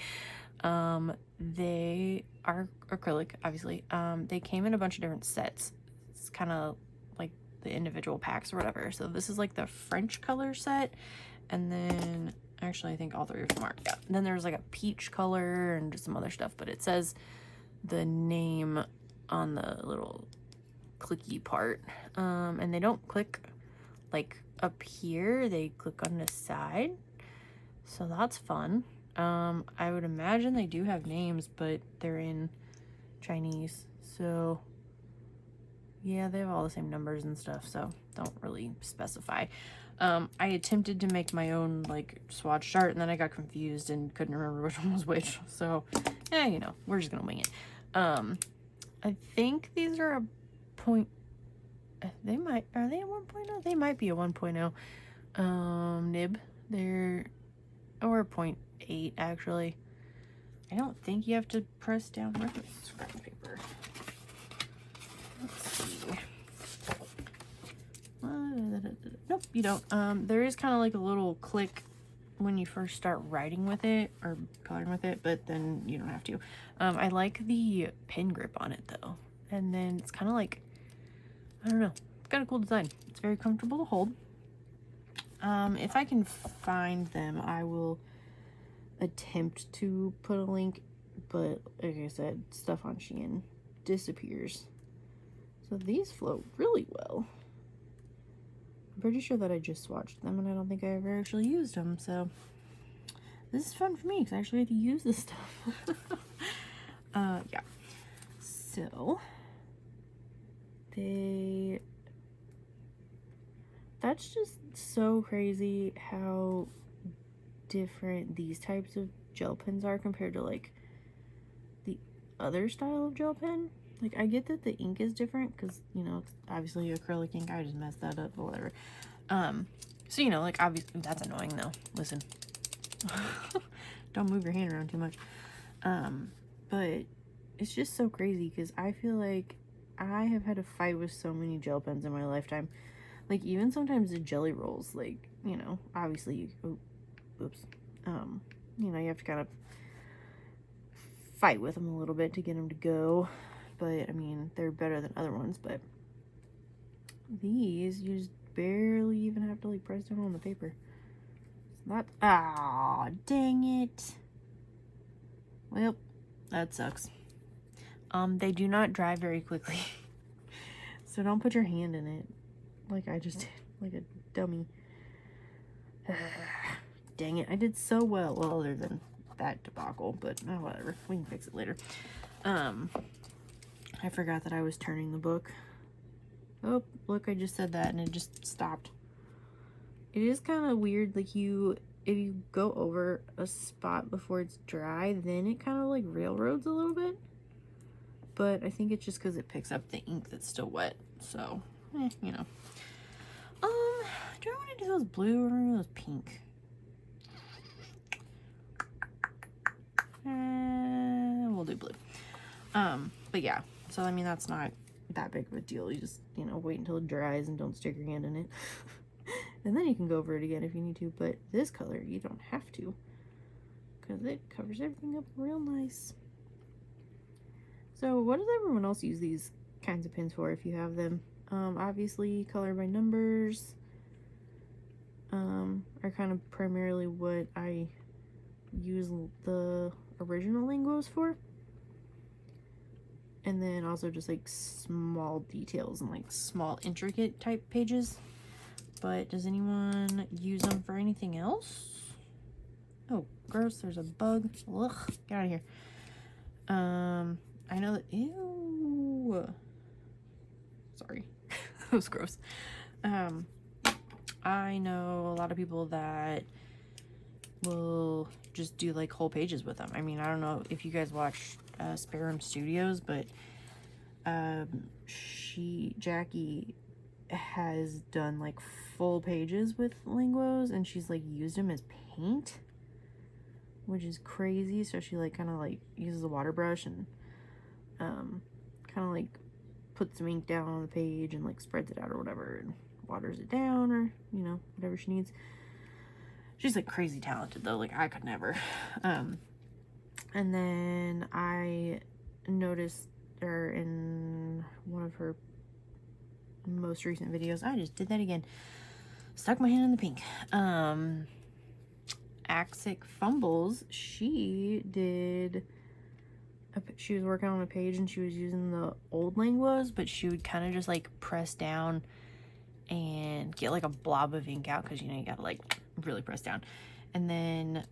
They are acrylic, obviously. They came in a bunch of different sets. It's kind of like the individual packs or whatever. So this is like the French color set, and then actually I think all three of them are. Yeah. And then there's like a peach color and just some other stuff, but it says the name on the little clicky part. And they don't click like up here, they click on the side, so that's fun. I would imagine they do have names, but they're in Chinese, so yeah, they have all the same numbers and stuff, so don't really specify. I attempted to make my own like swatch chart, and then I got confused and couldn't remember which one was which, so yeah, you know, we're just gonna wing it. I think these are a point, are they a 1.0? They might be a 1.0 nib. They're, or a 0.8 actually. I don't think you have to press down reference scratch paper. Let's see. Nope, you don't. There is kind of like a little click when you first start writing with it or coloring with it, but then you don't have to. I like the pen grip on it though, and then it's kind of like, I don't know, it's got a cool design. It's very comfortable to hold. If I can find them, I will attempt to put a link, but like I said, stuff on Shein disappears. So these flow really well. I'm pretty sure that I just swatched them, and I don't think I ever actually used them, so this is fun for me because I actually get to use this stuff. Yeah. So that's just so crazy how different these types of gel pens are compared to like the other style of gel pen. Like, I get that the ink is different because, you know, it's obviously acrylic ink. I just messed that up or whatever. So, you know, like, obviously, that's annoying though. Listen. Don't move your hand around too much. But it's just so crazy because I feel like I have had a fight with so many gel pens in my lifetime. Like, even sometimes the jelly rolls, like, you know, obviously, oops. You know, you have to kind of fight with them a little bit to get them to go. But, I mean, they're better than other ones, but these, you just barely even have to, like, press down on the paper. It's not, ah, dang it. Well, that sucks. They do not dry very quickly. So don't put your hand in it, like I just did, like a dummy. Dang it, I did so well. Well, other than that debacle, but oh, whatever. We can fix it later. I forgot that I was turning the book. Oh, look, I just said that and it just stopped. It is kind of weird, like if you go over a spot before it's dry, then it kind of like railroads a little bit. But I think it's just because it picks up the ink that's still wet. So, you know. Do I want to do those blue or those pink? We'll do blue. But yeah, so I mean, that's not that big of a deal. You just, you know, wait until it dries and don't stick your hand in it. And then you can go over it again if you need to, but this color, you don't have to, because it covers everything up real nice. So what does everyone else use these kinds of pens for if you have them? Obviously, color by numbers are kind of primarily what I use the original Languos for. And then also just like small details and like small intricate type pages. But does anyone use them for anything else? Oh, gross, there's a bug. Ugh, get out of here. I know that, ew. Sorry, that was gross. I know a lot of people that will just do like whole pages with them. I mean, I don't know if you guys watch Spare Room Studios, but Jackie has done like full pages with Languos, and she's like used them as paint, which is crazy. So she like kind of like uses a water brush and kind of like puts some ink down on the page and like spreads it out or whatever and waters it down, or you know, whatever she needs. She's like crazy talented though, like I could never. And then I noticed her in one of her most recent videos. I just did that again. Stuck my hand in the pink. Acrylic Fumbles, she was working on a page and she was using the old Languas, but she would kind of just like press down and get like a blob of ink out, because you know you gotta like really press down. And then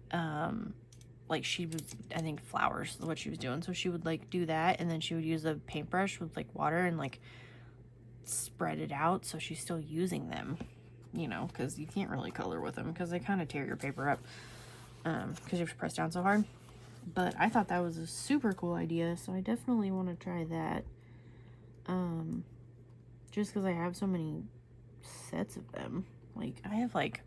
like she was, I think flowers is what she was doing, so she would like do that, and then she would use a paintbrush with like water and like spread it out, so she's still using them, you know, because you can't really color with them because they kind of tear your paper up, because you have to press down so hard. But I thought that was a super cool idea, so I definitely want to try that, just because I have so many sets of them. Like I have like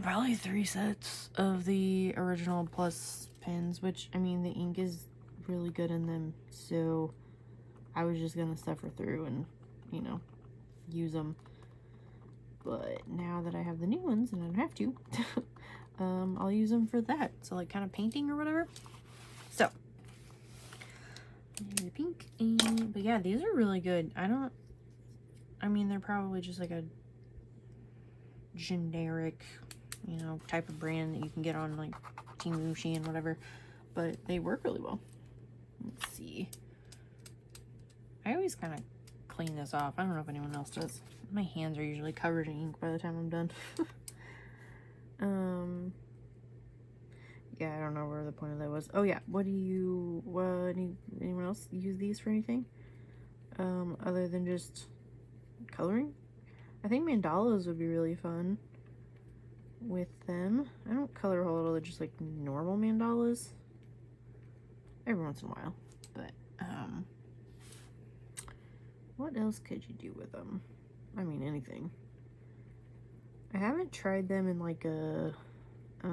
probably 3 sets of the original Plus pens, which I mean the ink is really good in them, so I was just gonna suffer through and, you know, use them. But now that I have the new ones and I don't have to, I'll use them for that. So like kind of painting or whatever. So the pink, and but yeah, these are really good. I mean they're probably just like a generic, you know, type of brand that you can get on like Temu, Shein, whatever, but they work really well. Let's see. I always kind of clean this off. I don't know if anyone else does. My hands are usually covered in ink by the time I'm done. Yeah, I don't know where the point of that was. Oh yeah, anyone else use these for anything? Other than just coloring? I think mandalas would be really fun with them. I don't color a whole lot of just like normal mandalas. Every once in a while. But, what else could you do with them? I mean, anything. I haven't tried them in like a, I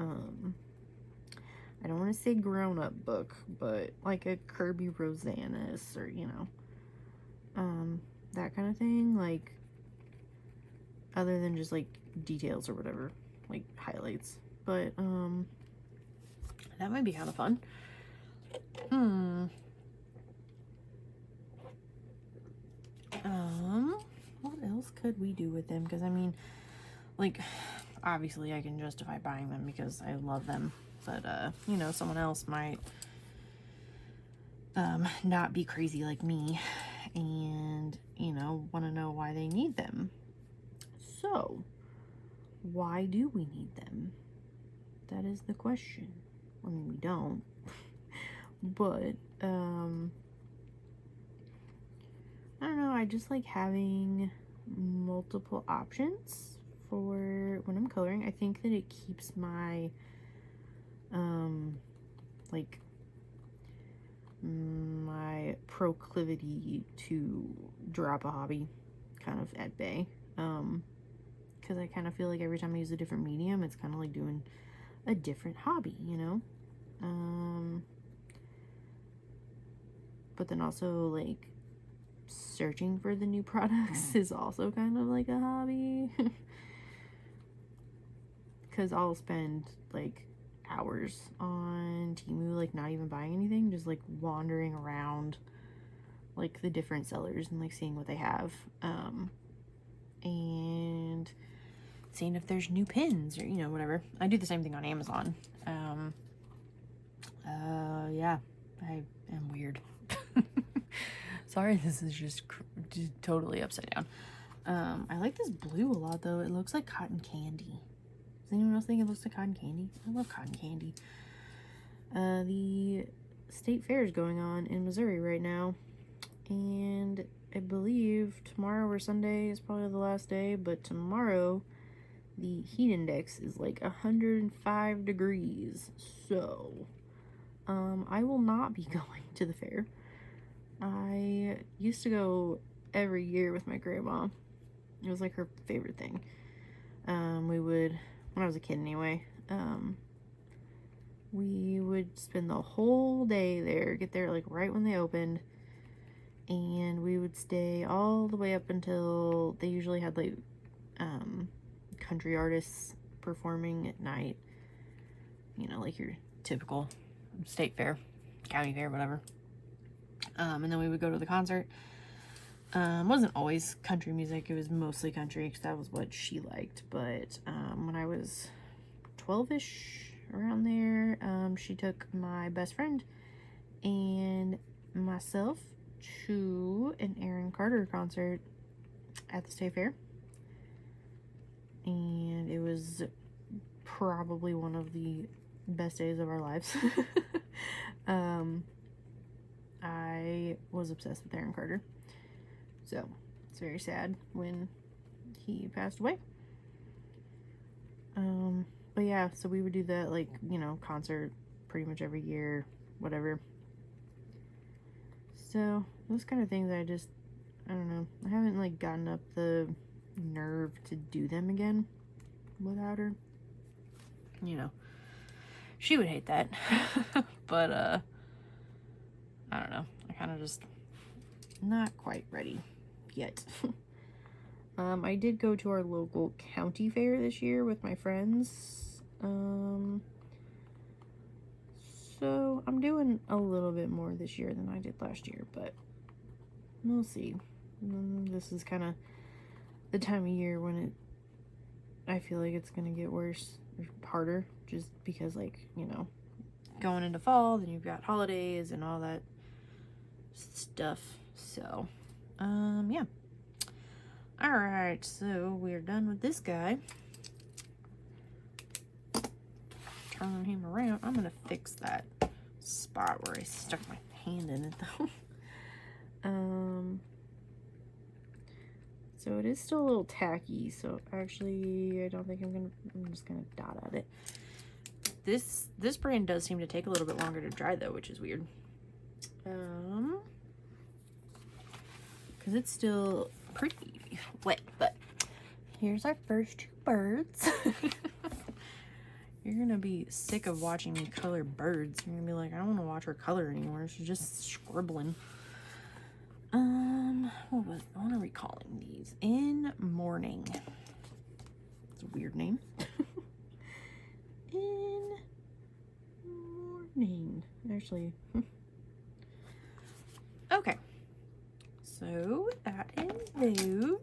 don't want to say grown-up book, but like a Kirby Rosanus or, you know, that kind of thing. Like, other than just like details or whatever, like highlights. But, that might be kind of fun. What else could we do with them? Because I mean, like, obviously I can justify buying them because I love them, but you know, someone else might not be crazy like me and, you know, want to know why they need them. So why do we need them? That is the question. I mean, we don't. But I don't know, I just like having multiple options for when I'm coloring. I think that it keeps my like my proclivity to drop a hobby kind of at bay, because I kind of feel like every time I use a different medium, it's kind of like doing a different hobby, you know. But then also like searching for the new products is also kind of like a hobby, because I'll spend like hours on Temu, like not even buying anything, just like wandering around like the different sellers and like seeing what they have, and seeing if there's new pins or, you know, whatever. I do the same thing on Amazon. Yeah, I am weird. Sorry, this is just totally upside down. I like this blue a lot, though. It looks like cotton candy. Does anyone else think it looks like cotton candy? I love cotton candy. The state fair is going on in Missouri right now, and I believe tomorrow or Sunday is probably the last day, but tomorrow the heat index is like 105 degrees, so I will not be going to the fair. I used to go every year with my grandma. It was like her favorite thing. We would, when I was a kid anyway, we would spend the whole day there, get there like right when they opened, and we would stay all the way up until they usually had like country artists performing at night, you know, like your typical state fair, county fair, whatever. And then we would go to the concert. Wasn't always country music, it was mostly country because that was what she liked. But when I was 12-ish, around there, she took my best friend and myself to an Aaron Carter concert at the state fair, and it was probably one of the best days of our lives. I was obsessed with Aaron Carter, so it's very sad when he passed away. But yeah, so we would do that, like, you know, concert pretty much every year, whatever. So those kind of things, I don't know, I haven't like gotten up the nerve to do them again without her. You know, she would hate that. But I don't know, I kind of just not quite ready yet. I did go to our local county fair this year with my friends. So I'm doing a little bit more this year than I did last year, but we'll see. This is kind of the time of year when I feel like it's gonna get worse, or harder, just because, like, you know, going into fall, then you've got holidays and all that stuff. So yeah. Alright, so we're done with this guy. Turning him around. I'm gonna fix that spot where I stuck my hand in it, though. So it is still a little tacky, so actually I don't think I'm just gonna dot at it. This brand does seem to take a little bit longer to dry, though, which is weird. Because it's still pretty wet. But here's our first two birds. You're gonna be sick of watching me color birds. You're gonna be like, I don't want to watch her color anymore. She's just scribbling. What are we calling these? In Morning. It's a weird name. In Morning. Actually. Okay. So that is those.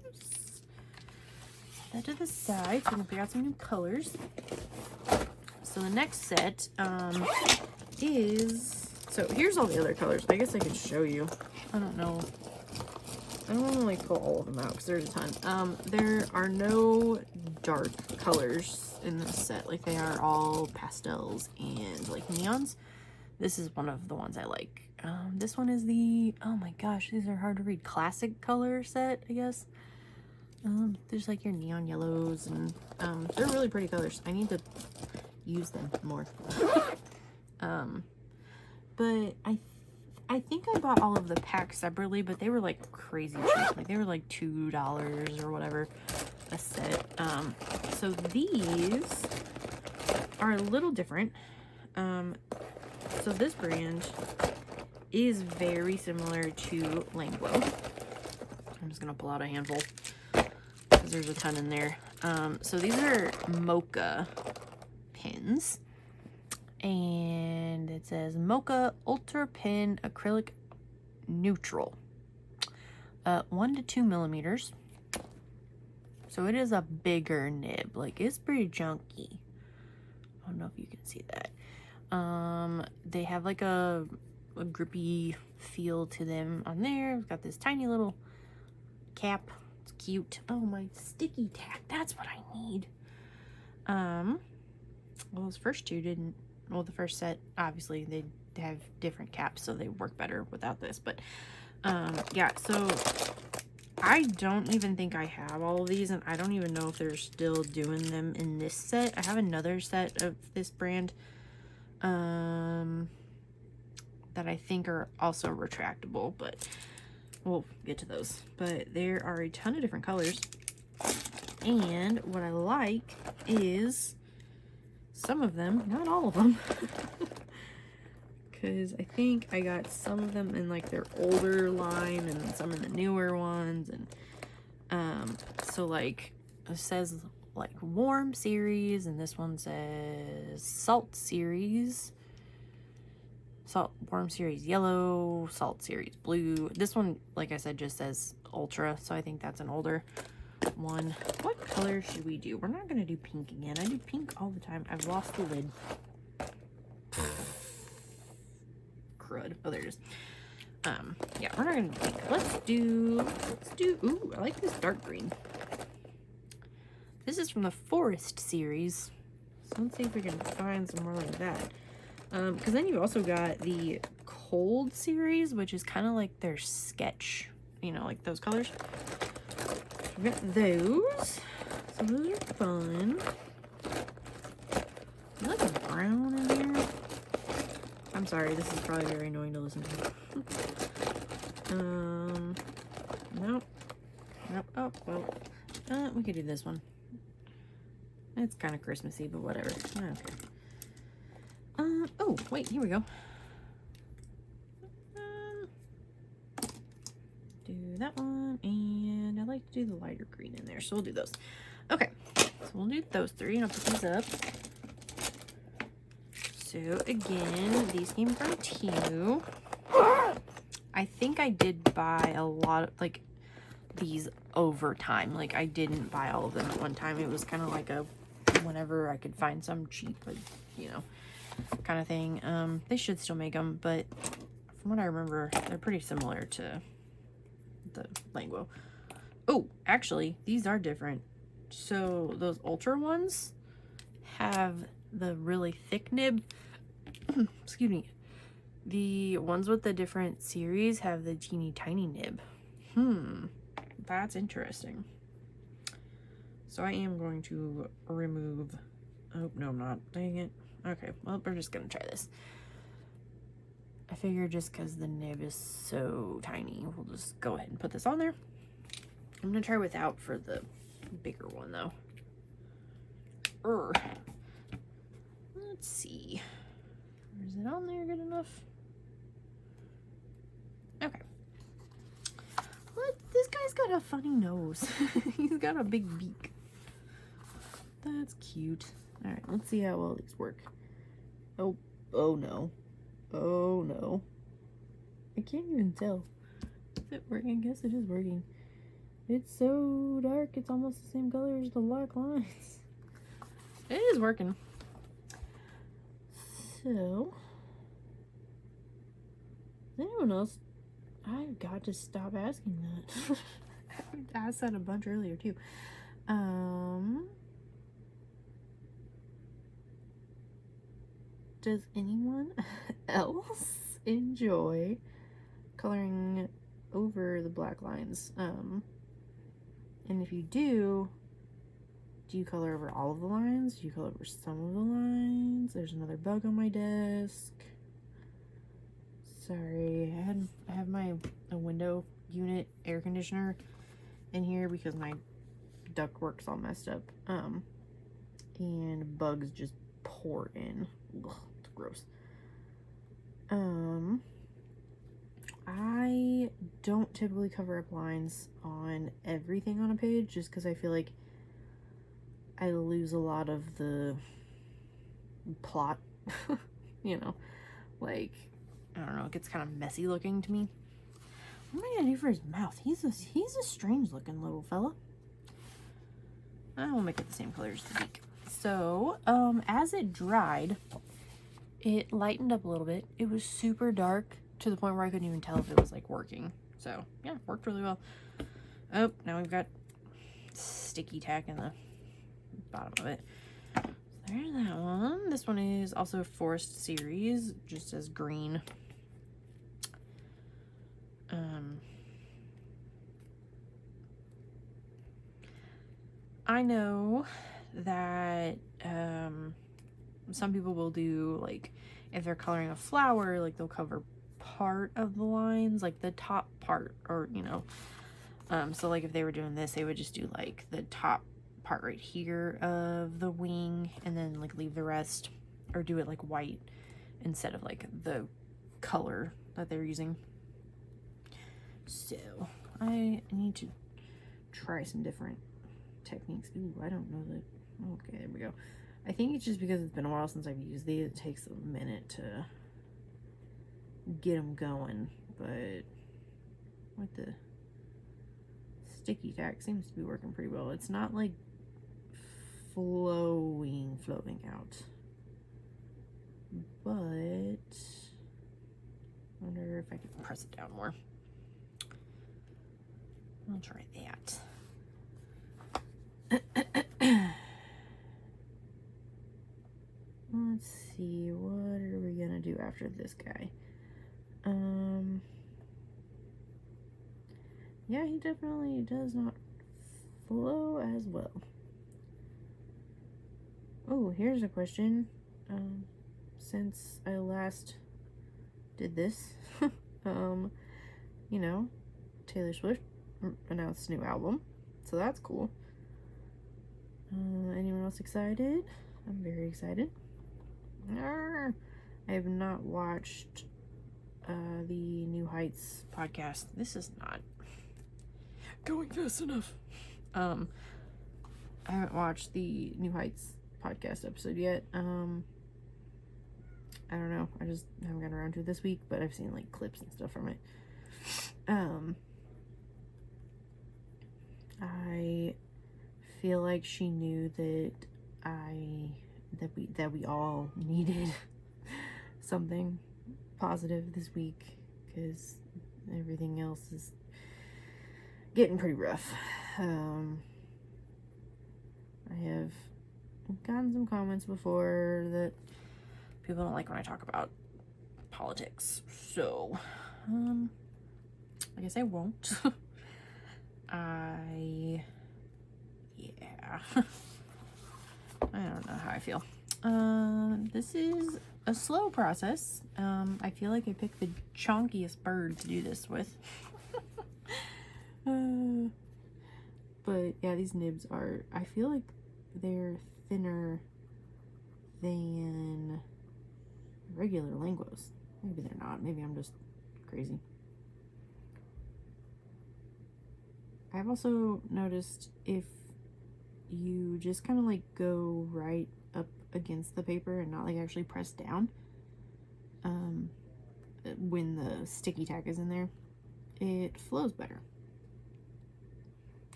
Set that to the side. So we can figure out some new colors. So the next set is, so here's all the other colors. I guess I could show you. I don't know. I don't want to like pull all of them out because there's a ton. There are no dark colors in this set. Like, they are all pastels and like neons. This is one of the ones I like. This one is the, oh my gosh, these are hard to read, classic color set, I guess. There's like your neon yellows, and they're really pretty colors. I need to use them more. But I think I bought all of the packs separately, but they were like crazy cheap. Like, they were like $2 or whatever a set. So these are a little different. So this brand is very similar to Langu. I'm just gonna pull out a handful because there's a ton in there. So these are Mocha pens, and it says Mocha Ultra Pen Acrylic Neutral, 1 to 2 millimeters. So it is a bigger nib. Like, it's pretty chunky. I don't know if you can see that. They have like a grippy feel to them on there. It's got this tiny little cap. It's cute. Oh, my sticky tack. That's what I need. Well, those first two didn't. Well, the first set, obviously, they have different caps, so they work better without this. But, yeah, so I don't even think I have all of these, and I don't even know if they're still doing them in this set. I have another set of this brand, that I think are also retractable, but we'll get to those. But there are a ton of different colors, and what I like is some of them, not all of them, because I think I got some of them in like their older line and some in the newer ones. And so like it says like Warm series, and this one says Salt series. Salt Warm Series Yellow, Salt Series Blue. This one, like I said, just says Ultra, so I think that's an older one. What color should we do? We're not going to do pink again. I do pink all the time. I've lost the lid. Crud. Oh, there it is. Yeah, we're not going to do pink. Let's do, ooh, I like this dark green. This is from the Forest series. So let's see if we can find some more like that. Because then you also got the Cold series, which is kind of like their sketch, you know, like those colors. We got those. So those are fun. I like a brown in here. I'm sorry, this is probably very annoying to listen to. Nope. Nope. Oh, well. We could do this one. It's kind of Christmassy, but whatever. Okay. Oh, wait, here we go. Do that one, and I like to do the lighter green in there, so we'll do those. Okay, so we'll do those three, and I'll put these up. So, again, these came from Temu. I think I did buy a lot of, like, these over time. Like, I didn't buy all of them at one time. It was kind of like a whenever I could find some cheap, like, you know, kind of thing. They should still make them, but from what I remember, they're pretty similar to the Langu. Oh, actually, these are different. So those Ultra ones have the really thick nib. Excuse me. The ones with the different series have the teeny tiny nib. That's interesting. So I am going to remove, oh, no, I'm not, dang it. Okay, well, we're just gonna try this. I figure just because the nib is so tiny, we'll just go ahead and put this on there. I'm gonna try without for the bigger one, though. Let's see. Is it on there good enough? Okay. This guy's got a funny nose. He's got a big beak. That's cute. All right, let's see how well these work. Oh no. Oh no. I can't even tell. Is it working? I guess it is working. It's so dark, it's almost the same color as the black lines. It is working. So, is anyone else? I've got to stop asking that. I asked that a bunch earlier too. Does anyone else enjoy coloring over the black lines? And if you do you color over all of the lines? Do you color over some of the lines? There's another bug on my desk. Sorry, I have a window unit air conditioner in here because my ductwork's all messed up. And bugs just pour in. Ugh, it's gross. I don't typically cover up lines on everything on a page just because I feel like I lose a lot of the plot. You know, like, I don't know, it gets kind of messy looking to me. What am I gonna do for his mouth? He's a strange looking little fella. I will make it the same color as the beak. So, as it dried, it lightened up a little bit. It was super dark to the point where I couldn't even tell if it was like working. So, yeah, worked really well. Oh, now we've got sticky tack in the bottom of it. So there's that one. This one is also Forest series, just as green. I know that some people will do, like, if they're coloring a flower, like, they'll cover part of the lines, like the top part, or, you know, so like if they were doing this, they would just do like the top part right here of the wing and then like leave the rest, or do it like white instead of like the color that they're using. So I need to try some different techniques. Ooh, I don't know that. Okay, there we go. I think it's just because it's been a while since I've used these. It takes a minute to get them going, but with the sticky tack seems to be working pretty well. It's not like flowing out, but I wonder if I can press it down more. I'll try that. Let's see, what are we gonna do after this guy? Yeah, he definitely does not flow as well. Oh, here's a question. Since I last did this, you know, Taylor Swift announced a new album, so that's cool. Anyone else excited? I'm very excited. I have not watched the New Heights podcast. This is not going fast enough. I haven't watched the New Heights podcast episode yet. I don't know. I just haven't gotten around to it this week, but I've seen like clips and stuff from it. I feel like she knew that we all needed something positive this week, because everything else is getting pretty rough. I have gotten some comments before that people don't like when I talk about politics, so I guess I won't. Yeah. I don't know how I feel. This is a slow process. I feel like I picked the chonkiest bird to do this with. But yeah, these nibs are, I feel like they're thinner than regular Languos. Maybe they're not. Maybe I'm just crazy. I've also noticed if you just kind of like go right up against the paper and not like actually press down, when the sticky tack is in there, it flows better.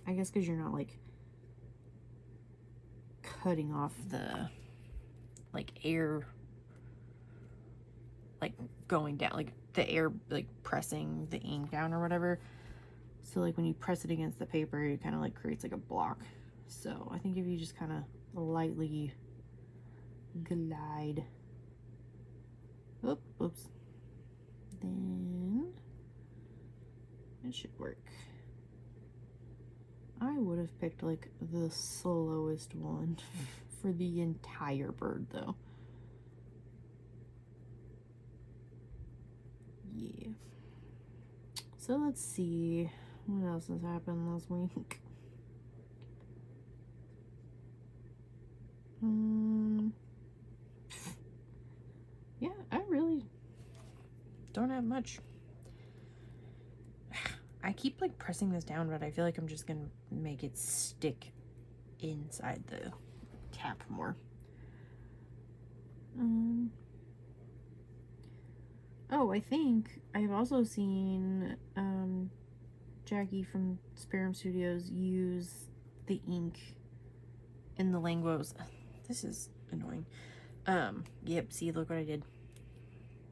I guess because you're not like cutting off the like air, like going down, like the air like pressing the ink down or whatever. So like when you press it against the paper, it kind of like creates like a block. So I think if you just kind of lightly glide, oops, then it should work. I would have picked like the slowest one for the entire bird though. Yeah. So let's see what else has happened last week. Yeah, I really don't have much. I keep like pressing this down, but I feel like I'm just gonna make it stick inside the cap more. Oh, I think I've also seen Jackie from Spearham Studios use the ink in the Languos. This is annoying. Yep, see, look what I did.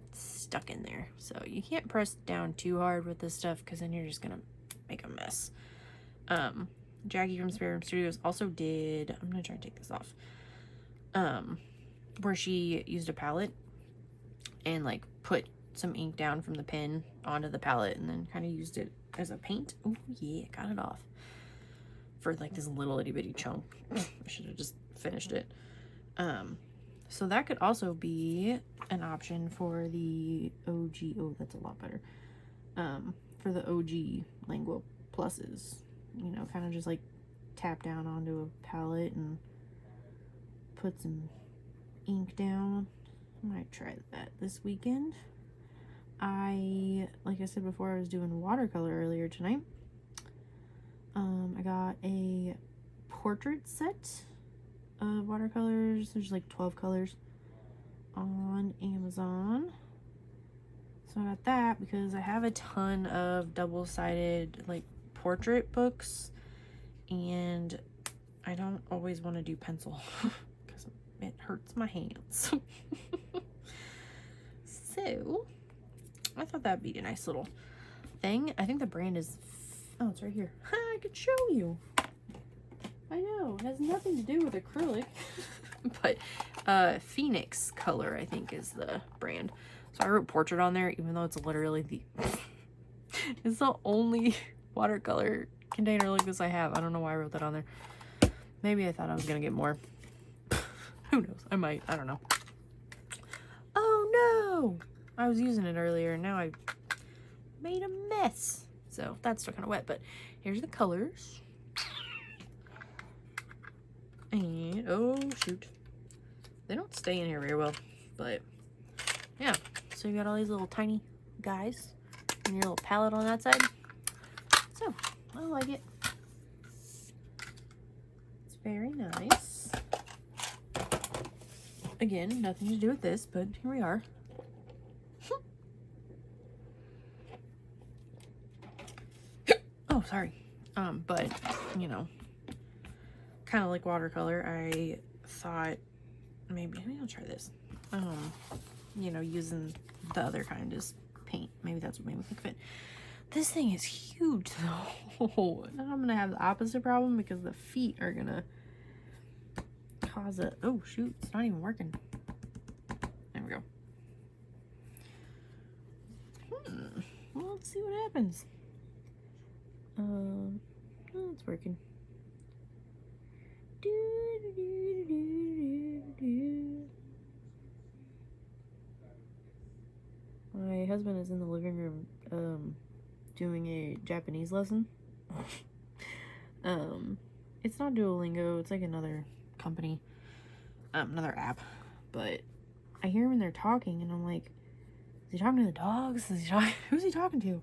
It's stuck in there. So you can't press down too hard with this stuff, because then you're just gonna make a mess. Jackie from Spearham Studios also did, I'm gonna try and take this off, where she used a palette and like put some ink down from the pen onto the palette and then kind of used it as a paint. Oh yeah, got it off for like this little itty bitty chunk. I should have just finished it. So that could also be an option for the OG. Oh, that's a lot better. For the OG Langu Pluses, you know, kind of just like tap down onto a palette and put some ink down. I might try that this weekend. Like I said before, I was doing watercolor earlier tonight. I got a portrait set of watercolors. There's like 12 colors on Amazon. So I got that because I have a ton of double-sided like portrait books, and I don't always want to do pencil because it hurts my hands. So I thought that'd be a nice little thing. I think the brand is, oh, it's right here. I could show you. I know, it has nothing to do with acrylic. But Phoenix Color, I think, is the brand. So I wrote portrait on there, even though it's literally the it's the only watercolor container like this I have. I don't know why I wrote that on there. Maybe I thought I was gonna get more. Who knows? I might. I don't know. Oh no! I was using it earlier and now I made a mess. So that's still kind of wet, but here's the colors. And oh shoot. They don't stay in here very well, but yeah. So you got all these little tiny guys and your little palette on that side. So I like it. It's very nice. Again, nothing to do with this, but here we are. Oh, sorry. But you know, kind of like watercolor, I thought maybe I'll try this. You know, using the other kind as paint. Maybe that's what made me think of it. This thing is huge though. And I'm gonna have the opposite problem because the feet are gonna cause a, oh shoot, it's not even working. There we go. Well, let's see what happens. Oh, it's working. My husband is in the living room doing a Japanese lesson. It's not Duolingo, it's like another company, another app, but I hear him in there talking and I'm like, is he talking to the dogs? Who's he talking to?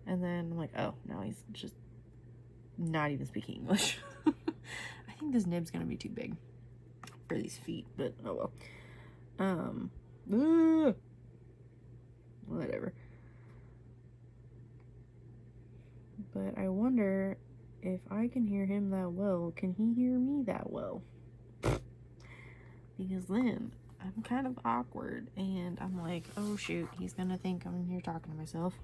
And then I'm like, oh, no, he's just not even speaking English. I think this nib's gonna be too big for these feet, but oh well. Whatever. But I wonder if I can hear him that well, can he hear me that well? Because then I'm kind of awkward and I'm like, oh shoot, he's gonna think I'm in here talking to myself.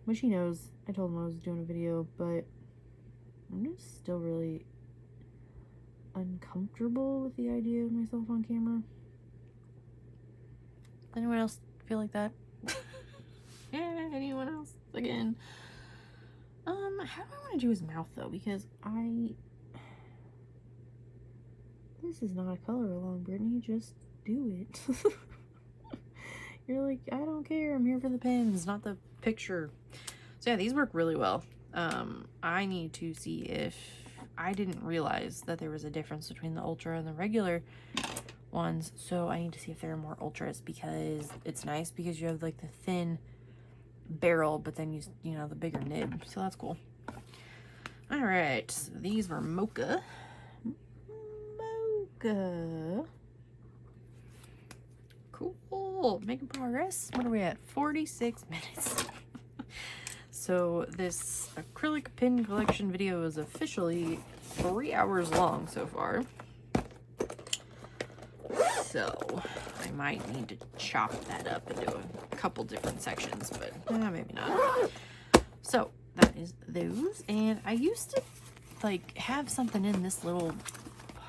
Which he knows. I told him I was doing a video, but I'm just still really uncomfortable with the idea of myself on camera. Anyone else feel like that? Yeah, anyone else? Again. How do I want to do his mouth though? Because this is not a color along, Brittany. Just do it. You're like, I don't care. I'm here for the pens, not the picture. So yeah, these work really well. I need to see if I didn't realize that there was a difference between the ultra and the regular ones. So I need to see if there are more ultras because it's nice because you have like the thin barrel, but then you know, the bigger nib. So that's cool. All right, so these were Mocha. Cool, making progress. What are we at? 46 minutes. So this acrylic pen collection video is officially 3 hours long so far. So I might need to chop that up into a couple different sections, but maybe not. So that is those, and I used to like have something in this little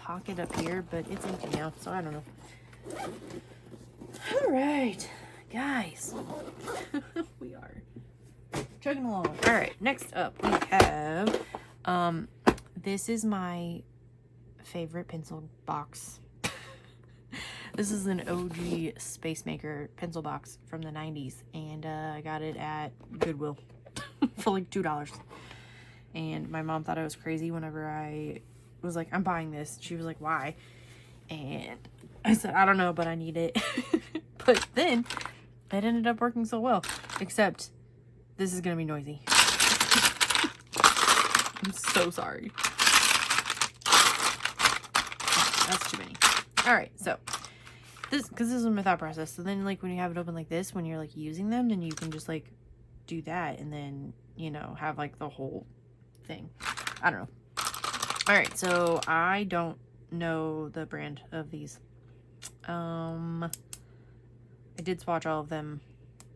pocket up here, but it's empty now, so I don't know. All right, guys, we are chugging along. All right, next up we have this is my favorite pencil box. This is an OG Space Maker pencil box from the 90s, and I got it at Goodwill for like $2. And my mom thought I was crazy whenever I was like, I'm buying this. She was like, why? And I said, I don't know, but I need it. But then it ended up working so well, except this is gonna be noisy. I'm so sorry. That's too many. All right, so because this is my thought process. So then, like, when you have it open like this, when you're like using them, then you can just like do that, and then, you know, have like the whole thing. I don't know. All right, so I don't know the brand of these. I did swatch all of them,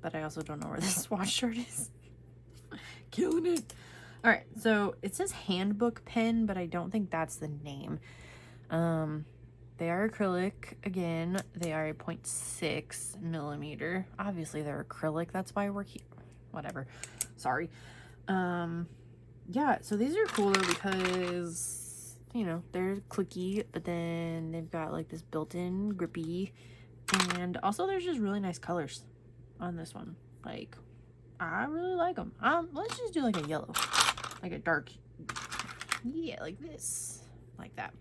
but I also don't know where this swatch shirt is. Killing it. All right, so it says handbook pen, but I don't think that's the name. They are acrylic. Again, they are a 0.6 millimeter. Obviously they're acrylic, that's why we're here. Whatever, sorry. Yeah, so these are cooler because, you know, they're clicky, but then they've got like this built-in grippy, and also there's just really nice colors on this one. Like, I really like them. Let's just do like a yellow, like a dark, yeah, like this, like that.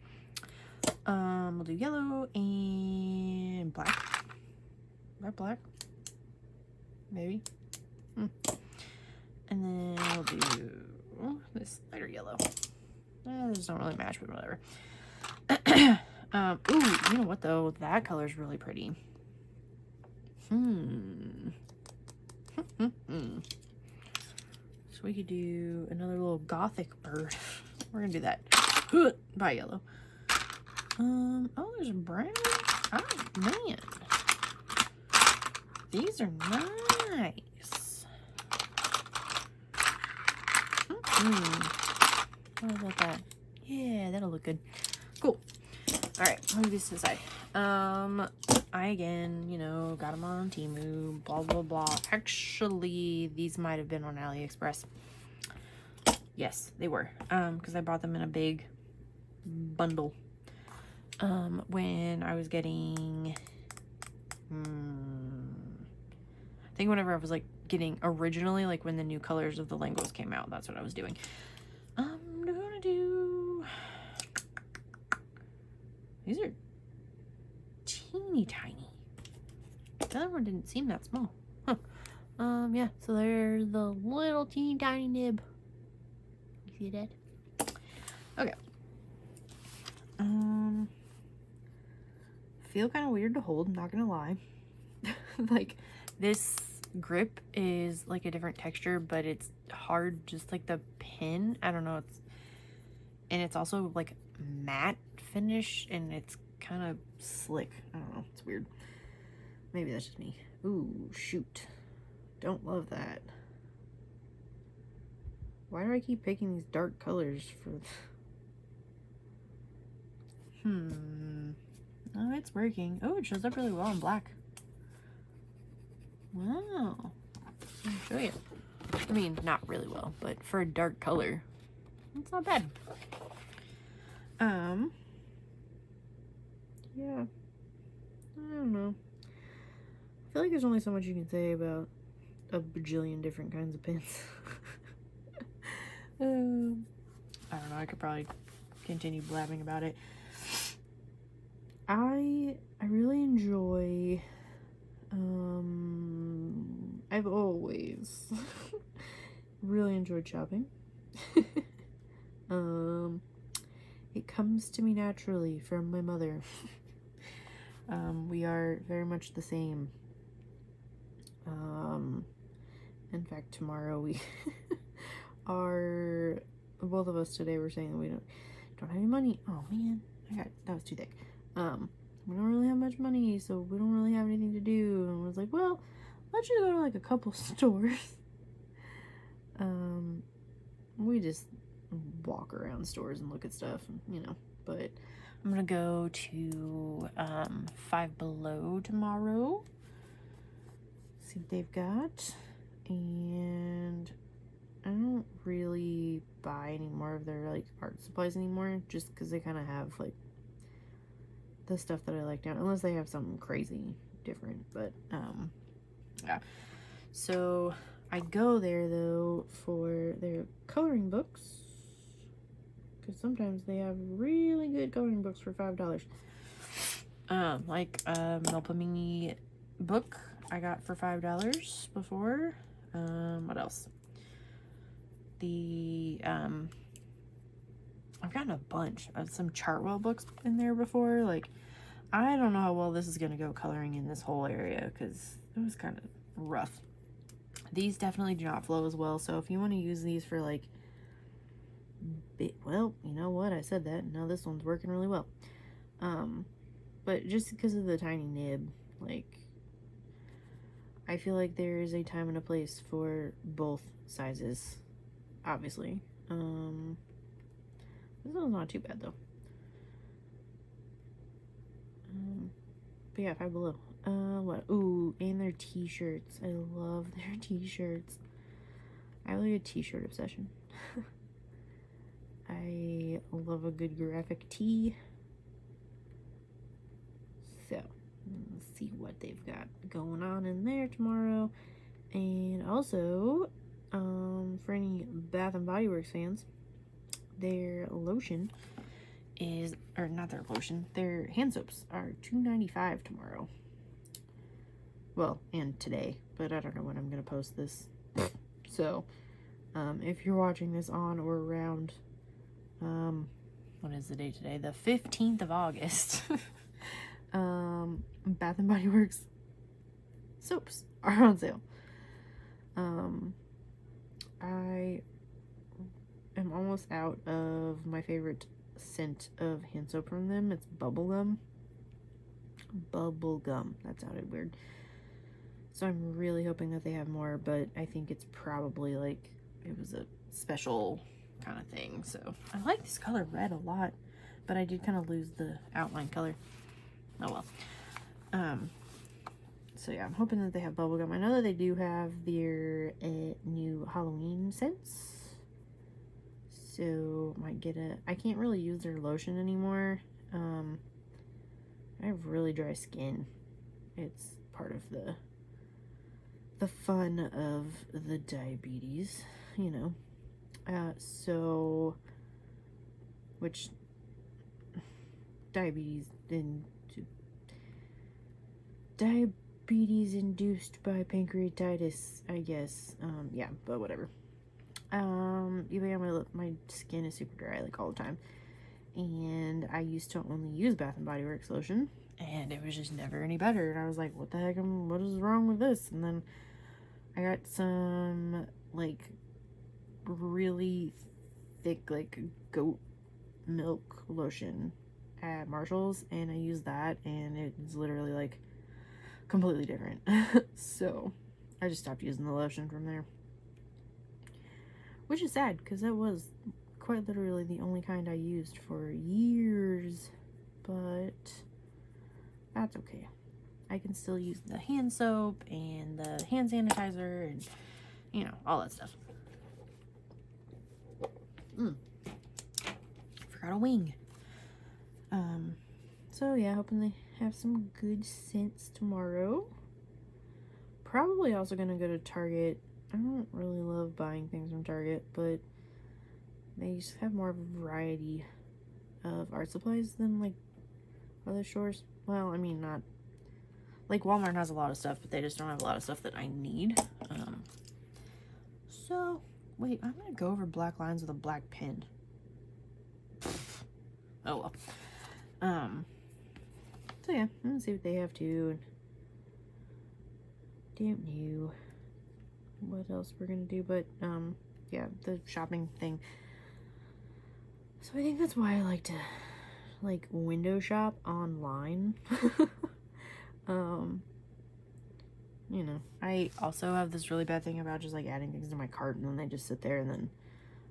We'll do yellow and black. Is that black? Maybe. And then we'll do this lighter yellow. These don't really match, but whatever. Ooh, you know what though? That color's really pretty. So we could do another little gothic bird. We're gonna do that. By yellow. Oh, there's a brown. Oh, man. These are nice. What about that? Yeah, that'll look good. Cool. All right, let me do this to the side. I again, you know, got them on Temu, blah, blah, blah. Actually, these might have been on AliExpress. Yes, they were. Because I bought them in a big bundle. When I was getting, I think whenever I was like getting originally, like when the new colors of the Langos came out, that's what I was doing. I'm gonna do, these are teeny tiny. The other one didn't seem that small. Huh. Yeah, so there's the little teeny tiny nib. You see that? Okay. Feel kind of weird to hold, I'm not gonna lie. Like, this grip is like a different texture, but it's hard, just like the pen. I don't know, it's also like matte finish, and it's kind of slick. I don't know, it's weird. Maybe that's just me. Ooh, shoot. Don't love that. Why do I keep picking these dark colors for... Oh, it's working. Oh, it shows up really well in black. Wow. I'll show you. I mean, not really well, but for a dark color, it's not bad. Yeah. I don't know. I feel like there's only so much you can say about a bajillion different kinds of pens. I don't know. I could probably continue blabbing about it. I really enjoy, I've always really enjoyed shopping. It comes to me naturally from my mother. We are very much the same. In fact, tomorrow we are, both of us today were saying that we don't have any money. Oh man, that was too thick. We don't really have much money, so we don't really have anything to do. And I was like, well, let's just go to like a couple stores. We just walk around stores and look at stuff, and, you know, but I'm gonna go to Five Below tomorrow, see what they've got. And I don't really buy any more of their like art supplies anymore, just because they kind of have like the stuff that I like down, unless they have something crazy different. But yeah, so I go there though for their coloring books, because sometimes they have really good coloring books for $5. Like Melpomene book I got for $5 before. What else? I've gotten a bunch of some Chartwell books in there before. Like, I don't know how well this is going to go coloring in this whole area because it was kind of rough. These definitely do not flow as well, so if you want to use these for like, well, you know what, I said that, now this one's working really well. But just because of the tiny nib, like, I feel like there is a time and a place for both sizes, obviously. This one's not too bad though. But yeah, Five Below. What? Ooh, and their t-shirts. I love their t-shirts. I have like a t-shirt obsession. I love a good graphic tee. So, let's see what they've got going on in there tomorrow. And also, for any Bath and Body Works fans, their lotion is, or not their lotion, their hand soaps are $2.95 tomorrow. Well, and today, but I don't know when I'm gonna post this. So, if you're watching this on or around, what is the date today? The 15th of August. Bath and Body Works soaps are on sale. I am almost out of my favorite scent of hand soap from them. It's bubblegum. Bubblegum. That sounded weird. So I'm really hoping that they have more, but I think it's probably like it was a special kind of thing. So I like this color red a lot, but I did kind of lose the outline color. Oh well. So yeah, I'm hoping that they have bubblegum. I know that they do have their new Halloween scents. So might get a, I can't really use their lotion anymore. I have really dry skin. It's part of the fun of the diabetes, you know. So, which diabetes induced by pancreatitis, I guess. Yeah, but whatever. Even my skin is super dry like all the time, and I used to only use Bath and Body Works lotion, and it was just never any better. And I was like, what the heck? What is wrong with this? And then I got some like really thick like goat milk lotion at Marshall's, and I used that, and it's literally like completely different. So I just stopped using the lotion from there, which is sad because that was quite literally the only kind I used for years, but that's okay. I can still use the hand soap and the hand sanitizer and, you know, all that stuff. Forgot a wing. So yeah, hoping they have some good scents tomorrow. Probably also gonna go to Target. I don't really love buying things from Target, but they just have more of a variety of art supplies than like other stores. Well, I mean, not like Walmart has a lot of stuff, but they just don't have a lot of stuff that I need. So wait, I'm gonna go over black lines with a black pen. Oh well. So yeah, I'm gonna see what they have too. Don't know what else we're gonna do, but yeah, the shopping thing. So I think that's why I like to like window shop online. You know, I also have this really bad thing about just like adding things to my cart and then they just sit there, and then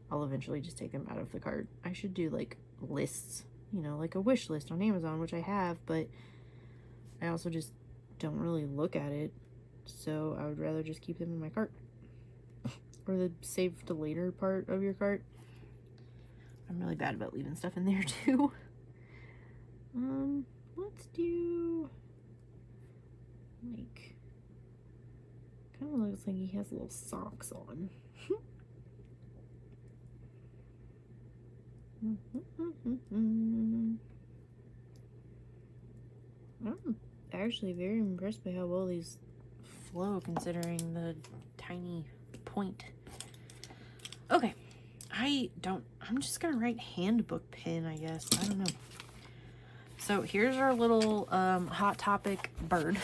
I'll eventually just take them out of the cart. I should do like lists, you know, like a wish list on Amazon, which I have, but I also just don't really look at it. So I would rather just keep them in my cart. Or the save to later part of your cart. I'm really bad about leaving stuff in there too. Let's do like, kind of looks like he has little socks on. I'm actually very impressed by how well these flow considering the tiny point. Okay, I'm just gonna write handbook pen, I guess. I don't know. so here's our little Hot Topic bird.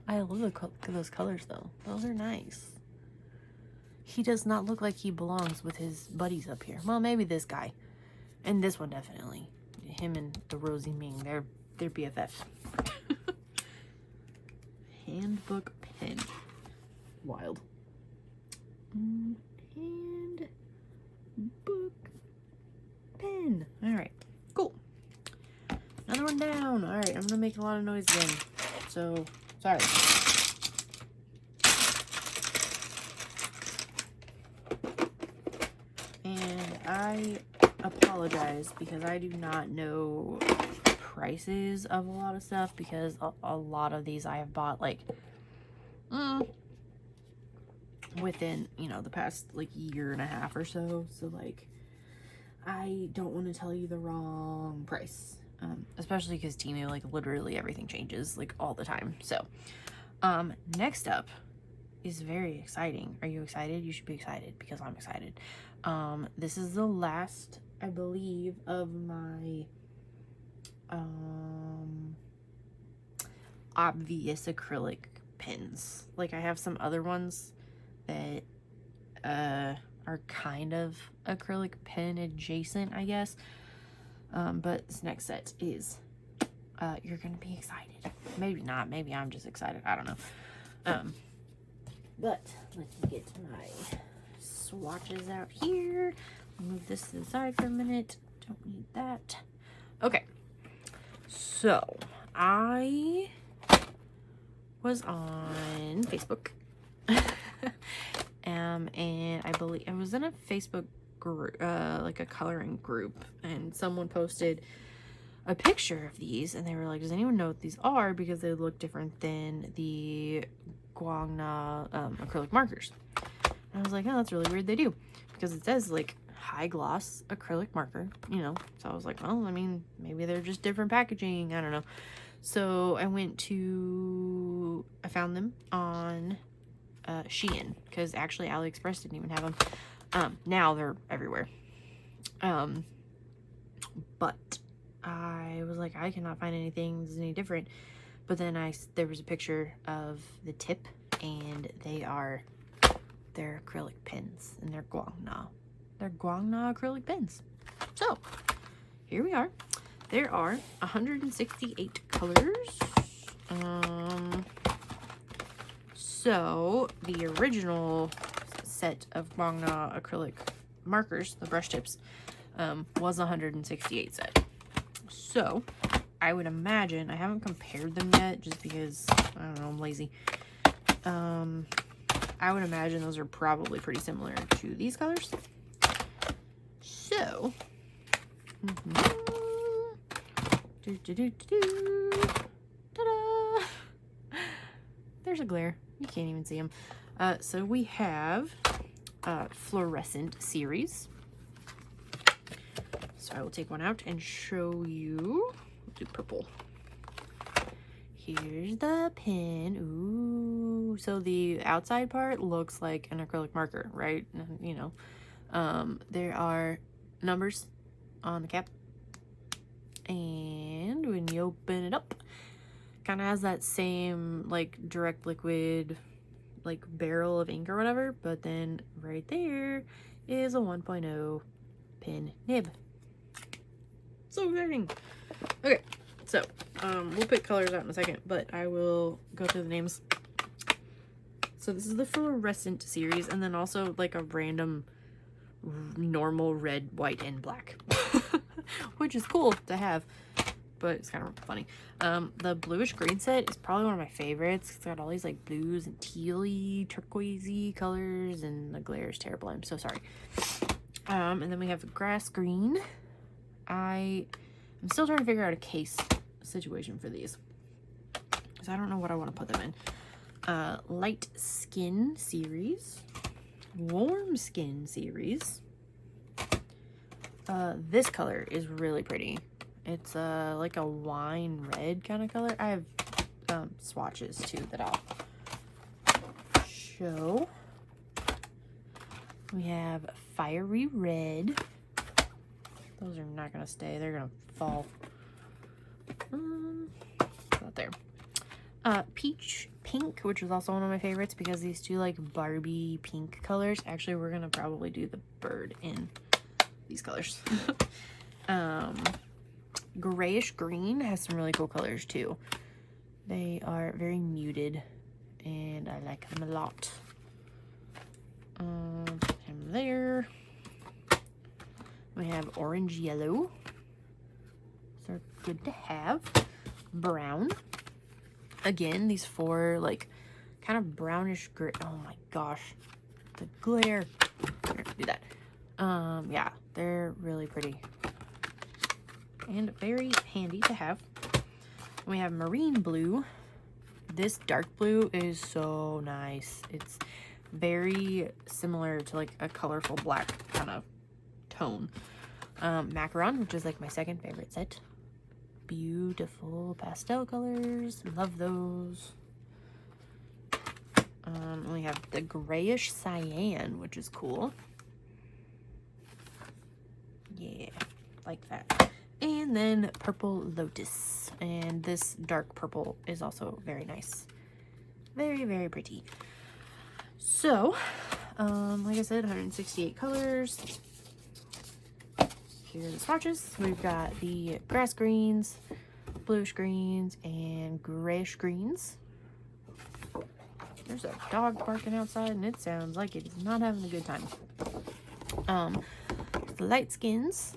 I love those colors though. Those are nice. He does not look like he belongs with his buddies up here. Well, maybe this guy. And this one definitely. Him and the Rosie Ming. They're BFFs. Handbook pen. Wild. Handbook pen. Alright. Cool. Another one down. Alright, I'm gonna make a lot of noise again. So, sorry. And I apologize because I do not know prices of a lot of stuff, because a lot of these I have bought like within, you know, the past like year and a half or so. So like I don't want to tell you the wrong price, especially because Temu, like literally everything changes like all the time. So next up is very exciting. Are you excited? You should be excited because I'm excited. This is the last, I believe, of my obvious acrylic pens. Like I have some other ones that are kind of acrylic pen adjacent, I guess. But this next set is you're gonna be excited. Maybe not, maybe I'm just excited, I don't know. But let me get my swatches out here. Move this to the side for a minute. Don't need that. Okay, so I was on Facebook and I believe I was in a Facebook group, like a coloring group, and someone posted a picture of these and they were like, does anyone know what these are, because they look different than the Guangna acrylic markers. And I was like, oh, that's really weird, they do, because it says like high gloss acrylic marker, you know. So I was like, well, I mean, maybe they're just different packaging, I don't know. So I found them on Shein, because actually AliExpress didn't even have them. Now they're everywhere. But I was like, I cannot find anything that's any different. But then there was a picture of the tip, and they're acrylic pens, and they're Guangna. They're Guangna acrylic pens. So here we are. There are 168 colors. So the original set of Guangna acrylic markers, the brush tips, was 168 set. So I would imagine, I haven't compared them yet just because, I don't know, I'm lazy. I would imagine those are probably pretty similar to these colors. So, ta-da! There's a glare. You can't even see them. So we have fluorescent series. So I will take one out and show you. We'll do purple. Here's the pen. Ooh. So the outside part looks like an acrylic marker, right? You know. There are numbers on the cap. And when you open it up, kind of has that same like direct liquid like barrel of ink or whatever, but then right there is a 1.0 pen nib. So exciting. Okay, so we'll pick colors out in a second, but I will go through the names. So this is the fluorescent series, and then also like a random normal red, white, and black, which is cool to have, but it's kind of funny. The bluish green set is probably one of my favorites. It's got all these like blues and tealy, turquoisey colors, and the glare is terrible. I'm so sorry. And then we have grass green. I'm still trying to figure out a case situation for these, because I don't know what I want to put them in. Light skin series, warm skin series. This color is really pretty. It's like a wine red kind of color. I have swatches too that I'll show. We have fiery red, Those are not gonna stay. They're gonna fall. Not there. Peach Pink, which is also one of my favorites because these two like Barbie pink colors. Actually, we're gonna probably do the bird in these colors. Grayish Green has some really cool colors too. They are very muted and I like them a lot. And there we have Orange Yellow. These are good to have. Brown. Again, these four like kind of brownish gray. Oh my gosh, the glare. Here, do that. Yeah, they're really pretty and very handy to have. We have Marine Blue. This dark blue is so nice. It's very similar to like a colorful black kind of tone. Macaron, which is like my second favorite set. Beautiful pastel colors. Love those. We have the grayish cyan, which is cool. Yeah, like that. And then Purple Lotus. And this dark purple is also very nice. Very, very pretty. So, like I said, 168 colors. Here are the swatches. We've got the grass greens, bluish greens, and grayish greens. There's a dog barking outside, and it sounds like it is not having a good time. The light skins,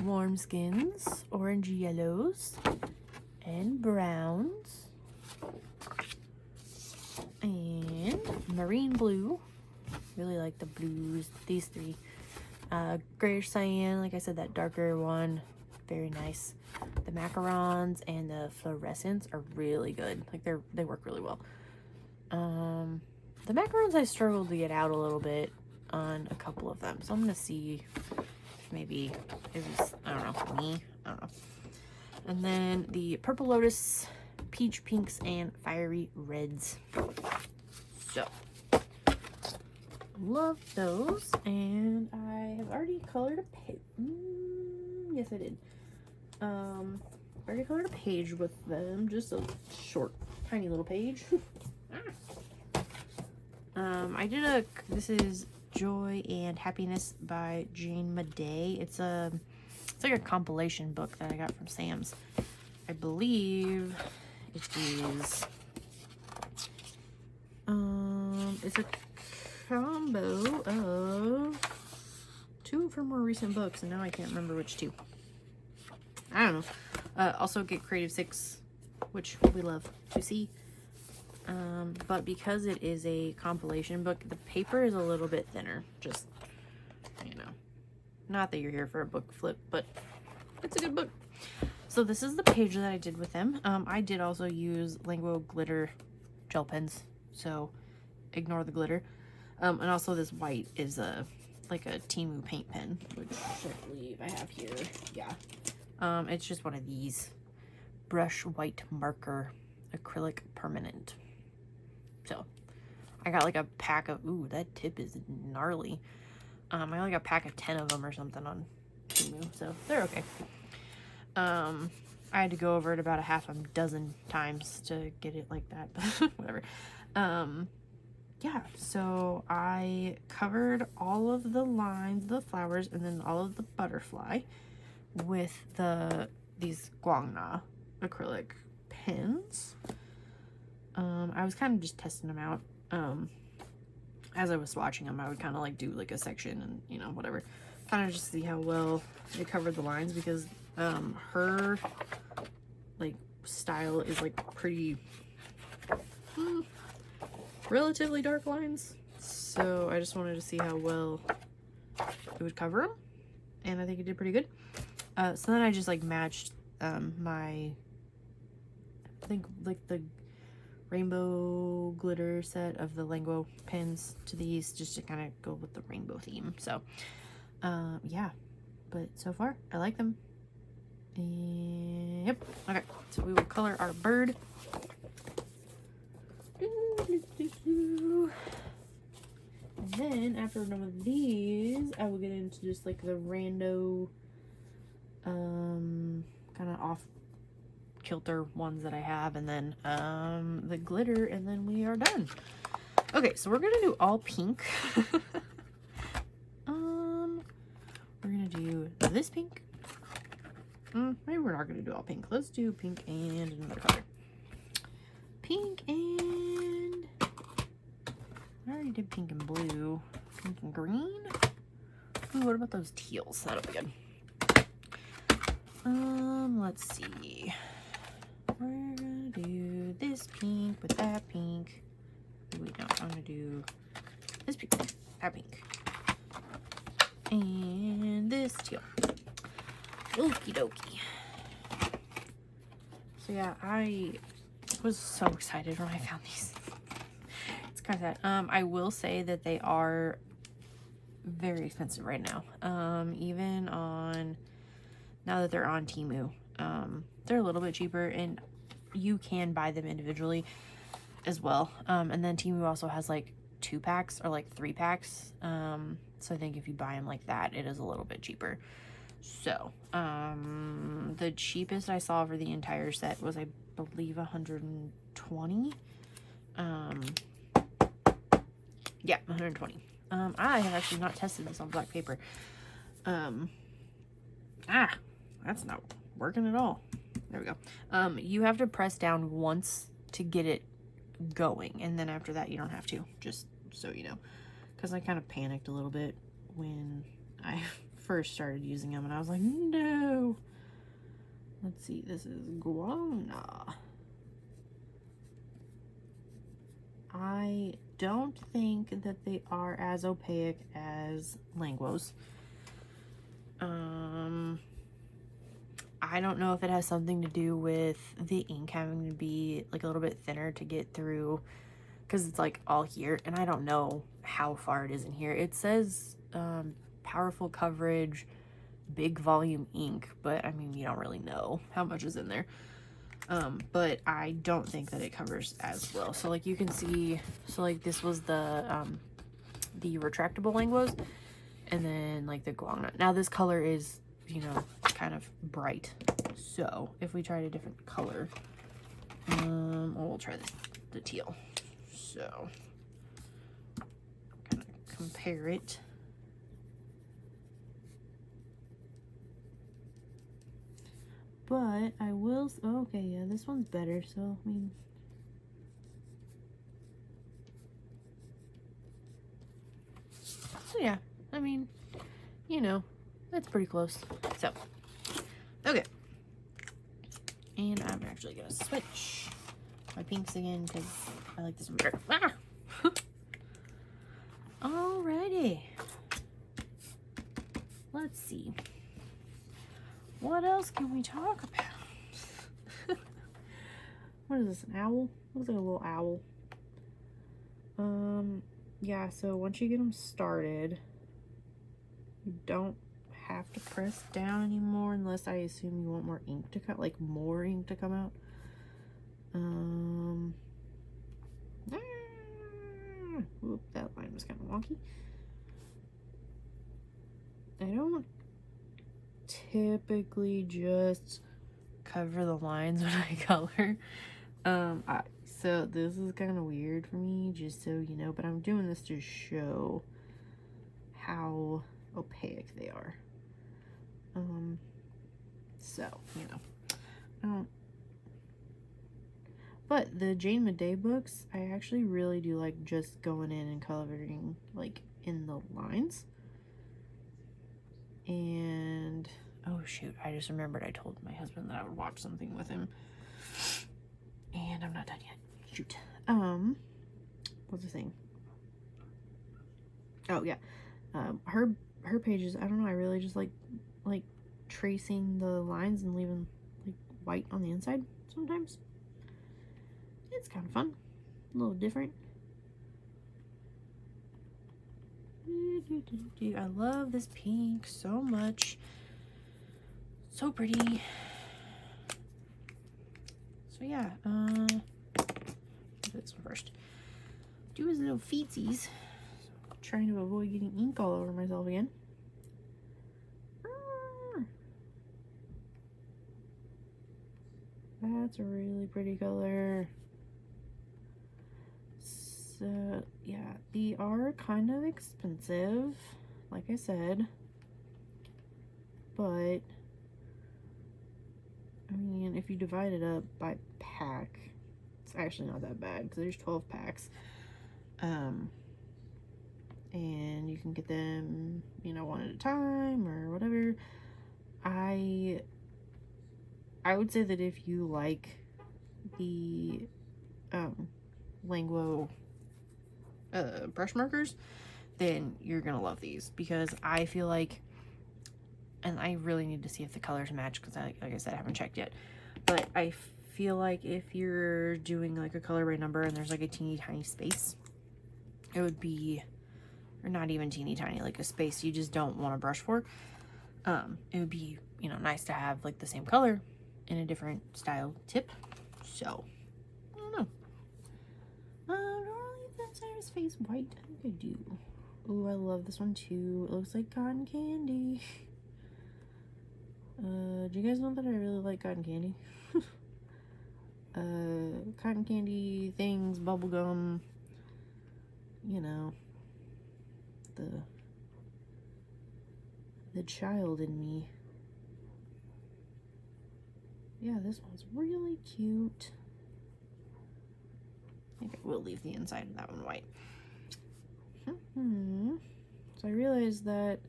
warm skins, orange yellows, and browns, and marine blue. Really like the blues. These three. Grayish cyan, like I said, that darker one, very nice. The macarons and the fluorescents are really good. Like they work really well. The macarons I struggled to get out a little bit on a couple of them, so I'm gonna see if maybe it was, I don't know, me, I don't know. And then the Purple Lotus, peach pinks, and fiery reds. So love those, and I have already colored a page. Yes, I did. Already colored a page with them, just a short, tiny little page. I did this is Joy and Happiness by Jane Madej. It's like a compilation book that I got from Sam's. I believe it is, it's a combo of two of her more recent books, and now I can't remember which two. I don't know. Also get Creative 6, which we love to see. But because it is a compilation book, the paper is a little bit thinner. Just, you know, not that you're here for a book flip, but it's a good book. So this is the page that I did with them. I did also use Langu glitter gel pens, so ignore the glitter. And also this white is like a Temu paint pen, which I believe I have here. Yeah. It's just one of these. Brush white marker, acrylic permanent. So I got like a pack of, ooh, that tip is gnarly. I got like a pack of 10 of them or something on Temu, so they're okay. I had to go over it about a half a dozen times to get it like that, but whatever. Yeah, so I covered all of the lines, the flowers, and then all of the butterfly with these Guangna acrylic pens. I was kind of just testing them out. As I was swatching them, I would kind of like do like a section and, you know, whatever. Kind of just see how well they covered the lines, because her like style is like pretty relatively dark lines. So I just wanted to see how well it would cover them. And I think it did pretty good. So then I just like matched my, I think like the rainbow glitter set of the Langu pens to these, just to kind of go with the rainbow theme. So yeah, but so far I like them. And yep. Okay, so we will color our bird. And then after one of these, I will get into just like the rando kind of off kilter ones that I have, and then the glitter, and then we are done. Okay, so we're gonna do all pink. We're gonna do this pink. Maybe we're not gonna do all pink. Let's do pink and another color. Pink and I already did pink and blue. Pink and green. Ooh, what about those teals? That'll be good. Let's see. We're gonna do this pink with that pink. Wait, no, I'm gonna do this pink, that pink, and this teal. Okie dokie. So yeah, I was so excited when I found these. It's kind of sad. I will say that they are very expensive right now. Even on, now that they're on Temu, they're a little bit cheaper, and you can buy them individually as well. And then Temu also has like 2 packs or like 3 packs. So I think if you buy them like that, it is a little bit cheaper. So, the cheapest I saw for the entire set was, I believe, 120. Yeah, 120. I have actually not tested this on black paper. That's not working at all. There we go. You have to press down once to get it going, and then after that you don't have to, just so you know, because I kind of panicked a little bit when I first started using them, and I was like, no. Let's see, this is Guangna. I don't think that they are as opaque as Langu's. I don't know if it has something to do with the ink having to be like a little bit thinner to get through, because it's like all here, and I don't know how far it is in here. It says powerful coverage, big volume ink, but I mean, you don't really know how much is in there. But I don't think that it covers as well. So like you can see, so like this was the retractable Langu's, and then like the Guangna. Now this color is, you know, kind of bright. So if we tried a different color, well, we'll try the teal. So kind of compare it. But I will, oh, okay, yeah, this one's better, so, I mean, so yeah, I mean, you know, that's pretty close. So, okay, and I'm actually gonna switch my pinks again, because I like this one better. Ah! Alrighty, let's see. What else can we talk about? What is this, an owl? Looks like a little owl. Yeah, so once you get them started, you don't have to press down anymore, unless I assume you want more ink to come, like more ink to come out. Whoop, that line was kind of wonky. I don't typically just cover the lines when I color. So this is kind of weird for me, just so you know, but I'm doing this to show how opaque they are. So, you know, I don't, but the Jane Madej books, I actually really do like just going in and coloring like in the lines. And oh shoot, I just remembered I told my husband that I would watch something with him, and I'm not done yet. Shoot. What's the thing? Oh yeah, her pages, I don't know, I really just like tracing the lines and leaving like white on the inside sometimes. It's kind of fun, a little different. I love this pink so much. So pretty. So yeah, do this one first. Do his little feetsies. Trying to avoid getting ink all over myself again. That's a really pretty color. So, yeah, they are kind of expensive, like I said. But, I mean, if you divide it up by pack, it's actually not that bad because there's 12 packs. And you can get them, you know, one at a time or whatever. I would say that if you like the Langu brush markers, then you're gonna love these, because I feel like, and I really need to see if the colors match because like I said, I haven't checked yet, but I feel like if you're doing like a color by number and there's like a teeny tiny space, it would be, or not even teeny tiny, like a space you just don't want to brush for, it would be, you know, nice to have like the same color in a different style tip. So I don't know. I don't really leave that side of his face white. I think I do. Oh, I love this one too. It looks like cotton candy. Do you guys know that I really like cotton candy? Cotton candy things, bubble gum, you know, the child in me. Yeah, this one's really cute. I think I will leave the inside of that one white. So I realized that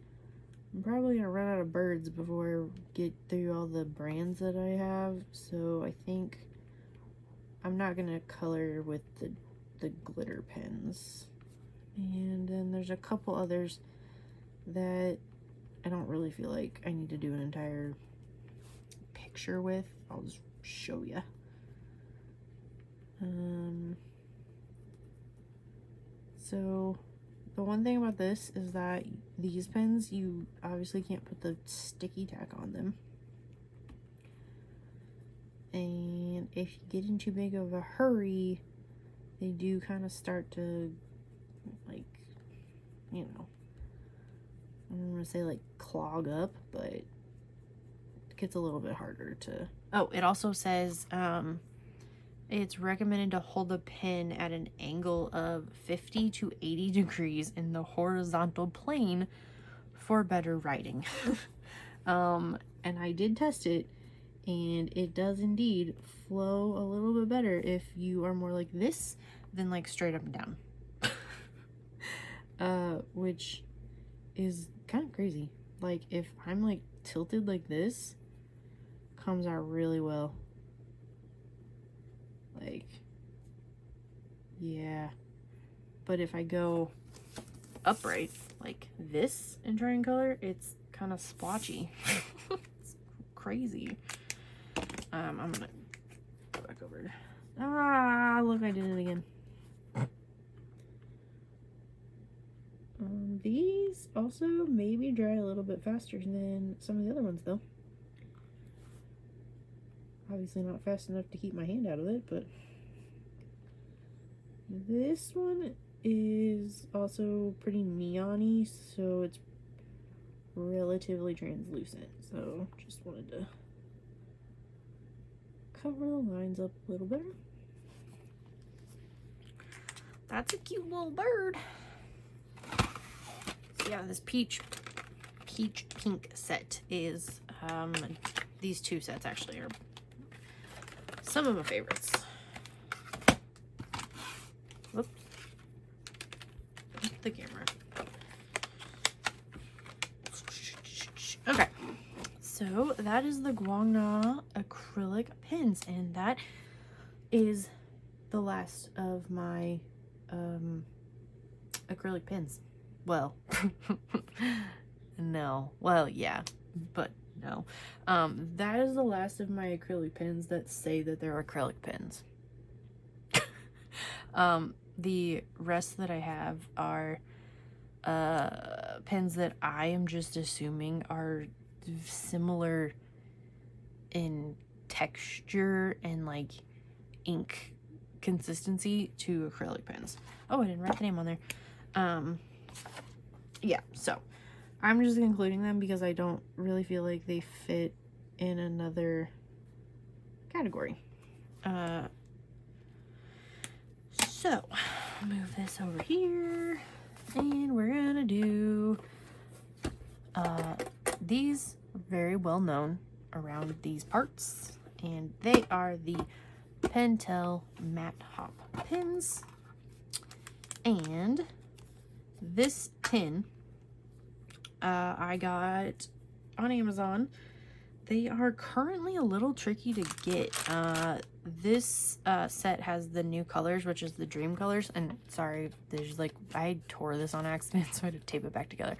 I'm probably gonna run out of birds before I get through all the brands that I have, so I think I'm not gonna color with the glitter pens. And then there's a couple others that I don't really feel like I need to do an entire picture with. I'll just show you. So the one thing about this is that these pens, you obviously can't put the sticky tack on them. And if you get in too big of a hurry, they do kind of start to, like, you know, I don't want to say like clog up, but it gets a little bit harder to... Oh, it also says it's recommended to hold the pen at an angle of 50 to 80 degrees in the horizontal plane for better writing. And I did test it, and it does indeed flow a little bit better if you are more like this than like straight up and down. Which is kind of crazy. Like, if I'm like tilted like this, comes out really well. Like, yeah. But if I go upright like this and try and color, it's kind of splotchy. It's crazy. I'm gonna go back over. Ah, look, I did it again. These also maybe dry a little bit faster than some of the other ones, though. Obviously not fast enough to keep my hand out of it, but this one is also pretty neon-y, so it's relatively translucent. So just wanted to cover the lines up a little better. That's a cute little bird. So yeah, this peach pink set is these two sets actually are some of my favorites. Whoops. The camera. Okay. So that is the Guangna acrylic pens, and that is the last of my acrylic pens. Well, no. Well, yeah, but no. That is the last of my acrylic pens that say that they're acrylic pens. The rest that I have are pens that I am just assuming are similar in texture and like ink consistency to acrylic pens. Oh, I didn't write the name on there. Yeah, so I'm just including them because I don't really feel like they fit in another category. So, move this over here, and we're gonna do, these are very well known around these parts, and they are the Pentel Matte Hop pins. And this pin, I got on Amazon. They are currently a little tricky to get. This set has the new colors, which is the dream colors. And sorry, there's like, I tore this on accident, so I had to tape it back together.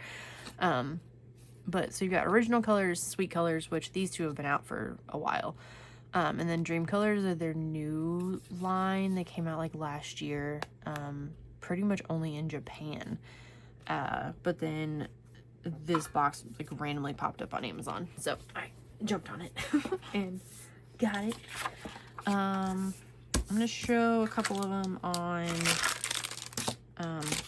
But so you've got original colors, sweet colors, which these two have been out for a while. And then dream colors are their new line. They came out like last year, pretty much only in Japan. But then this box like randomly popped up on Amazon. So I jumped on it and got it. I'm gonna show a couple of them on,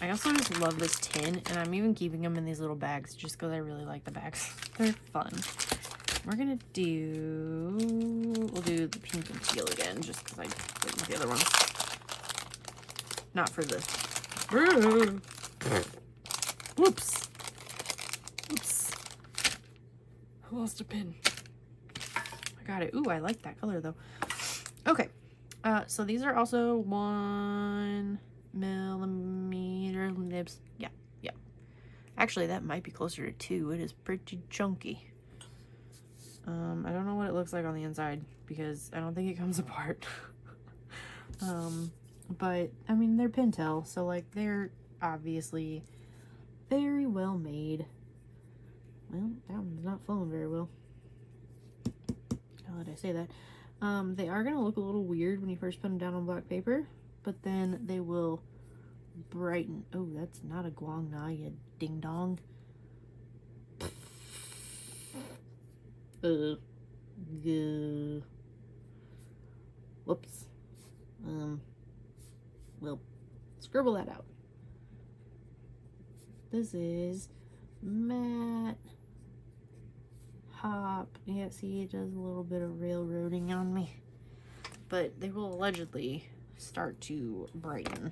I also just love this tin, and I'm even keeping them in these little bags just because I really like the bags. They're fun. We're gonna we'll do the pink and teal again just because I didn't the other one. Not for this. Whoops. Oops. I lost a pin. I got it. Ooh, I like that color though. Okay. So these are also 1 millimeter nibs. Yeah. Actually, that might be closer to 2. It is pretty chunky. I don't know what it looks like on the inside because I don't think it comes apart. But I mean, they're Pentel, so like they're obviously very well made. Well, that one's not flowing very well. How did I say that? They are gonna look a little weird when you first put them down on black paper, but then they will brighten. Oh, that's not a Guangna, you ding dong. Whoops. We'll scribble that out. This is matte hop. Yeah, see, it does a little bit of railroading on me, but they will allegedly start to brighten.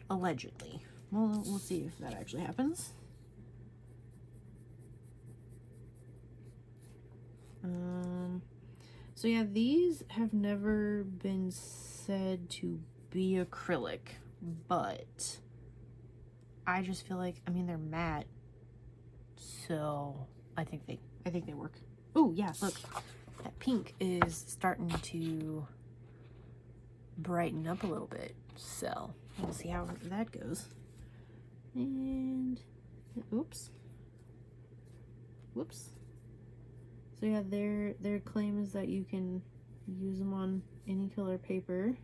Allegedly. Well, we'll see if that actually happens. So yeah, these have never been said to be acrylic, but I just feel like, I mean, they're matte, so I think they work. Oh yeah, look, that pink is starting to brighten up a little bit, so we'll see how that goes. And whoops. So yeah, their claim is that you can use them on any color paper.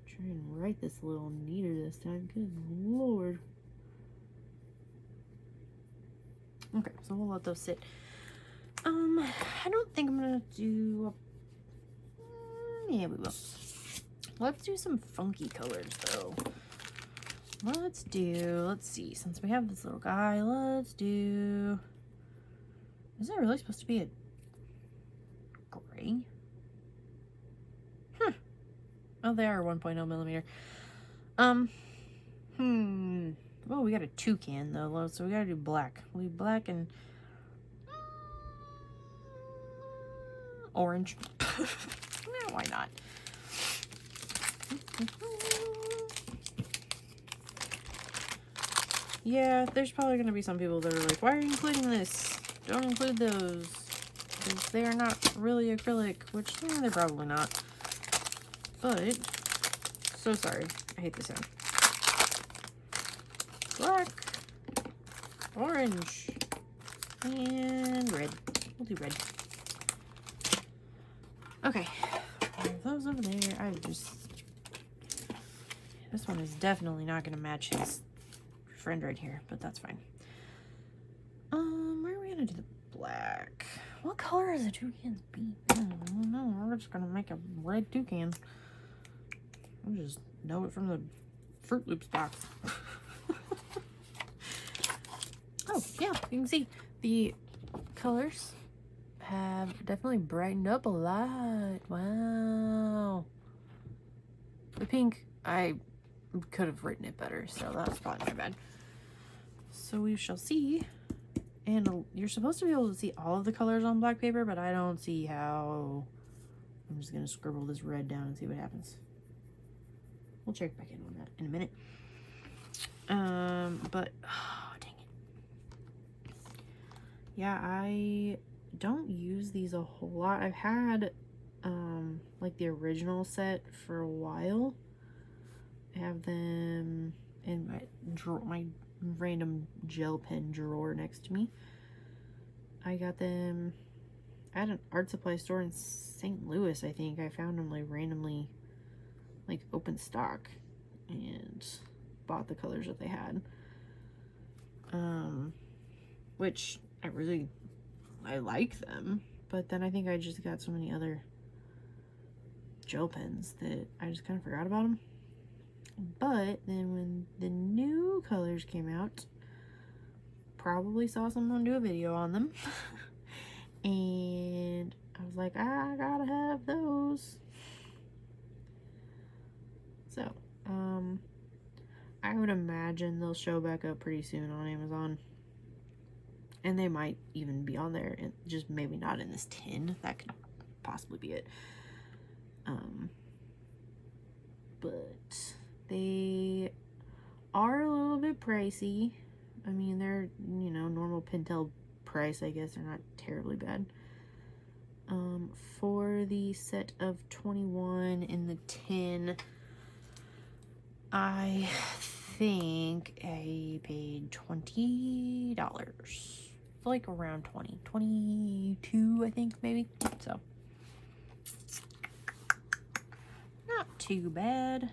Try and write this a little neater this time. Good lord. Okay, so we'll let those sit. I don't think I'm gonna do yeah, we will. Let's do some funky colors though. Let's see, since we have this little guy, let's do, is that really supposed to be a gray? Oh, they are 1.0 millimeter. Well, we got a toucan though, so we gotta do black. We black and orange. Yeah, why not? Yeah, there's probably going to be some people that are like, why are you including this? Don't include those, because they are not really acrylic, which, yeah, they're probably not. But, so sorry. I hate this sound. Black, orange, and red. We'll do red. Okay. Those over there, this one is definitely not going to match his friend right here, but that's fine. Where are we gonna do the black? What color is the toucan's beak? I don't know. We're just gonna make a red toucan. I just know it from the Fruit Loops box. Oh yeah, you can see the colors have definitely brightened up a lot. Wow. The pink, I could have written it better, so that's probably my bad. So we shall see. And you're supposed to be able to see all of the colors on black paper, but I don't see how. I'm just going to scribble this red down and see what happens. We'll check back in on that in a minute. But, oh, dang it. Yeah, I don't use these a whole lot. I've had, like the original set for a while. I have them in my drawer, my random gel pen drawer next to me. I got them at an art supply store in St. Louis, I think. I found them like randomly, like open stock, and bought the colors that they had. Which I like them, but then I think I just got so many other gel pens that I just kind of forgot about them. But then when the new colors came out, probably saw someone do a video on them, and I was like, I gotta have those. So, I would imagine they'll show back up pretty soon on Amazon. And they might even be on there, and just maybe not in this tin. That could possibly be it. But they are a little bit pricey. I mean, they're, you know, normal Pentel price, I guess. They're not terribly bad. For the set of 21 in the tin, I think I paid $20. Like around 22, I think, maybe. So, not too bad.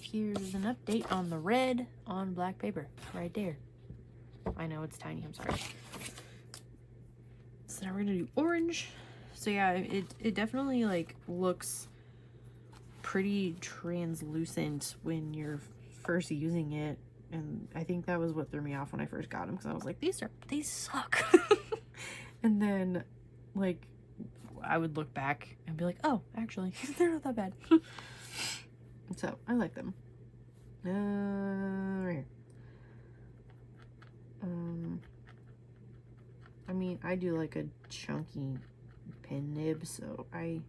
Here's an update on the red on black paper, right there. I know it's tiny, I'm sorry. So now we're gonna do orange. So yeah, it definitely like looks pretty translucent when you're first using it. And I think that was what threw me off when I first got them, because I was like, these suck. And then, like, I would look back and be like, oh, actually, they're not that bad. So, I like them. Right here. I mean, I do like a chunky pen nib, so I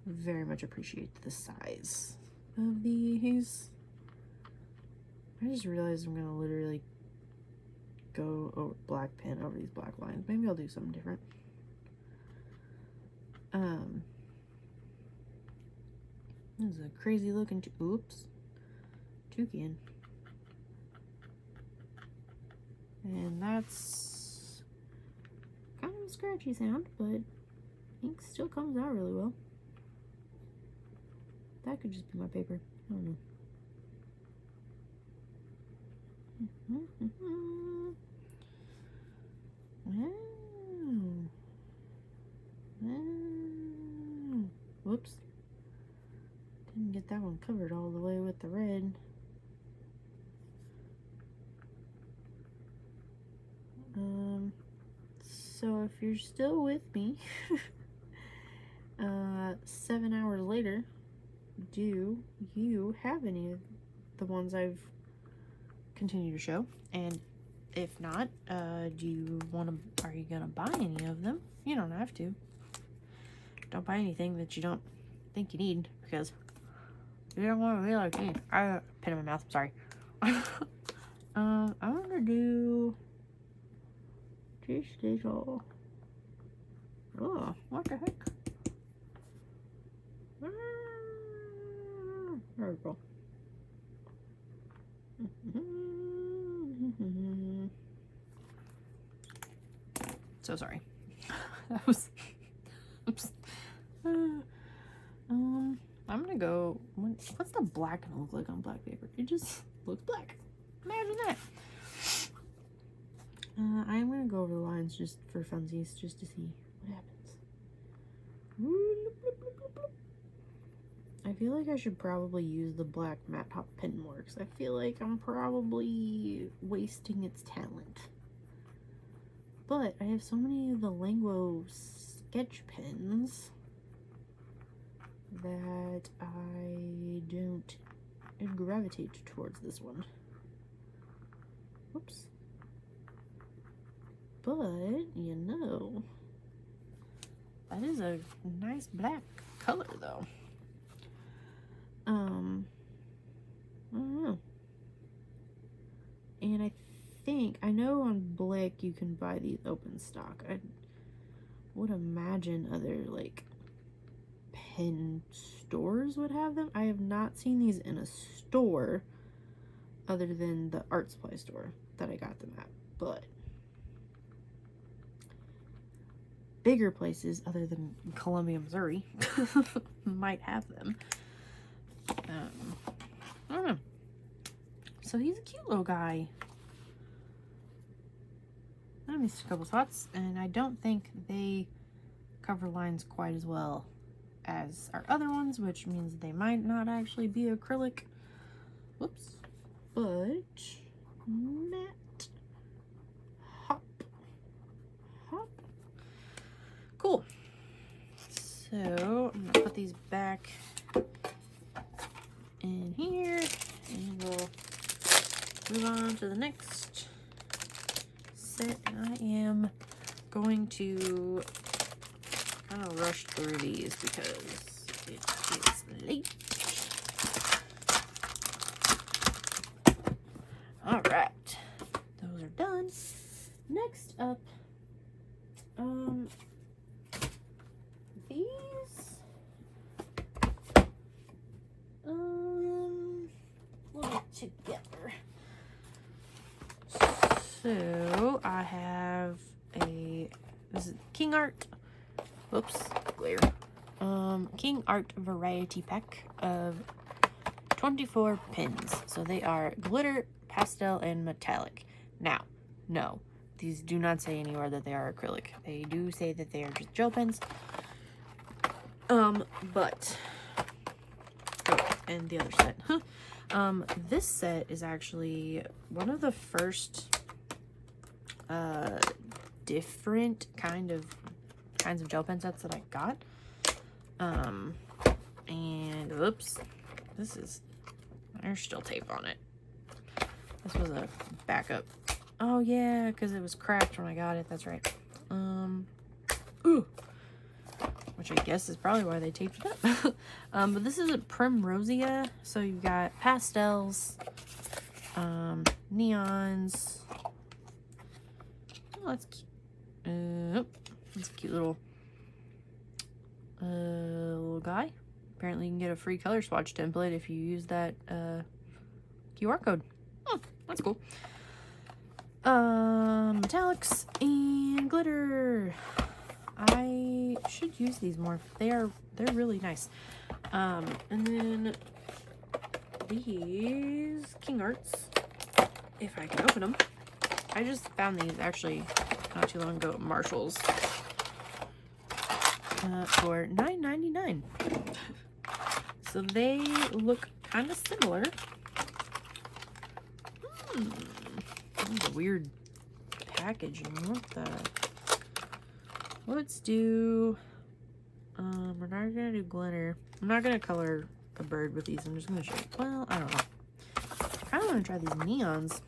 very much appreciate the size of these. I just realized I'm gonna literally go over black pen over these black lines. Maybe I'll do something different. This is a crazy looking toucan. And that's kind of a scratchy sound, but ink still comes out really well. That could just be my paper. I don't know. Wow. Wow. Whoops. Didn't get that one covered all the way with the red. So if you're still with me, 7 hours later, do you have any of the ones I've continued to show? And if not, are you gonna buy any of them? You don't have to. Don't buy anything that you don't think you need, because you don't want to be like me. I pen in my mouth, sorry. I'm gonna do this little, oh, what the heck? There we go. So sorry. That was, oops. I'm gonna go, what's the black gonna look like on black paper? It just looks black. Imagine that. I'm gonna go over the lines just for funsies, just to see what happens. I feel like I should probably use the black matte top pen more, because I feel like I'm probably wasting its talent. But I have so many of the Langu sketch pens that I don't gravitate towards this one. Oops. But, you know, that is a nice black color, though. I don't know. And I know on Blick you can buy these open stock. I would imagine other, like, pen stores would have them. I have not seen these in a store other than the art supply store that I got them at. But bigger places other than Columbia, Missouri might have them. I don't know. So he's a cute little guy. I missed a couple spots, and I don't think they cover lines quite as well as our other ones, which means they might not actually be acrylic. Whoops. But matte. Hop. Cool. So I'm gonna put these back in here, and we'll move on to the next set. And I am going to kind of rush through these because it is late. All right, those are done. Next up, these, put it together. So I have this is King Art. Whoops, glare. King Art variety pack of 24 pens. So they are glitter, pastel, and metallic. Now, no, these do not say anywhere that they are acrylic. They do say that they are just gel pens. But oh, and the other set. This set is actually one of the first different kinds of gel pen sets that I got. And whoops, there's still tape on it. This was a backup. Oh yeah, because it was cracked when I got it. That's right. Ooh, which I guess is probably why they taped it up. But this is a Primrosia, so you've got pastels, neons. Oh, that's cute. That's a cute little guy. Apparently, you can get a free color swatch template if you use that QR code. Oh, that's cool. Metallics and glitter. I should use these more. They're really nice. And then these King Arts, if I can open them. I just found these actually not too long ago at Marshall's for $9.99. So they look kind of similar. That's a weird packaging. Let's do we're not gonna do glitter. I'm not gonna color a bird with these. I'm just gonna show you. Well, I don't know. I kind of want to try these neons.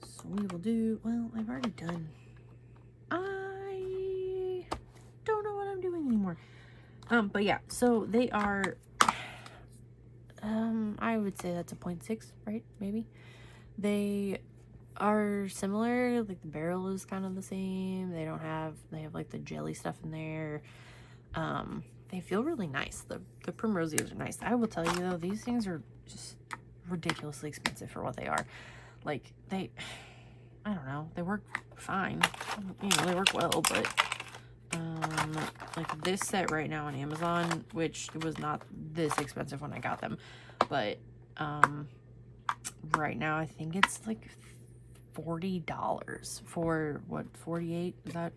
So we will do, well, I've already done. I don't know what I'm doing anymore. But yeah, so they are I would say that's a 0.6, right? Maybe. They are similar, like the barrel is kind of the same. They have like the jelly stuff in there. They feel really nice. The Primrosias are nice. I will tell you though, these things are just ridiculously expensive for what they are. Like I don't know, they work fine. You know, they work well, but like this set right now on Amazon, which it was not this expensive when I got them, but right now I think it's like $40 for what, 48? Is that?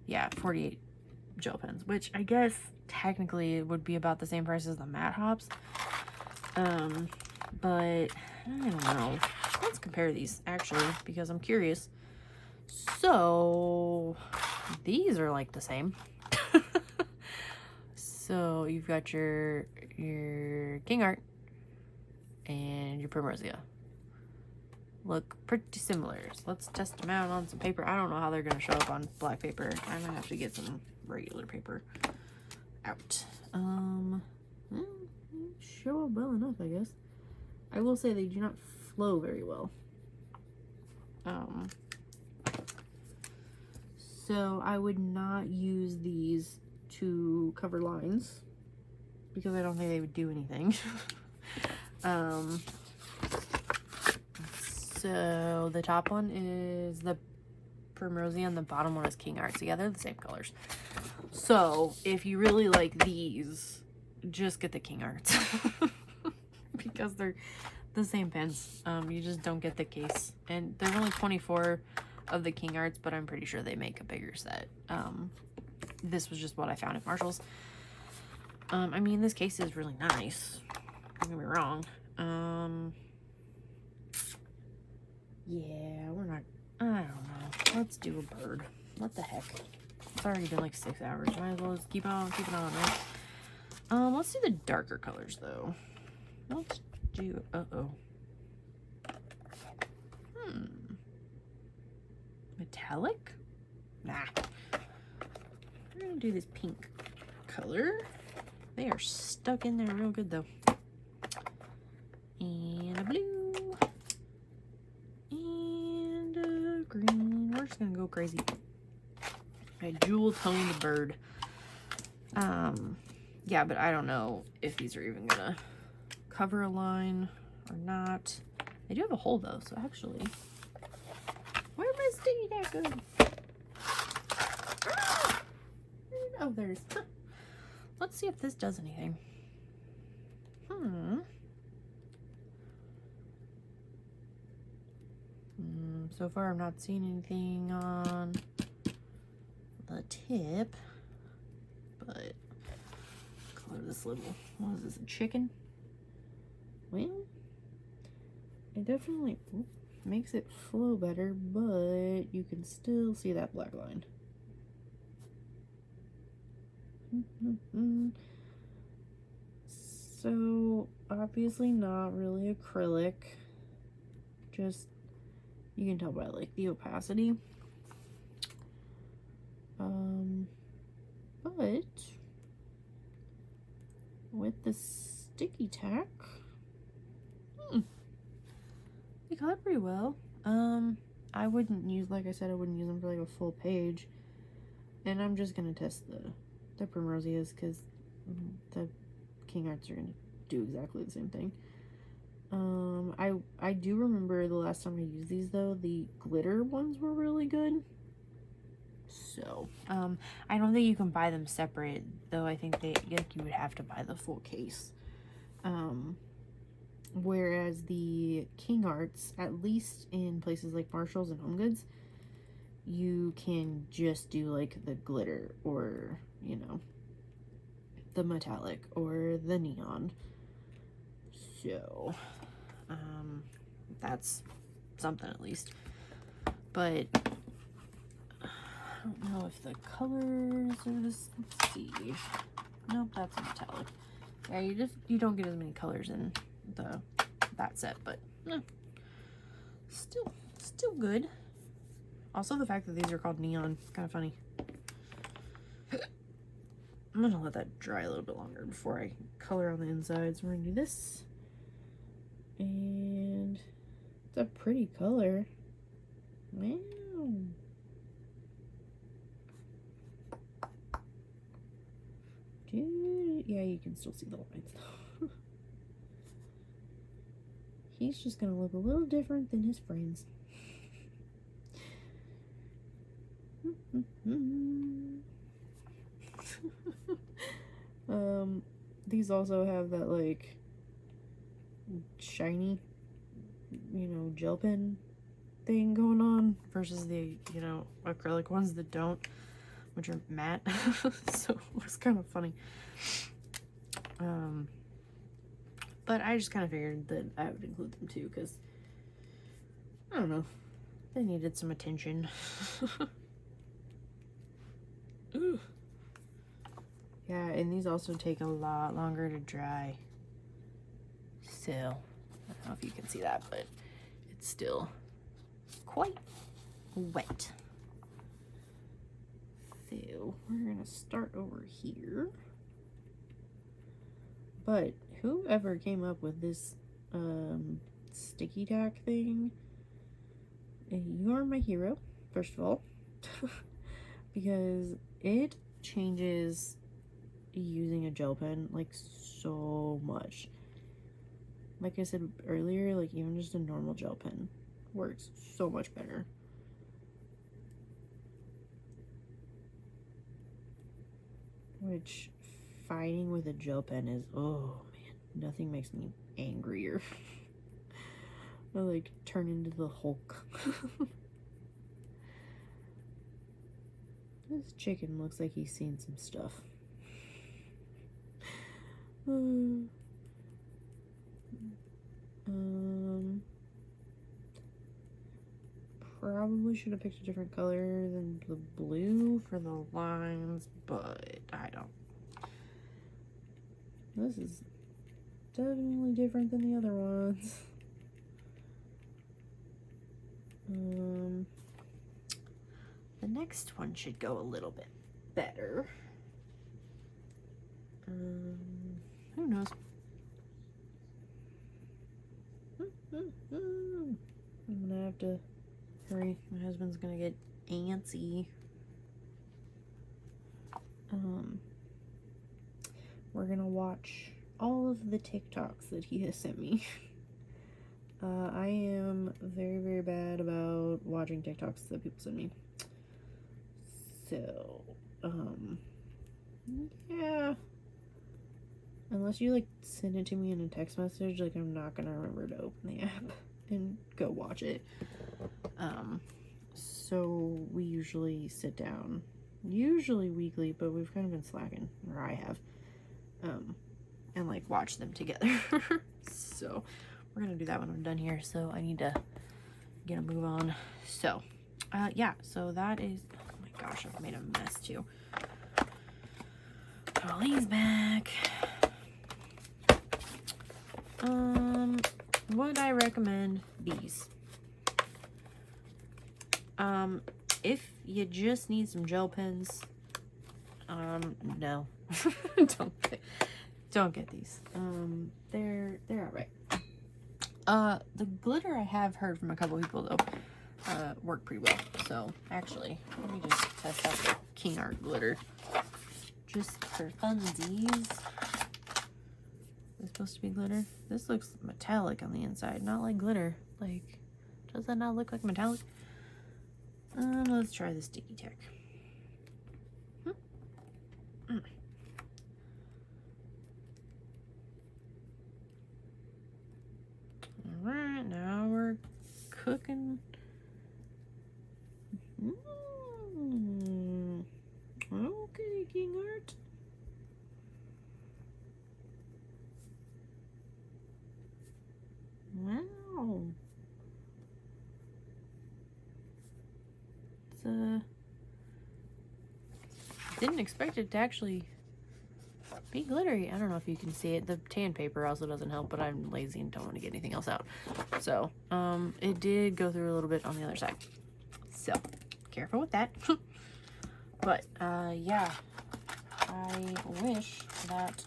Yeah, 48 gel pens, which I guess technically it would be about the same price as the matte hops. But I don't know. Let's compare these actually because I'm curious. So these are like the same. So you've got your King Art and your Primrosea. Look pretty similar. So let's test them out on some paper. I don't know how they're going to show up on black paper. I might have to get some regular paper out. Show up well enough, I guess. I will say they do not flow very well. So I would not use these to cover lines because I don't think they would do anything. So the top one is the Primrosea and the bottom one is King Art. So yeah, they're the same colors. So if you really like these, just get the King Arts because they're the same pens. You just don't get the case, and there's only 24 of the King Arts, but I'm pretty sure they make a bigger set. This was just what I found at Marshall's. I mean, this case is really nice, don't get me wrong. Yeah, we're not, I don't know, let's do a bird. What the heck, it's already been like 6 hours. Might as well just keep it on, right? Let's do the darker colors though. Let's do, metallic? Nah. We're gonna do this pink color. They are stuck in there real good though. And a blue. And a green. We're just gonna go crazy. I jewel toned the bird. Yeah, but I don't know if these are even gonna cover a line or not. They do have a hole though, so actually, where am I sticking that good? Oh, there's. Let's see if this does anything. So far, I'm not seeing anything on the tip, but color this little. What is this? A chicken? Well, it definitely makes it flow better, but you can still see that black line. So obviously not really acrylic, just you can tell by like the opacity. But with the sticky tack, they color pretty well. I wouldn't use, like I said, I wouldn't use them for like a full page, and I'm just gonna test the Primroseas because the King Arts are gonna do exactly the same thing. I do remember the last time I used these though, the glitter ones were really good. So I don't think you can buy them separate though. I think you would have to buy the full case. Whereas the King Arts, at least in places like Marshall's and Home Goods, you can just do like the glitter or, you know, the metallic or the neon. So that's something at least. But I don't know if the colors are this. Let's see. Nope, that's metallic. Yeah, you don't get as many colors in that set, but still good. Also, the fact that these are called neon, kind of funny. I'm gonna let that dry a little bit longer before I color on the inside. So we're gonna do this, and it's a pretty color. Wow. Dude, yeah, you can still see the lines though. He's just gonna look a little different than his friends. These also have that like shiny, you know, gel pen thing going on versus the, you know, acrylic ones that don't, which are matte. So it's kind of funny. But I just kind of figured that I would include them too, because I don't know, They needed some attention. Ooh. Yeah, and these also take a lot longer to dry. So, I don't know if you can see that, but it's still quite wet. So, we're gonna start over here. But whoever came up with this sticky tack thing, you are my hero, first of all. Because it changes using a gel pen like so much. Like I said earlier, like even just a normal gel pen works so much better. Which fighting with a gel pen is, oh man, nothing makes me angrier. I like turn into the Hulk. This chicken looks like he's seen some stuff. Probably should have picked a different color than the blue for the lines, but I don't. This is definitely different than the other ones. The next one should go a little bit better. Who knows? I'm gonna have to hurry. My husband's gonna get antsy. We're gonna watch all of the TikToks that he has sent me. I am very, very bad about watching TikToks that people send me. So, yeah. Unless you, like, send it to me in a text message, like, I'm not gonna remember to open the app and go watch it. So we usually sit down, usually weekly, but we've kind of been slacking, or I have, and, like, watch them together. So we're gonna do that when I'm done here, so I need to get a move on. So, yeah, so that is, oh my gosh, I've made a mess, too. Put all these back. Would I recommend these? If you just need some gel pens, no. don't get these. They're alright. The glitter I have heard from a couple people though, work pretty well. So actually, let me just test out the King Art glitter. Just for funsies. It's supposed to be glitter. This looks metallic on the inside, not like glitter. Like, does that not look like metallic? Let's try the sticky tack. Alright, now we're cooking. Okay, King Art. Wow. Didn't expect it to actually be glittery. I don't know if you can see it. The tan paper also doesn't help, but I'm lazy and don't want to get anything else out. So, it did go through a little bit on the other side. So, careful with that. But, yeah. I wish that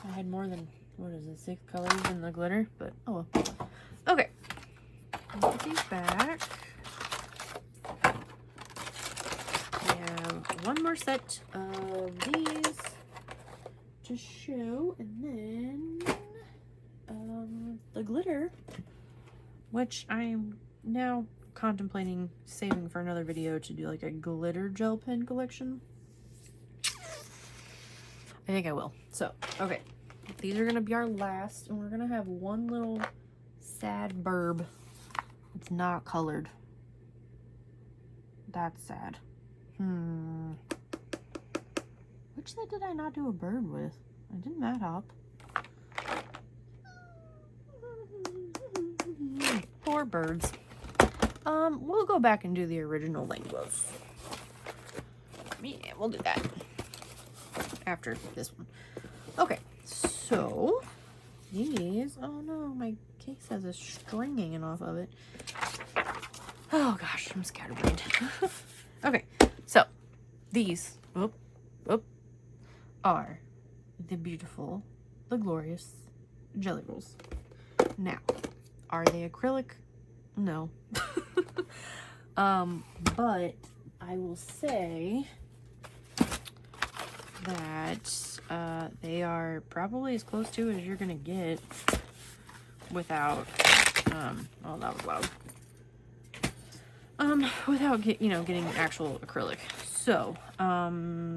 I had more than, what is it, 6 colors in the glitter, but oh well. Okay. Put these back. We have one more set of these to show, and then the glitter, which I'm now contemplating saving for another video to do like a glitter gel pen collection. I think I will. So, okay. These are going to be our last, and we're going to have one little sad burb. It's not colored. That's sad. Which set did I not do a bird with? I did Matte Hop. Poor birds. we'll go back and do the original Languos. Yeah, we'll do that after this one. Okay, so these, oh no, my case has a string hanging off of it. Oh gosh, I'm scatterbrained. Okay, so these are the beautiful, the glorious jelly rolls. Now, are they acrylic? No. But I will say that they are probably as close to it as you're gonna get without oh, that was loud. Without getting actual acrylic. So,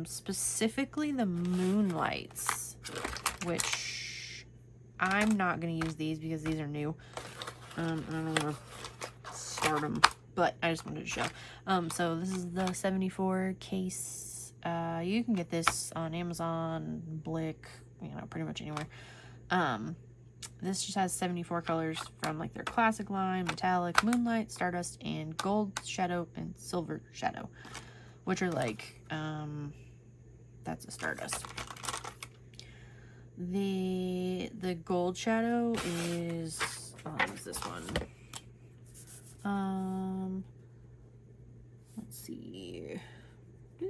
specifically the Moonlights, which I'm not gonna use these because these are new. I don't want to start them, but I just wanted to show. So this is the 74 case. You can get this on Amazon, Blick, pretty much anywhere. This just has 74 colors from like their classic line, metallic, moonlight, stardust, and gold shadow and silver shadow, which are like, that's a stardust. The gold shadow is, what is this one? Let's see. This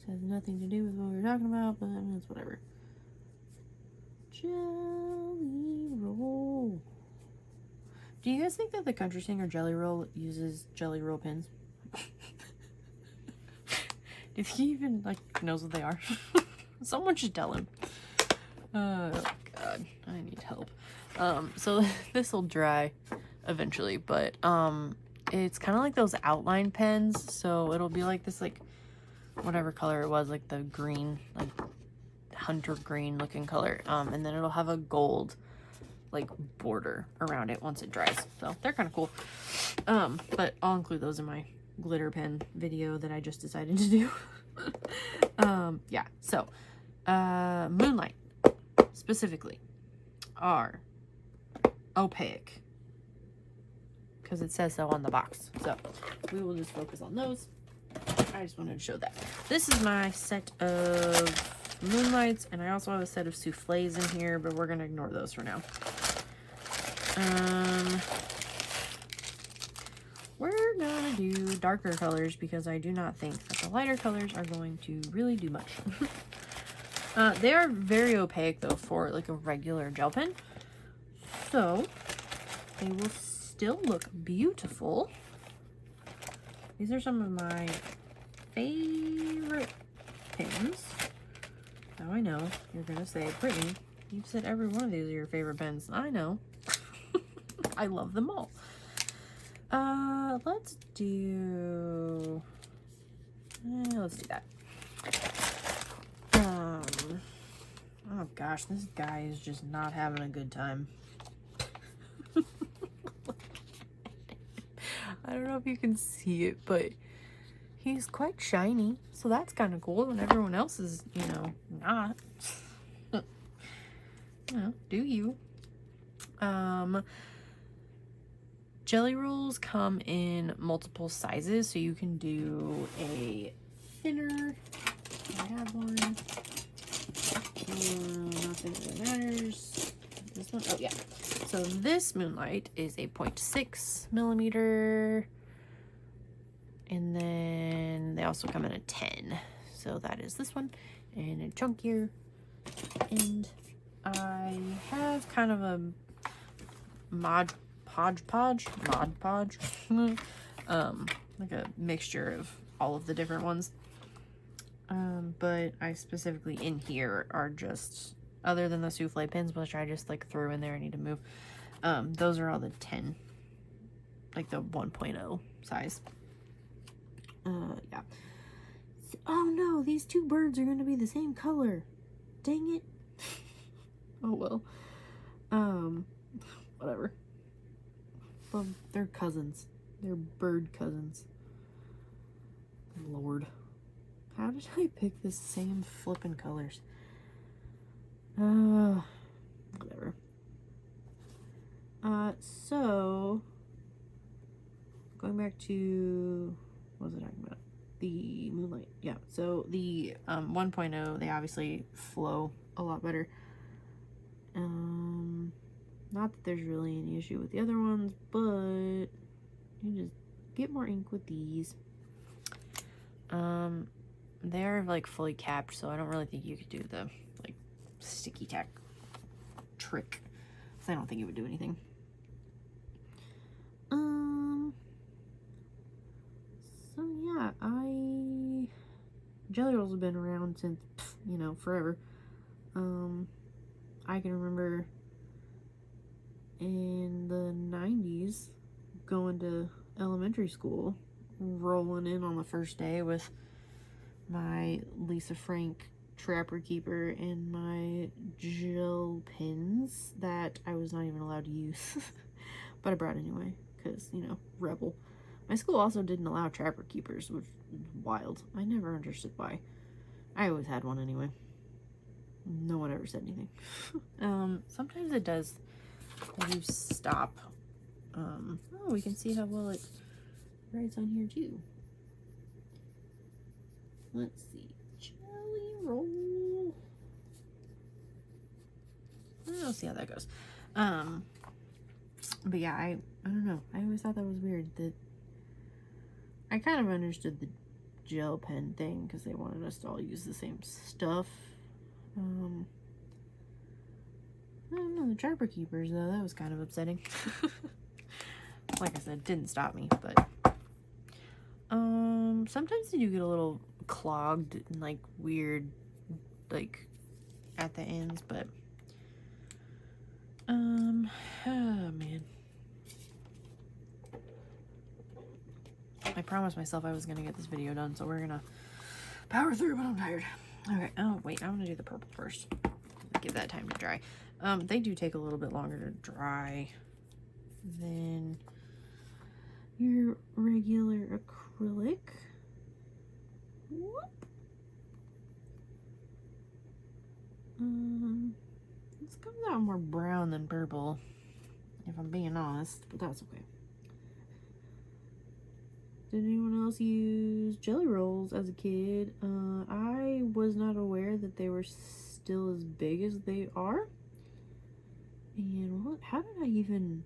has nothing to do with what we were talking about, but it's whatever. Jelly Roll. Do you guys think that the country singer Jelly Roll uses Jelly Roll pens? If he even knows what they are. Someone should tell him. Oh god, I need help. So this will dry eventually, but it's kind of like those outline pens, so it'll be like this, whatever color it was, like the green, hunter green looking color, and then it'll have a gold border around it once it dries, so they're kind of cool. But I'll include those in my glitter pen video that I just decided to do. Yeah, so Moonlight specifically are opaque because it says so on the box, so we will just focus on those. I just wanted to show that. This is my set of Moonlights, and I also have a set of souffles in here, but we're gonna ignore those for now. We're gonna do darker colors because I do not think that the lighter colors are going to really do much. They are very opaque though for a regular gel pen, so they will still look beautiful. These are some of my favorite pens. Now I know you're gonna say, Brittany, you've said every one of these are your favorite pens. I know. I love them all. Let's do that. Oh gosh, this guy is just not having a good time. I don't know if you can see it, but he's quite shiny, so that's kind of cool, and everyone else is, not. Do you? Jelly rolls come in multiple sizes, so you can do a thinner. I have one. Nothing really matters. This one, oh yeah. So this Moonlight is a 0.6 millimeter, and then they also come in a 10. So that is this one, and a chunkier. And I have kind of a Mod Podge, like a mixture of all of the different ones. But I specifically in here are just, other than the souffle pins, which I just threw in there, I need to move. Those are all the 10, the 1.0 size. Yeah. Oh no, these two birds are gonna be the same color. Dang it. Oh well. Whatever. Well, they're cousins. They're bird cousins. Lord. How did I pick the same flippin' colors? Whatever. So going back to, what was I talking about? The Moonlight. Yeah, so the 1.0, they obviously flow a lot better. Not that there's really any issue with the other ones, but you just get more ink with these. They're like fully capped, so I don't really think you could do the like sticky tack trick. So I don't think it would do anything. So yeah, Jelly Rolls have been around since, you know, forever. I can remember in the 90s going to elementary school, rolling in on the first day with my Lisa Frank Trapper Keeper and my gel pens that I was not even allowed to use. But I brought anyway, because, you know, rebel. My school also didn't allow Trapper Keepers, which was wild. I never understood why. I always had one anyway. No one ever said anything. Sometimes it does let you stop. Oh, we can see how well it writes on here too. Let's see. Jelly Roll. I'll see how that goes. But yeah, I don't know. I always thought that was weird. That I kind of understood the gel pen thing because they wanted us to all use the same stuff. I don't know, the Trapper Keepers though, that was kind of upsetting. Like I said, didn't stop me, but sometimes they do get a little clogged and like weird, like at the ends, but oh man. I promised myself I was gonna get this video done, so we're gonna power through, but I'm tired. Okay, oh wait, I'm gonna do the purple first. Give that time to dry. They do take a little bit longer to dry than your regular acrylic. Whoop. This comes out more brown than purple, if I'm being honest, but that's okay. Did anyone else use Jelly Rolls as a kid? I was not aware that they were still as big as they are. And how did I even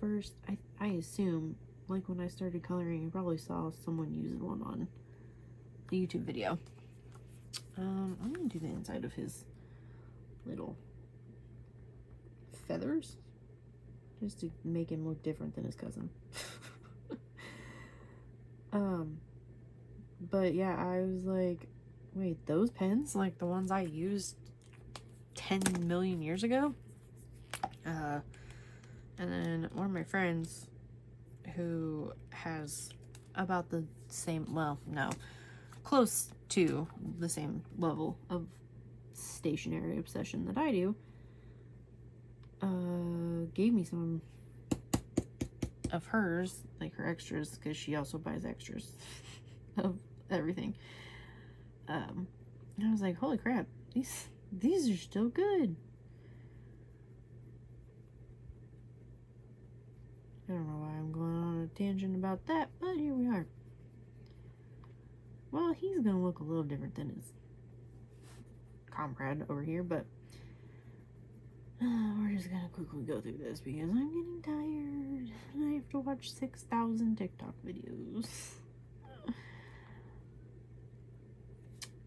first, I assume, like when I started coloring, I probably saw someone using one on the YouTube video. I'm gonna do the inside of his little feathers, just to make him look different than his cousin. But yeah, I was like, wait, those pens, like the ones I used 10 million years ago? And then one of my friends who has about the same, well, no, close to the same level of stationery obsession that I do, gave me some of hers, like her extras, because she also buys extras of everything. And I was like, holy crap, these are still good. I don't know why I'm going on a tangent about that, but here we are. Well, he's gonna look a little different than his comrade over here, but we're just gonna quickly go through this because I'm getting tired and I have to watch 6,000 TikTok videos.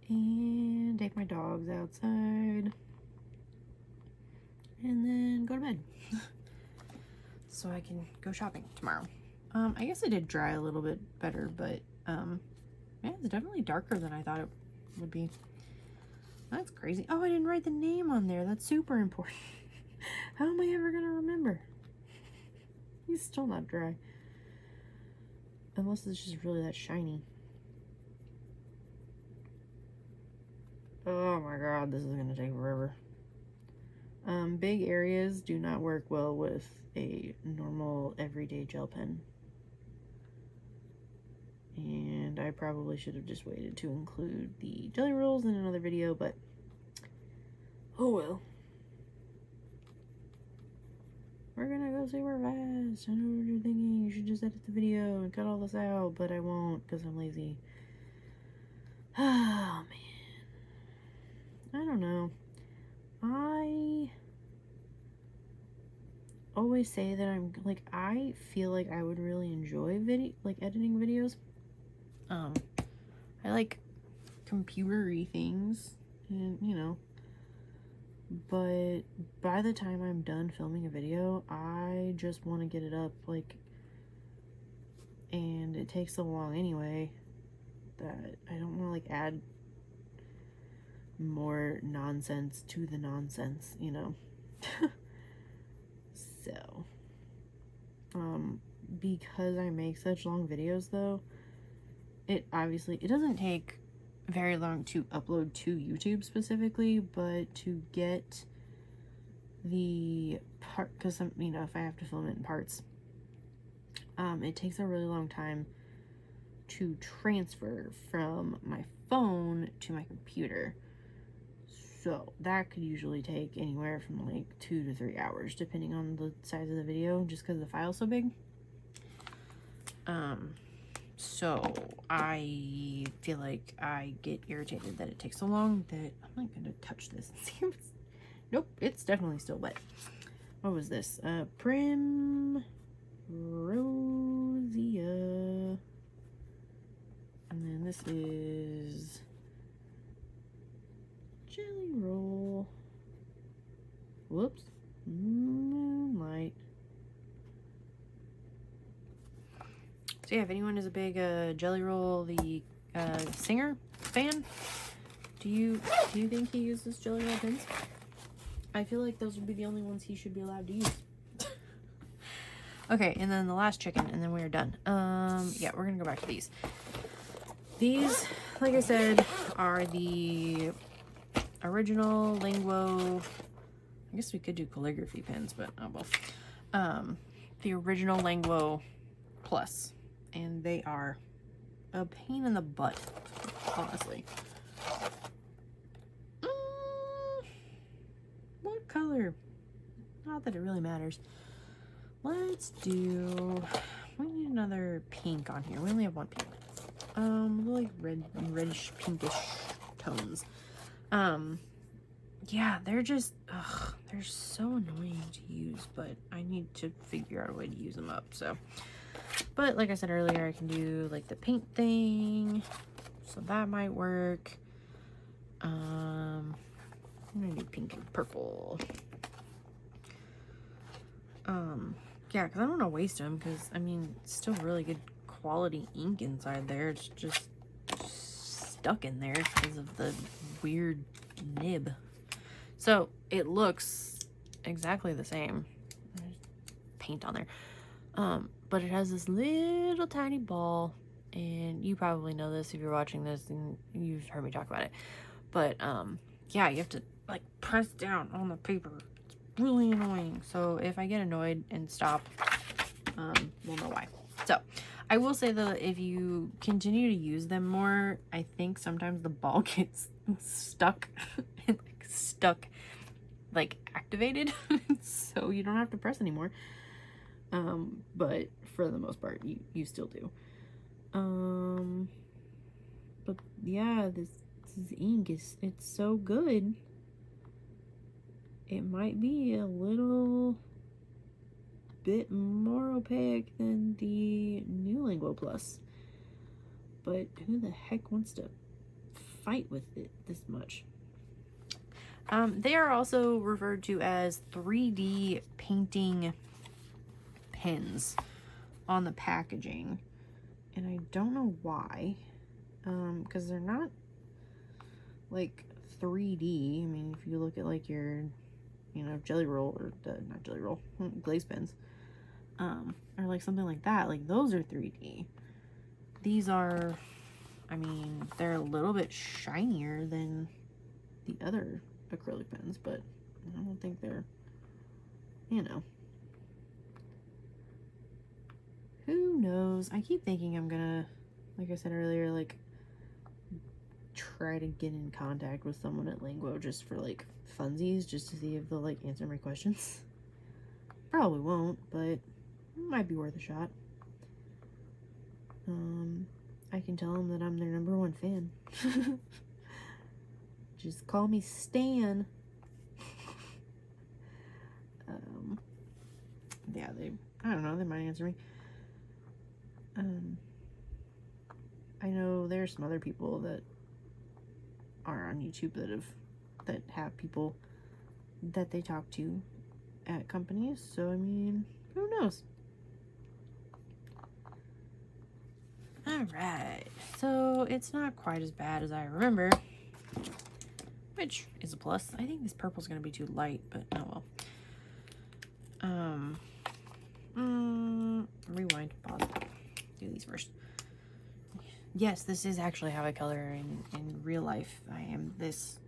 And take my dogs outside. And then go to bed. So I can go shopping tomorrow. I guess it did dry a little bit better, but yeah, it's definitely darker than I thought it would be. That's crazy. Oh, I didn't write the name on there. That's super important. How am I ever gonna remember? He's still not dry. Unless it's just really that shiny. Oh my god, this is gonna take forever. Big areas do not work well with a normal everyday gel pen. And I probably should have just waited to include the Jelly Rolls in another video, but oh well. we're gonna go super fast. I know what you're thinking. You should just edit the video and cut all this out, but I won't because I'm lazy. Oh, man. I don't know. I always say that I'm, like, I feel like I would really enjoy editing videos. I like computery things, and, you know, but by the time I'm done filming a video, I just want to get it up, like, and it takes so long anyway that I don't want to, like, add more nonsense to the nonsense, you know. So, because I make such long videos, though, it doesn't take very long to upload to YouTube specifically, but to get the part, because, you know, if I have to film it in parts, it takes a really long time to transfer from my phone to my computer. So that could usually take anywhere from like 2 to 3 hours, depending on the size of the video, just because the file's so big. So I feel like I get irritated that it takes so long that I'm not gonna touch this and see if it's, nope, it's definitely still wet. What was this? Primrosia. And then this is Jelly Roll. Whoops. Moonlight. So yeah, if anyone is a big Jelly Roll, the singer fan, do you think he uses Jelly Roll pens? I feel like those would be the only ones he should be allowed to use. Okay, and then the last chicken, and then we are done. Yeah, we're gonna go back to these. These, like I said, are the original Langu. I guess we could do calligraphy pens, but oh well. The original Langu Plus, and they are a pain in the butt, honestly. What color? Not that it really matters. Let's do, we need another pink on here. We only have one pink. Like reddish pinkish tones. Yeah, they're just, they're so annoying to use, but I need to figure out a way to use them up, so. But like I said earlier, I can do like the paint thing, so that might work. I'm gonna do pink and purple. Yeah, because I don't want to waste them, because, I mean, it's still really good quality ink inside there. It's just stuck in there because of the weird nib. So, it looks exactly the same. There's paint on there. But it has this little tiny ball, and you probably know this if you're watching this, and you've heard me talk about it. But, yeah, you have to, like, press down on the paper. Really annoying. So if I get annoyed and stop, we'll know why. So I will say though, if you continue to use them more, I think sometimes the ball gets stuck and like activated, so you don't have to press anymore. But for the most part, you still do. But yeah, this ink it's so good. It might be a little bit more opaque than the new Langu Plus, but who the heck wants to fight with it this much? They are also referred to as 3D painting pens on the packaging, and I don't know why, because they're not like 3D. I mean, if you look at like your, you know, Jelly Roll, or not Jelly Roll, glaze pens, or like something like that, like those are 3D. These are, I mean, they're a little bit shinier than the other acrylic pens, but I don't think they're, you know, who knows. I keep thinking I'm gonna, like I said earlier, like try to get in contact with someone at Langu just for like funsies, just to see if they'll like answer my questions. Probably won't, but it might be worth a shot. I can tell them that I'm their #1 fan. Just call me Stan. Yeah, I don't know, they might answer me. I know there's some other people that are on YouTube that have people that they talk to at companies, so I mean, who knows? Alright, so it's not quite as bad as I remember, which is a plus. I think this purple's gonna be too light, but oh well. Rewind, pause, do these first. Yes, this is actually how I color in real life. I am this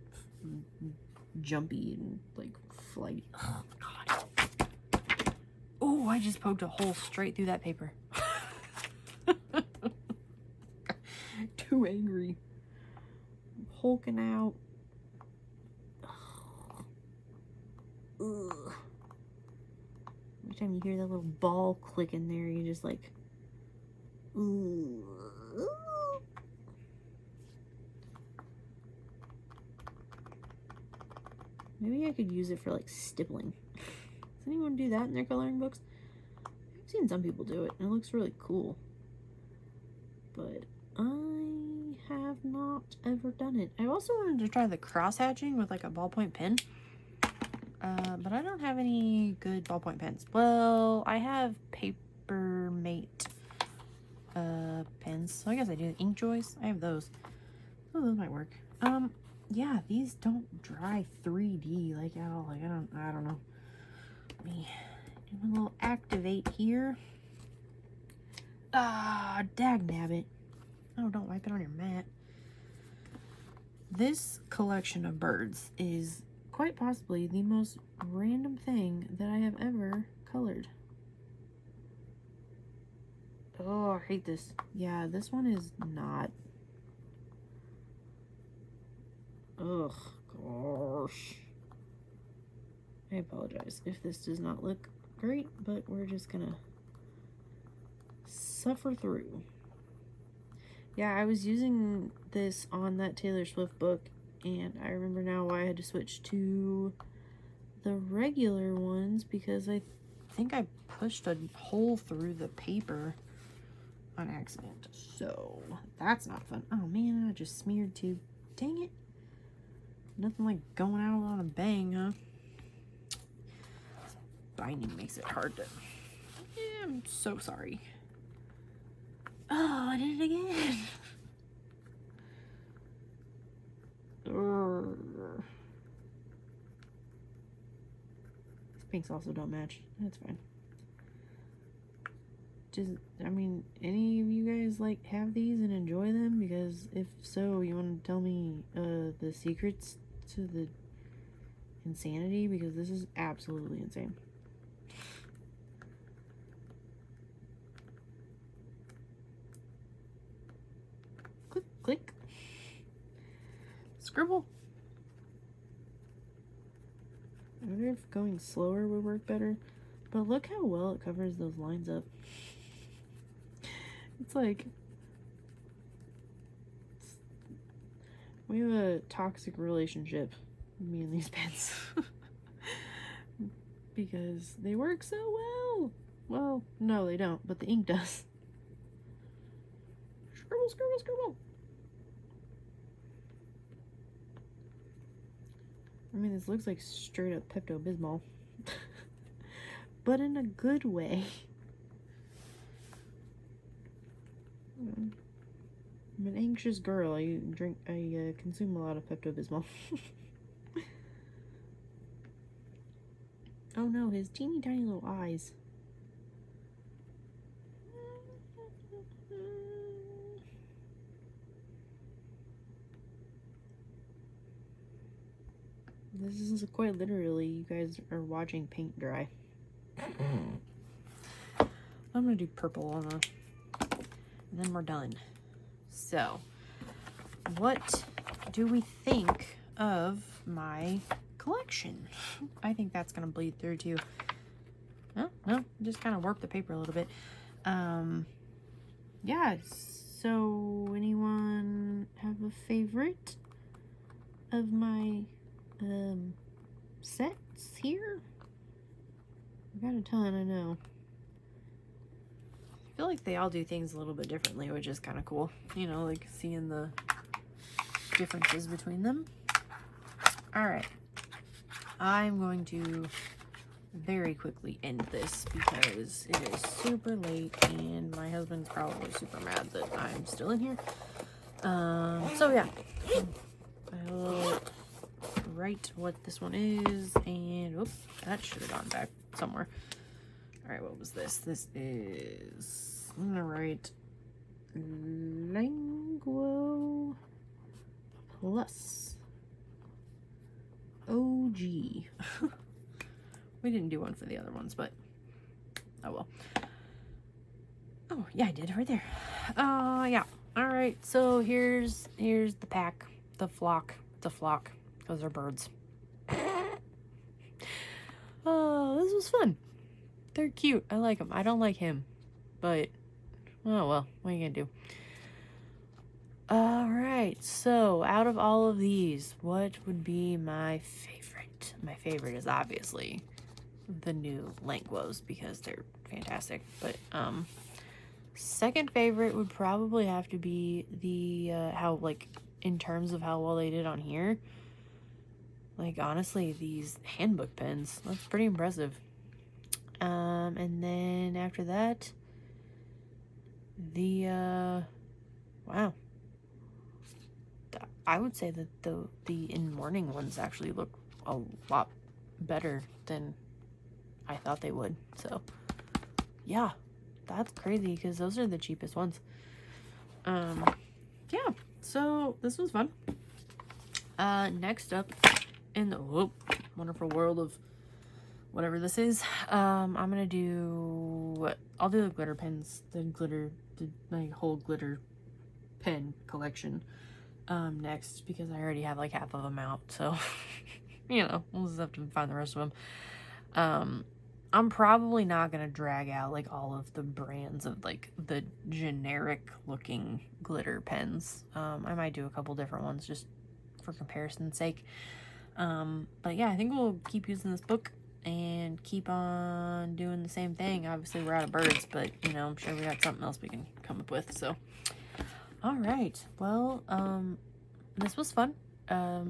jumpy and like flighty. Oh god. Oh, I just poked a hole straight through that paper. Too angry. Hulking out. Ugh. Every time you hear that little ball click in there, you just like, ooh. Maybe I could use it for like stippling. Does anyone do that in their coloring books? I've seen some people do it, and it looks really cool. But I have not ever done it. I also wanted to try the cross hatching with like a ballpoint pen. But I don't have any good ballpoint pens. Well, I have Paper Mate pens. So I guess I do. Inkjoys. I have those. Oh, those might work. Yeah, these don't dry 3D like at all. Like I don't know. Let me do a little activate here. Ah, dagnabbit. Oh, don't wipe it on your mat. This collection of birds is quite possibly the most random thing that I have ever colored. Oh, I hate this. Yeah, this one is not. Ugh, gosh. I apologize if this does not look great, but we're just gonna suffer through. Yeah, I was using this on that Taylor Swift book, and I remember now why I had to switch to the regular ones, because I think I pushed a hole through the paper on accident. So that's not fun. Oh man, I just smeared too. Dang it. Nothing like going out on a bang, huh? This binding makes it hard to... Yeah, I'm so sorry. Oh, I did it again. These pinks also don't match. That's fine. Just, I mean, any of you guys like have these and enjoy them? Because if so, you want to tell me the secrets to the insanity, because this is absolutely insane. Click, click. Scribble. I wonder if going slower would work better, but look how well it covers those lines up. It's like we have a toxic relationship, me and these pens, because they work so well. Well, no, they don't, but the ink does. Scribble, scribble, scribble. I mean, this looks like straight up Pepto-Bismol, but in a good way. I'm an anxious girl. I consume a lot of Pepto-Bismol. Oh no, his teeny tiny little eyes. This is quite literally, you guys are watching paint dry. I'm gonna do purple on the, and then we're done. So, what do we think of my collection? I think that's gonna bleed through too. Oh, no, just kind of warped the paper a little bit. Yeah, so anyone have a favorite of my sets here? I got a ton, I know. I feel like they all do things a little bit differently, which is kind of cool. You know, like seeing the differences between them. All right, I'm going to very quickly end this because it is super late and my husband's probably super mad that I'm still in here. So yeah, I will write what this one is, and oops, that should have gone back somewhere. All right, what was this? This is, I'm gonna write Langu Plus OG. We didn't do one for the other ones, but oh well. Oh yeah, I did right there. Yeah. All right, so here's the pack, the flock. Those are birds. Oh, this was fun. They're cute. I like them. I don't like him, but oh well. What are you gonna do? All right. So out of all of these, what would be my favorite? My favorite is obviously the new Languos because they're fantastic. But second favorite would probably have to be the how, like, in terms of how well they did on here. Like, honestly, these handbook pens, that's pretty impressive. And then after that, the wow, I would say that the in morning ones actually look a lot better than I thought they would. So yeah, that's crazy because those are the cheapest ones. Yeah, so this was fun. Next up in the wonderful world of whatever this is, I'm gonna do, I'll do the glitter pens, my whole glitter pen collection next, because I already have like half of them out, so you know, we'll just have to find the rest of them. I'm probably not gonna drag out like all of the brands of like the generic looking glitter pens. I might do a couple different ones just for comparison's sake. But yeah, I think we'll keep using this book and keep on doing the same thing. Obviously we're out of birds, but you know, I'm sure we got something else we can come up with. So all right, well, this was fun.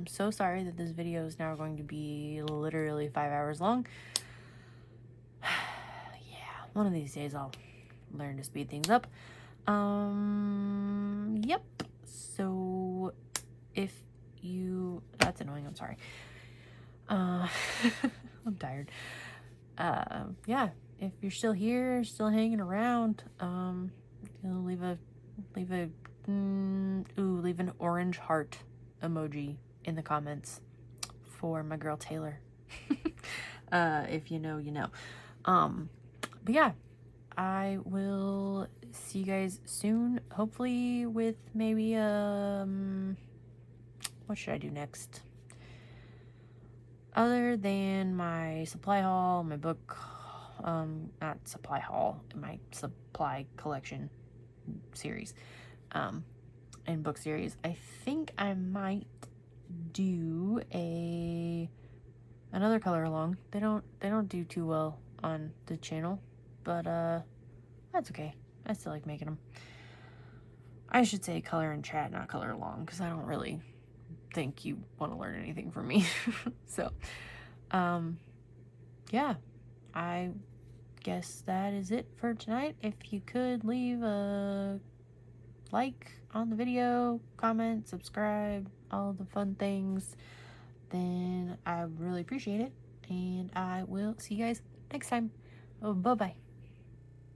So sorry that this video is now going to be literally 5 hours long. Yeah, one of these days I'll learn to speed things up. Yep, so if you, that's annoying, I'm sorry. I'm tired. Yeah, if you're still here, still hanging around, you know, leave an orange heart emoji in the comments for my girl Taylor. If you know, you know. But yeah, I will see you guys soon, hopefully with maybe what should I do next? Other than my supply haul, my book, not supply haul, my supply collection series, and book series, I think I might do another color along. They don't do too well on the channel, but that's okay. I still like making them. I should say color and chat, not color along, because I don't really think you want to learn anything from me. So yeah, I guess that is it for tonight. If you could leave a like on the video, comment, subscribe, all the fun things, then I really appreciate it, and I will see you guys next time. Bye bye.